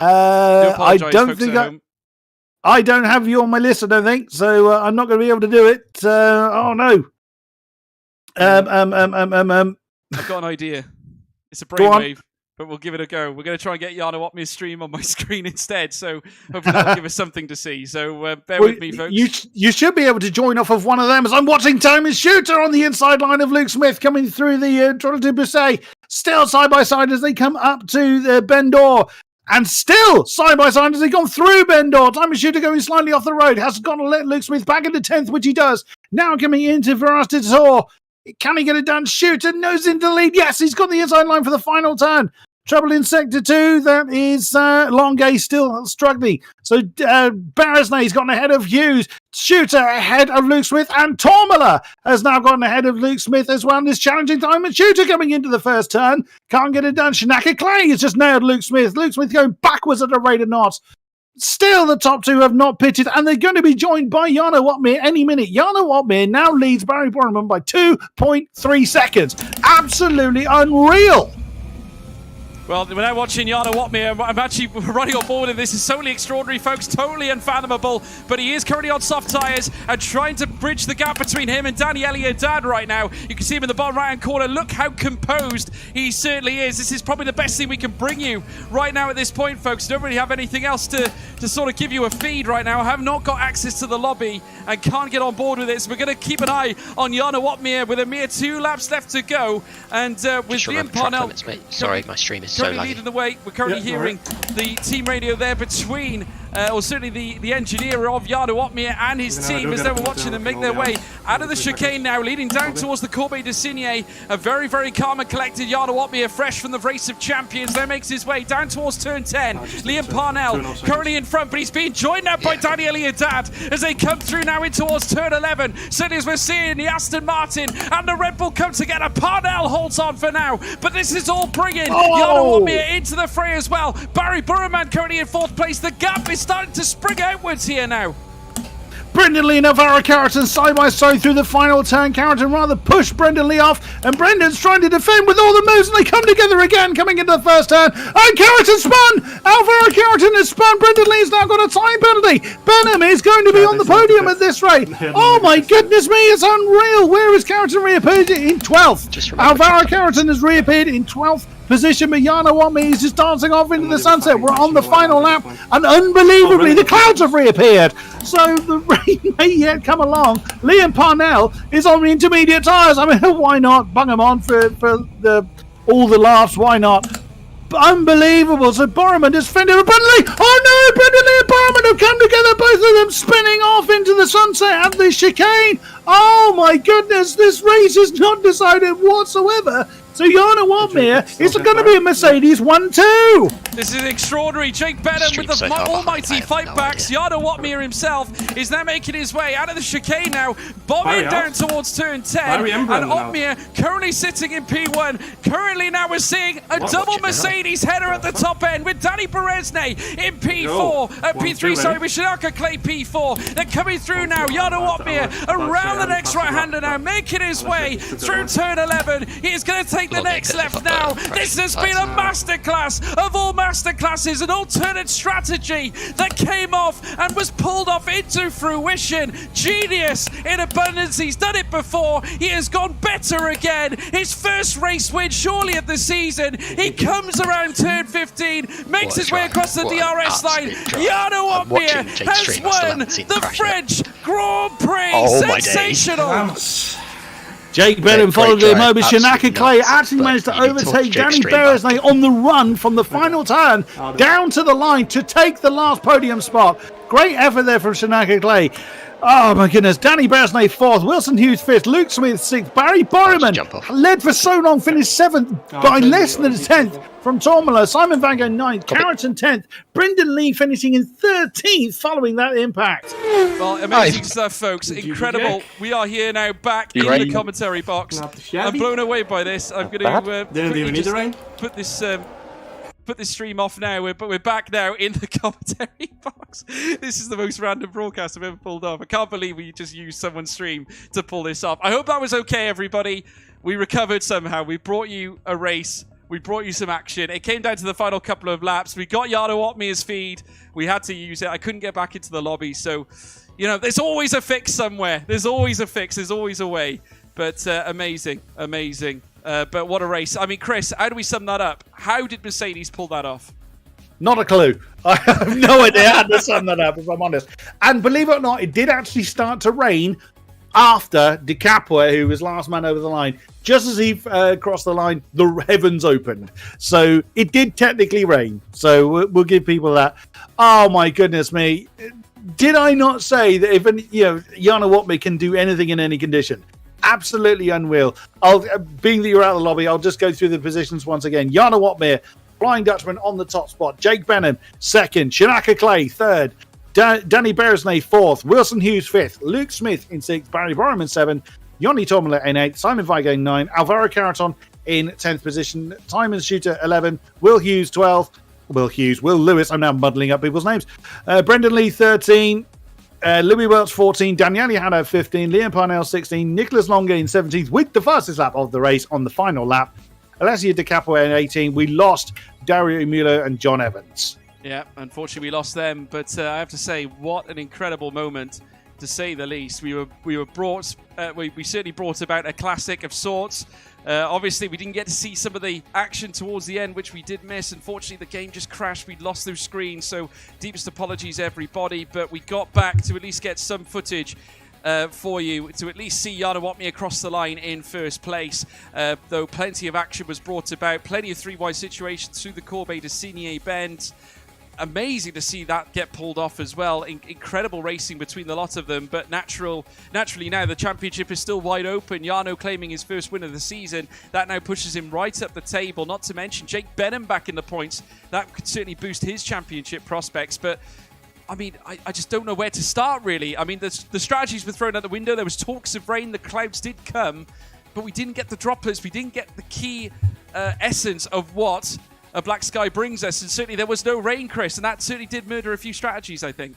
S7: I don't think I don't have you on my list, I don't think, so I'm not going to be able to do it. Oh no.
S6: I've got an idea. It's a brainwave. But we'll give it a go. We're going to try and get Jarno Opmeer's stream on my screen instead, so hopefully that'll give us something to see. So bear with me, folks.
S7: You should be able to join off of one of them, as I'm watching Timon Shooter on the inside line of Luke Smith coming through the Trotter de Busset, still side by side as they come up to the Bendor. And still side by side as they've gone through Bendor. Timon Shooter going slightly off the road. Has got to let Luke Smith back into 10th, which he does. Now coming into Ferraz de Tour. Can he get it done? Shooter knows in the lead. Yes, he's got the inside line for the final turn. Trouble in Sector 2, that is Longe still struggling. So Beresnay's gotten ahead of Hughes. Shooter ahead of Luke Smith, and Tormler has now gotten ahead of Luke Smith as well. And this challenging time, and Shooter coming into the first turn. Can't get it done. Shanaka Clay has just nailed Luke Smith. Luke Smith going backwards at a rate of knots. Still, the top 2 have not pitted, and they're going to be joined by Jarno Opmeer any minute. Jarno Opmeer now leads Barry Borman by 2.3 seconds. Absolutely unreal.
S6: Well, we're now watching Jarno Opmeer. I'm actually running on board, and this is totally extraordinary, folks. Totally unfathomable. But he is currently on soft tyres and trying to bridge the gap between him and Daniele Haddad right now. You can see him in the bottom right-hand corner. Look how composed he certainly is. This is probably the best thing we can bring you right now at this point, folks. Don't really have anything else to sort of give you a feed right now. I have not got access to the lobby and can't get on board with it. So we're going to keep an eye on Jarno Opmeer with a mere 2 laps left to go. And with Liam Parnell...
S8: Sorry, my stream is so
S6: currently
S8: laggy.
S6: leading the way. We're currently hearing the team radio there between or certainly the engineer of Jarno Opmeer and his team as they were watching them make their way out of the chicane now, leading down towards the Corbeil de Signé. A very, very calm and collected Jarno Opmeer, fresh from the race of champions, now makes his way down towards turn 10. Liam Parnell currently in front, but he's being joined now by Daniel Haddad as they come through now in towards turn 11. Certainly as we're seeing the Aston Martin and the Red Bull come together. Parnell holds on for now, but this is all bringing Jarno Opmeer into the fray as well. Barry Burman currently in 4th place. The gap is starting to spring outwards here now.
S7: Brendan Lee and Alvaro Carrington side by side through the final turn. Carrington rather pushed Brendan Lee off, and Brendan's trying to defend with all the moves, and they come together again coming into the first turn. And Carrington spun! Alvaro Carrington has spun. Brendan Lee's now got a time penalty. Benham is going to be on the podium at this rate. Oh my goodness me, it's unreal. Where has Carrington reappeared in 12th? Alvaro Carrington has reappeared in 12th position, but Jarno Opmeer is just dancing off into the sunset. We're on the final lap, and unbelievably, the clouds have reappeared. So the rain may yet come along. Liam Parnell is on the intermediate tyres. I mean, why not? Bung him on for all the laughs. Why not? Unbelievable. So Borman has fended with Brendan Lee. Oh no, Brendan Lee and Borman have come together, both of them spinning off into the sunset at the chicane. Oh my goodness, this race is not decided whatsoever. So Jarno Opmeer is going to be a Mercedes 1-2.
S6: This is extraordinary. Jake Benham with the almighty fight backs. Jarno Opmeer himself is now making his way out of the chicane now, bombing down towards turn 10. And Opmeer currently sitting in P1. Currently now we're seeing a double Mercedes header at the top end with Danny Beresne in P4. P3, sorry, with Shinaka Clay P4. They're coming through now. Jarno Opmeer around the next right-hander now, making his way through turn 11. He is going to take the next left now. This has been a masterclass of all masterclasses, an alternate strategy that came off and was pulled off into fruition. Genius in abundance. He's done it before. He has gone better again. His first race win surely of the season. He comes around turn 15, makes his way across the DRS line. Jarno Opmeer has won the French Grand Prix. Sensational.
S7: Jake Benham followed him over. Shinaka Clay actually managed to overtake Danny Beresne on the run from the final turn down to the line to take the last podium spot. Great effort there from Shinaka Clay. Oh my goodness, Danny Beresne 4th, Wilson Hughes 5th, Luke Smith 6th, Barry Borman led for so long, finished 7th by less than a 10th from Tormala, Simon Van Gogh 9th, Carrington 10th, Brendan Lee finishing in 13th following that impact.
S6: Well, amazing stuff, folks. Incredible. We are here now back in the commentary box. I'm blown away by this. I'm going to put this stream off now, but we're back now in the commentary box. This is the most random broadcast I've ever pulled off. I can't believe we just used someone's stream to pull this off. I hope that was okay, everybody. We recovered somehow. We brought you a race. We brought you some action. It came down to the final couple of laps. We got Jarno Opmeer's feed. We had to use it. I couldn't get back into the lobby. So, you know, there's always a fix somewhere. There's always a fix. There's always a way. But amazing. Amazing. But what a race. I mean, Chris, how do we sum that up? How did Mercedes pull that off?
S7: Not a clue. I have no idea how to sum that up, if I'm honest. And believe it or not, it did actually start to rain after De Capua, who was last man over the line. Just as he crossed the line, the heavens opened. So it did technically rain. So we'll give people that. Oh, my goodness me. Did I not say that if Jarno Opmeer can do anything in any condition? Absolutely unreal. Being that you're out of the lobby, I'll just go through the positions once again. Jarno Opmeer, Flying Dutchman on the top spot. Jake Benham, 2nd. Shinaka Clay, 3rd. Danny Beresne, 4th. Wilson Hughes, 5th. Luke Smith in 6th. Barry Borman, 7th. Yoni Tormala in 8th. Simon Weigand, 9th. Alvaro Carrington in 10th position. Timon Shooter, 11th. Will Hughes, 12th. Will Lewis, I'm now muddling up people's names. Brendan Lee, 13. Louis Welch 14, Daniele Hanna 15, Liam Parnell 16, Nicholas Longa in 17th with the fastest lap of the race on the final lap. Alessia De Capua in 18. We lost Dario Mueller and John Evans.
S6: Yeah, unfortunately we lost them, but I have to say, what an incredible moment, to say the least. We certainly brought about a classic of sorts. Obviously, we didn't get to see some of the action towards the end, which we did miss. Unfortunately, the game just crashed. We lost those screens, so deepest apologies, everybody. But we got back to at least get some footage for you, to at least see Jarno Opmeer across the line in first place. Though plenty of action was brought about, plenty of three-wide situations through the Corbeil de Signé bend. amazing to see that get pulled off as well. Incredible racing between the lot of them, but naturally now the championship is still wide open. Jarno claiming his first win of the season. That now pushes him right up the table, not to mention Jake Benham back in the points. That could certainly boost his championship prospects, but I mean, I just don't know where to start, really. I mean, the strategies were thrown out the window. There was talks of rain. The clouds did come, but we didn't get the droplets. We didn't get the key essence of what a black sky brings us. And certainly there was no rain, Chris, and that certainly did murder a few strategies, I think.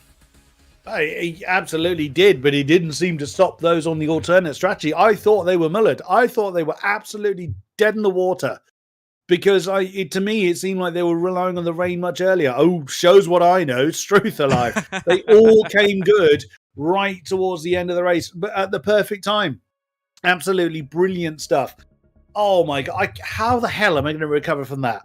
S7: He absolutely did, but he didn't seem to stop those on the alternate strategy. I thought they were mullered. I thought they were absolutely dead in the water. Because to me, it seemed like they were relying on the rain much earlier. Oh, shows what I know. Struth alive. They all came good right towards the end of the race, but at the perfect time. Absolutely brilliant stuff. Oh my God. How the hell am I going to recover from that?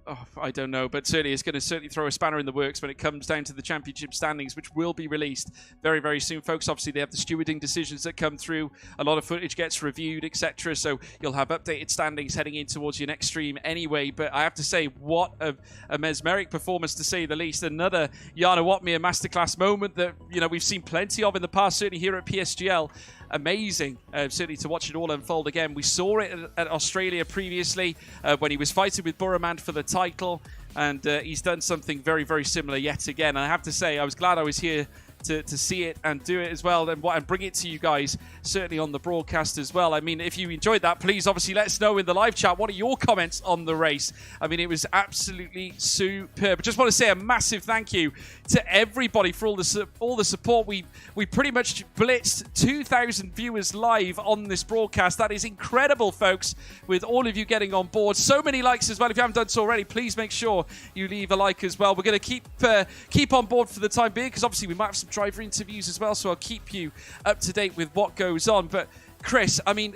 S6: Oh, I don't know, but certainly it's going to throw a spanner in the works when it comes down to the championship standings, which will be released very, very soon, folks. Obviously, they have the stewarding decisions that come through. A lot of footage gets reviewed, etc. So you'll have updated standings heading in towards your next stream anyway. But I have to say, what a mesmeric performance, to say the least. Another Jarno Watmir masterclass moment that we've seen plenty of in the past, certainly here at PSGL. Amazing, certainly to watch it all unfold again. We saw it at Australia previously when he was fighting with Burremand for the title, and he's done something very, very similar yet again. And I have to say, I was glad I was here to see it and do it as well, and bring it to you guys, certainly on the broadcast as well. I mean, if you enjoyed that, please obviously let us know in the live chat. What are your comments on the race? I mean, it was absolutely superb. I just want to say a massive thank you to everybody for all the support. We pretty much blitzed 2,000 viewers live on this broadcast. That is incredible, folks, with all of you getting on board. So many likes as well. If you haven't done so already, please make sure you leave a like as well. We're going to keep on board for the time being, because obviously we might have some driver interviews as well, so I'll keep you up to date with what goes on. But Chris, I mean,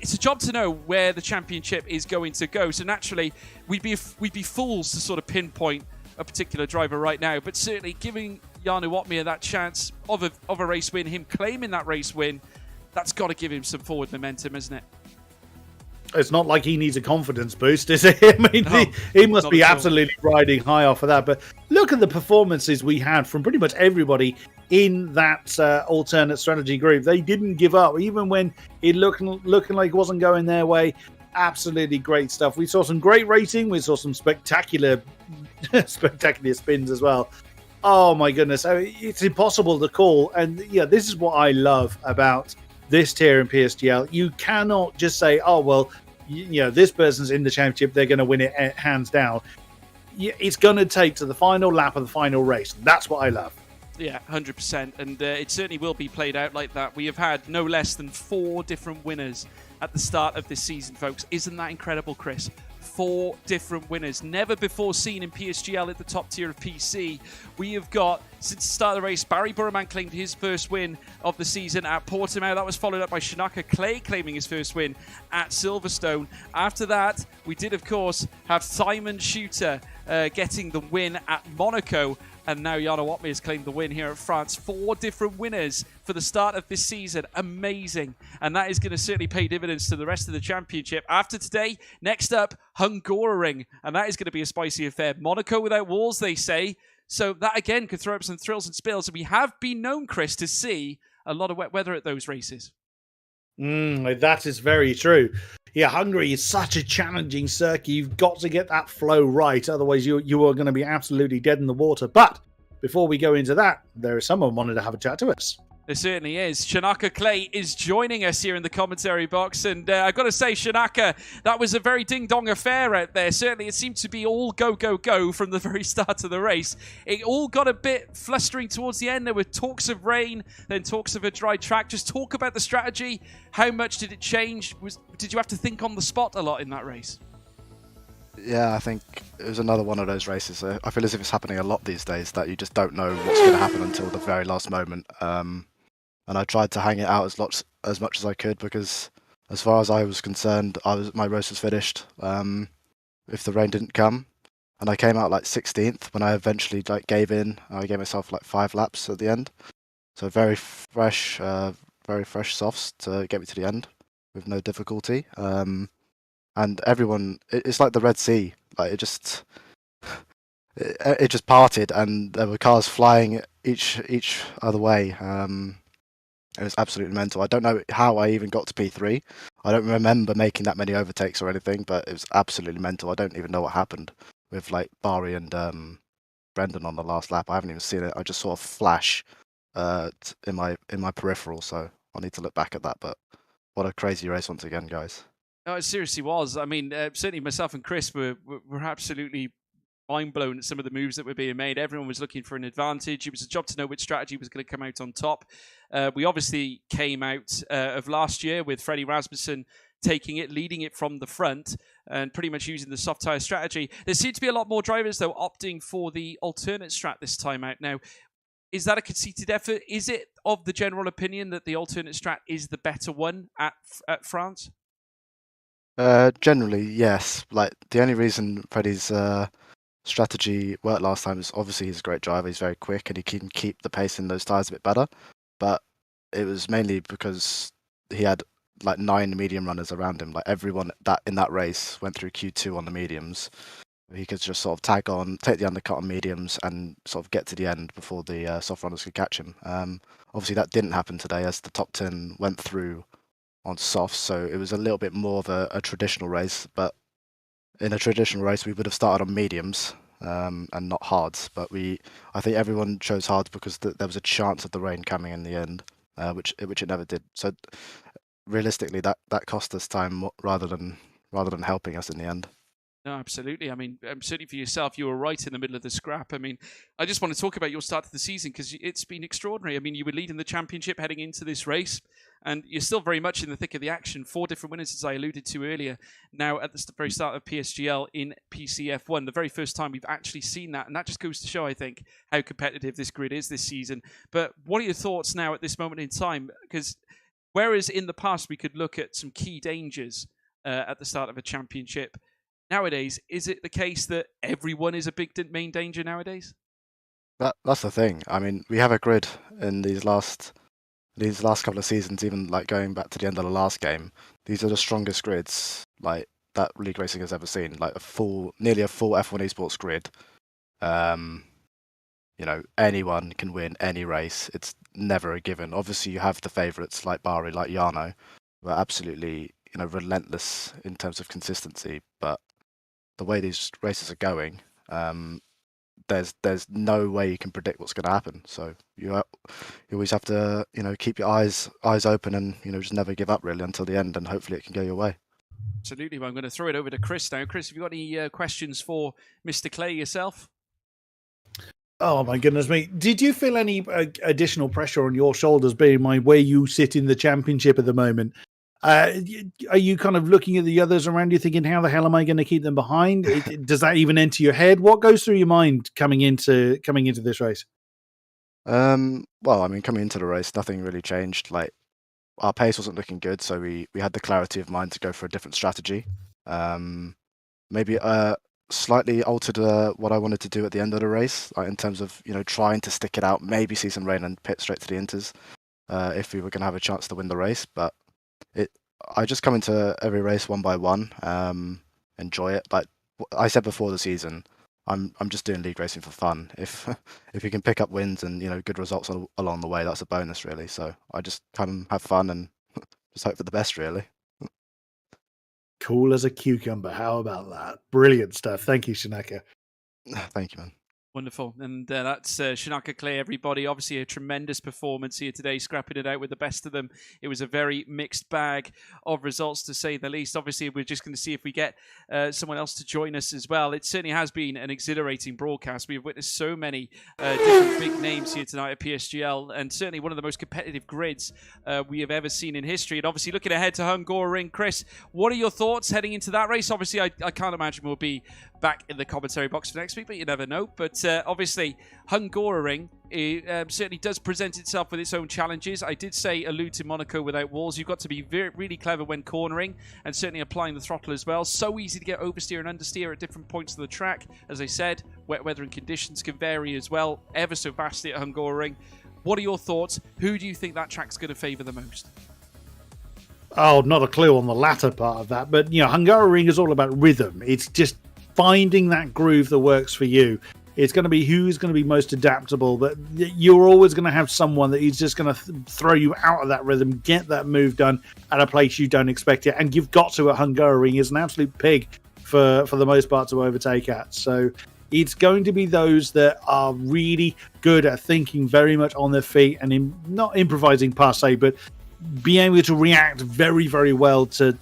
S6: it's a job to know where the championship is going to go, so naturally we'd be fools to sort of pinpoint a particular driver right now, but certainly giving Jarno Watmir that chance of a race win, him claiming that race win, that's got to give him some forward momentum, isn't it?
S7: It's not like he needs a confidence boost, is it? I mean, no, he must be absolutely riding high off of that. But look at the performances we had from pretty much everybody in that alternate strategy group. They didn't give up, even when it looking like it wasn't going their way. Absolutely great stuff. We saw some great racing. We saw some spectacular spins as well. Oh my goodness, it's impossible to call. And yeah, this is what I love about this tier in PSGL. You cannot just say, oh, well, this person's in the championship, they're going to win it hands down. It's going to take to the final lap of the final race. That's what I love.
S6: Yeah, 100%. And it certainly will be played out like that. We have had no less than 4 different winners at the start of this season, folks. Isn't that incredible, Chris? 4 different winners. Never before seen in PSGL at the top tier of PC. We have got, since the start of the race, Barry Burrman claimed his first win of the season at Portimao. That was followed up by Shanaka Clay claiming his first win at Silverstone. After that, we did, of course, have Simon Shooter getting the win at Monaco. And now Jarno Watmir has claimed the win here at France. 4 different winners for the start of this season. Amazing. And that is going to certainly pay dividends to the rest of the championship. After today, next up, Hungaroring. And that is going to be a spicy affair. Monaco without walls, they say. So that, again, could throw up some thrills and spills. And we have been known, Chris, to see a lot of wet weather at those races.
S7: That is very true. Yeah, Hungary is such a challenging circuit. You've got to get that flow right. Otherwise, you are going to be absolutely dead in the water. But before we go into that, there is someone wanted to have a chat to us.
S6: There certainly is. Shanaka Clay is joining us here in the commentary box. And I've got to say, Shanaka, that was a very ding-dong affair out there. Certainly, it seemed to be all go, go, go from the very start of the race. It all got a bit flustering towards the end. There were talks of rain, then talks of a dry track. Just talk about the strategy. How much did it change? Did you have to think on the spot a lot in that race?
S8: Yeah, I think it was another one of those races. I feel as if it's happening a lot these days, that you just don't know what's going to happen until the very last moment. And I tried to hang it out as much as I could, because as far as I was concerned, my race was finished if the rain didn't come. And I came out like 16th when I eventually gave in. I gave myself like 5 laps at the end. So very fresh softs to get me to the end with no difficulty. And everyone, it's like the Red Sea. Like it just parted, and there were cars flying each other way. It was absolutely mental. I don't know how I even got to P3. I don't remember making that many overtakes or anything, but it was absolutely mental. I don't even know what happened with like Bari and Brendan on the last lap. I haven't even seen it. I just saw a flash in my peripheral, so I'll need to look back at that. But what a crazy race once again, guys.
S6: No, it seriously was. I mean, certainly myself and Chris were absolutely mind blown at some of the moves that were being made. Everyone was looking for an advantage. It was a job to know which strategy was going to come out on top. We obviously came out of last year with Freddie Rasmussen taking it, leading it from the front, and pretty much using the soft tyre strategy. There seem to be a lot more drivers, though, opting for the alternate strat this time out. Now, is that a conceited effort? Is it of the general opinion that the alternate strat is the better one at France?
S8: Generally, yes. Like the only reason Freddie's strategy worked last time is obviously he's a great driver. He's very quick and he can keep the pace in those tyres a bit better. But it was mainly because he had like 9 medium runners around him. Like everyone that in that race went through Q2 on the mediums. He could just sort of tag on, take the undercut on mediums, and sort of get to the end before the soft runners could catch him. Obviously, that didn't happen today as the top 10 went through on softs, so it was a little bit more of a traditional race. But in a traditional race, we would have started on mediums and not hards. But I think everyone chose hards because there was a chance of the rain coming in the end, which it never did. So realistically, that cost us time rather than helping us in the end.
S6: No, absolutely. I mean, certainly for yourself, you were right in the middle of the scrap. I mean, I just want to talk about your start to the season because it's been extraordinary. I mean, you were leading the championship heading into this race, and you're still very much in the thick of the action. 4 different winners, as I alluded to earlier, now at the very start of PSGL in PCF1. The very first time we've actually seen that, and that just goes to show, I think, how competitive this grid is this season. But what are your thoughts now at this moment in time? Because whereas in the past we could look at some key dangers at the start of a championship, nowadays, is it the case that everyone is a big main danger nowadays?
S8: That's the thing. I mean, we have a grid in these last couple of seasons, even like going back to the end of the last game. These are the strongest grids like that league racing has ever seen. Like nearly a full F1 esports grid. Anyone can win any race. It's never a given. Obviously, you have the favourites like Bari, like Jarno, who are absolutely relentless in terms of consistency. But the way these races are going, there's no way you can predict what's going to happen. So you always have to keep your eyes open and just never give up really until the end, and hopefully it can go your way.
S6: Absolutely. Well, I'm going to throw it over to Chris now. Chris, have you got any questions for Mr. Clay yourself?
S7: Oh my goodness me! Did you feel any additional pressure on your shoulders, bearing in mind where you sit in the championship at the moment? Are you kind of looking at the others around you thinking, how the hell am I going to keep them behind? Does that even enter your head? What goes through your mind coming into this race?
S8: Well, I mean, coming into the race, nothing really changed. Like our pace wasn't looking good, so we had the clarity of mind to go for a different strategy. Maybe slightly altered what I wanted to do at the end of the race, like in terms of trying to stick it out, maybe see some rain and pit straight to the inters if we were going to have a chance to win the race. But I just come into every race one by one, enjoy it. Like I said before the season, I'm just doing league racing for fun. If you can pick up wins and good results along the way, that's a bonus really. So I just come have fun and just hope for the best really.
S7: Cool as a cucumber. How about that? Brilliant stuff. Thank you, Shinaka.
S8: Thank you, man.
S6: Wonderful. And that's Shinaka Clay, everybody. Obviously a tremendous performance here today, scrapping it out with the best of them. It was a very mixed bag of results, to say the least. Obviously, we're just going to see if we get someone else to join us as well. It certainly has been an exhilarating broadcast. We've witnessed so many different big names here tonight at PSGL, and certainly one of the most competitive grids we have ever seen in history. And obviously, looking ahead to Hungaroring, Chris, what are your thoughts heading into that race? Obviously, I can't imagine we'll be back in the commentary box for next week, but you never know. But obviously, Hungaroring certainly does present itself with its own challenges. I did say allude to Monaco without walls. You've got to be really clever when cornering and certainly applying the throttle as well. So easy to get oversteer and understeer at different points of the track. As I said, wet weather and conditions can vary as well, ever so vastly at Hungaroring. What are your thoughts? Who do you think that track's going to favour the most?
S7: Oh, not a clue on the latter part of that. But, Hungaroring is all about rhythm. It's just finding that groove that works for you. It's going to be who's going to be most adaptable. But you're always going to have someone that is just going to throw you out of that rhythm, get that move done at a place you don't expect it. And you've got to at Hungaroring. Is an absolute pig for the most part to overtake at. So it's going to be those that are really good at thinking very much on their feet and not improvising per se, but being able to react very, very well to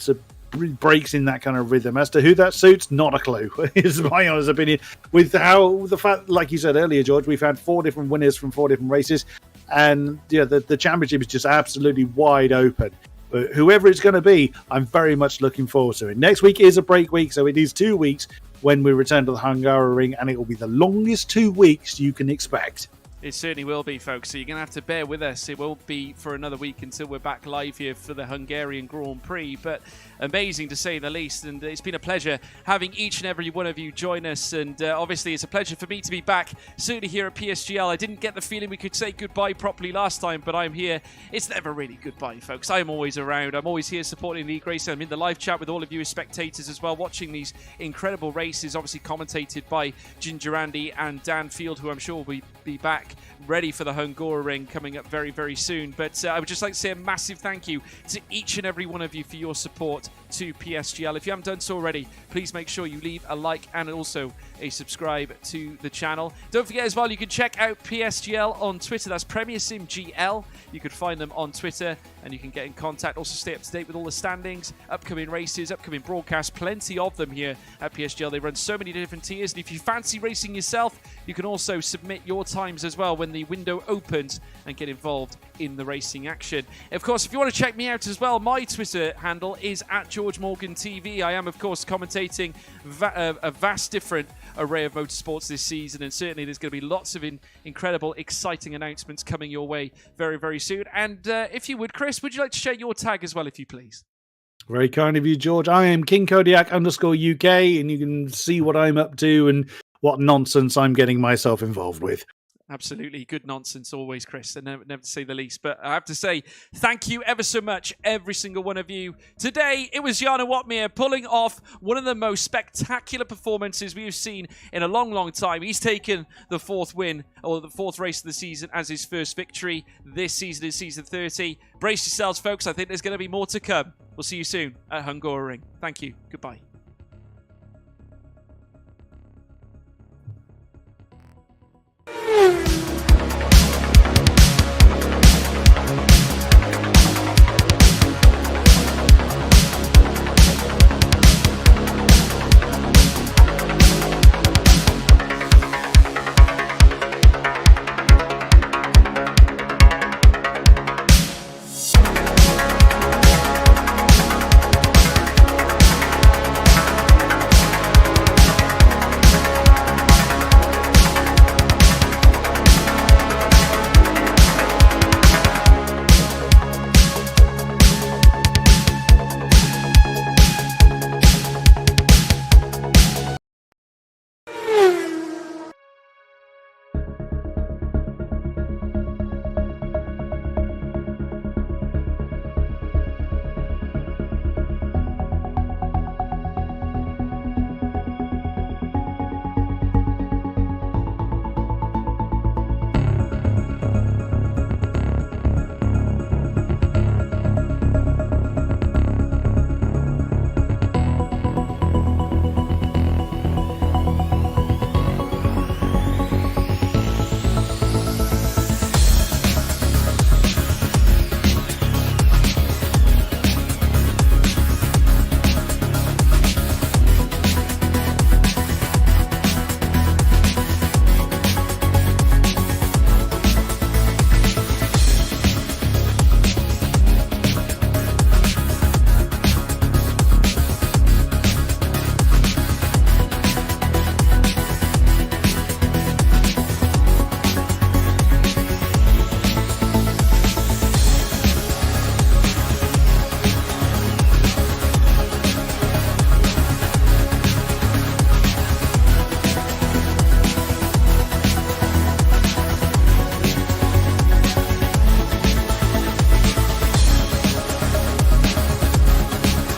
S7: breaks in that kind of rhythm. As to who that suits, not a clue, is my honest opinion. With how the fact, like you said earlier, George, we've had 4 different winners from 4 different races, and the championship is just absolutely wide open. But whoever it's going to be, I'm very much looking forward to it. Next week is a break week, so it is 2 weeks when we return to the Hungaroring, and it will be the longest 2 weeks you can expect.
S6: It certainly will be, folks, so you're going to have to bear with us. It will be for another week until we're back live here for the Hungarian Grand Prix, but amazing to say the least, and it's been a pleasure having each and every one of you join us, and obviously it's a pleasure for me to be back, certainly here at PSGL. I didn't get the feeling we could say goodbye properly last time, but I'm here. It's never really goodbye, folks. I'm always around. I'm always here supporting League Racing. I'm in the live chat with all of you as spectators as well, watching these incredible races, obviously commentated by Ginger Andy and Dan Field, who I'm sure will be back ready for the Hungaroring coming up very, very soon. But I would just like to say a massive thank you to each and every one of you for your support to PSGL. If you haven't done so already, please make sure you leave a like and also a subscribe to the channel. Don't forget as well, you can check out PSGL on Twitter. That's Premier Sim GL. You can find them on Twitter and you can get in contact. Also stay up to date with all the standings, upcoming races, upcoming broadcasts, plenty of them here at PSGL. They run so many different tiers, and if you fancy racing yourself, you can also submit your times as well when the window opens and get involved in the racing action. Of course, if you want to check me out as well, my Twitter handle is @GeorgeMorganTV. I am, of course, commentating a vast different array of motorsports this season, and certainly there's going to be lots of incredible, exciting announcements coming your way very, very soon. And if you would, Chris, would you like to share your tag as well, if you please?
S7: Very kind of you, George. I am King Kodiak _UK, and you can see what I'm up to and what nonsense I'm getting myself involved with.
S6: Absolutely. Good nonsense always, Chris, and never to say the least. But I have to say, thank you ever so much, every single one of you. Today, it was Jarno Watmir pulling off one of the most spectacular performances we've seen in a long, long time. He's taken the 4th win, or the 4th race of the season, as his first victory. This season is season 30. Brace yourselves, folks. I think there's going to be more to come. We'll see you soon at Hungaroring. Thank you. Goodbye.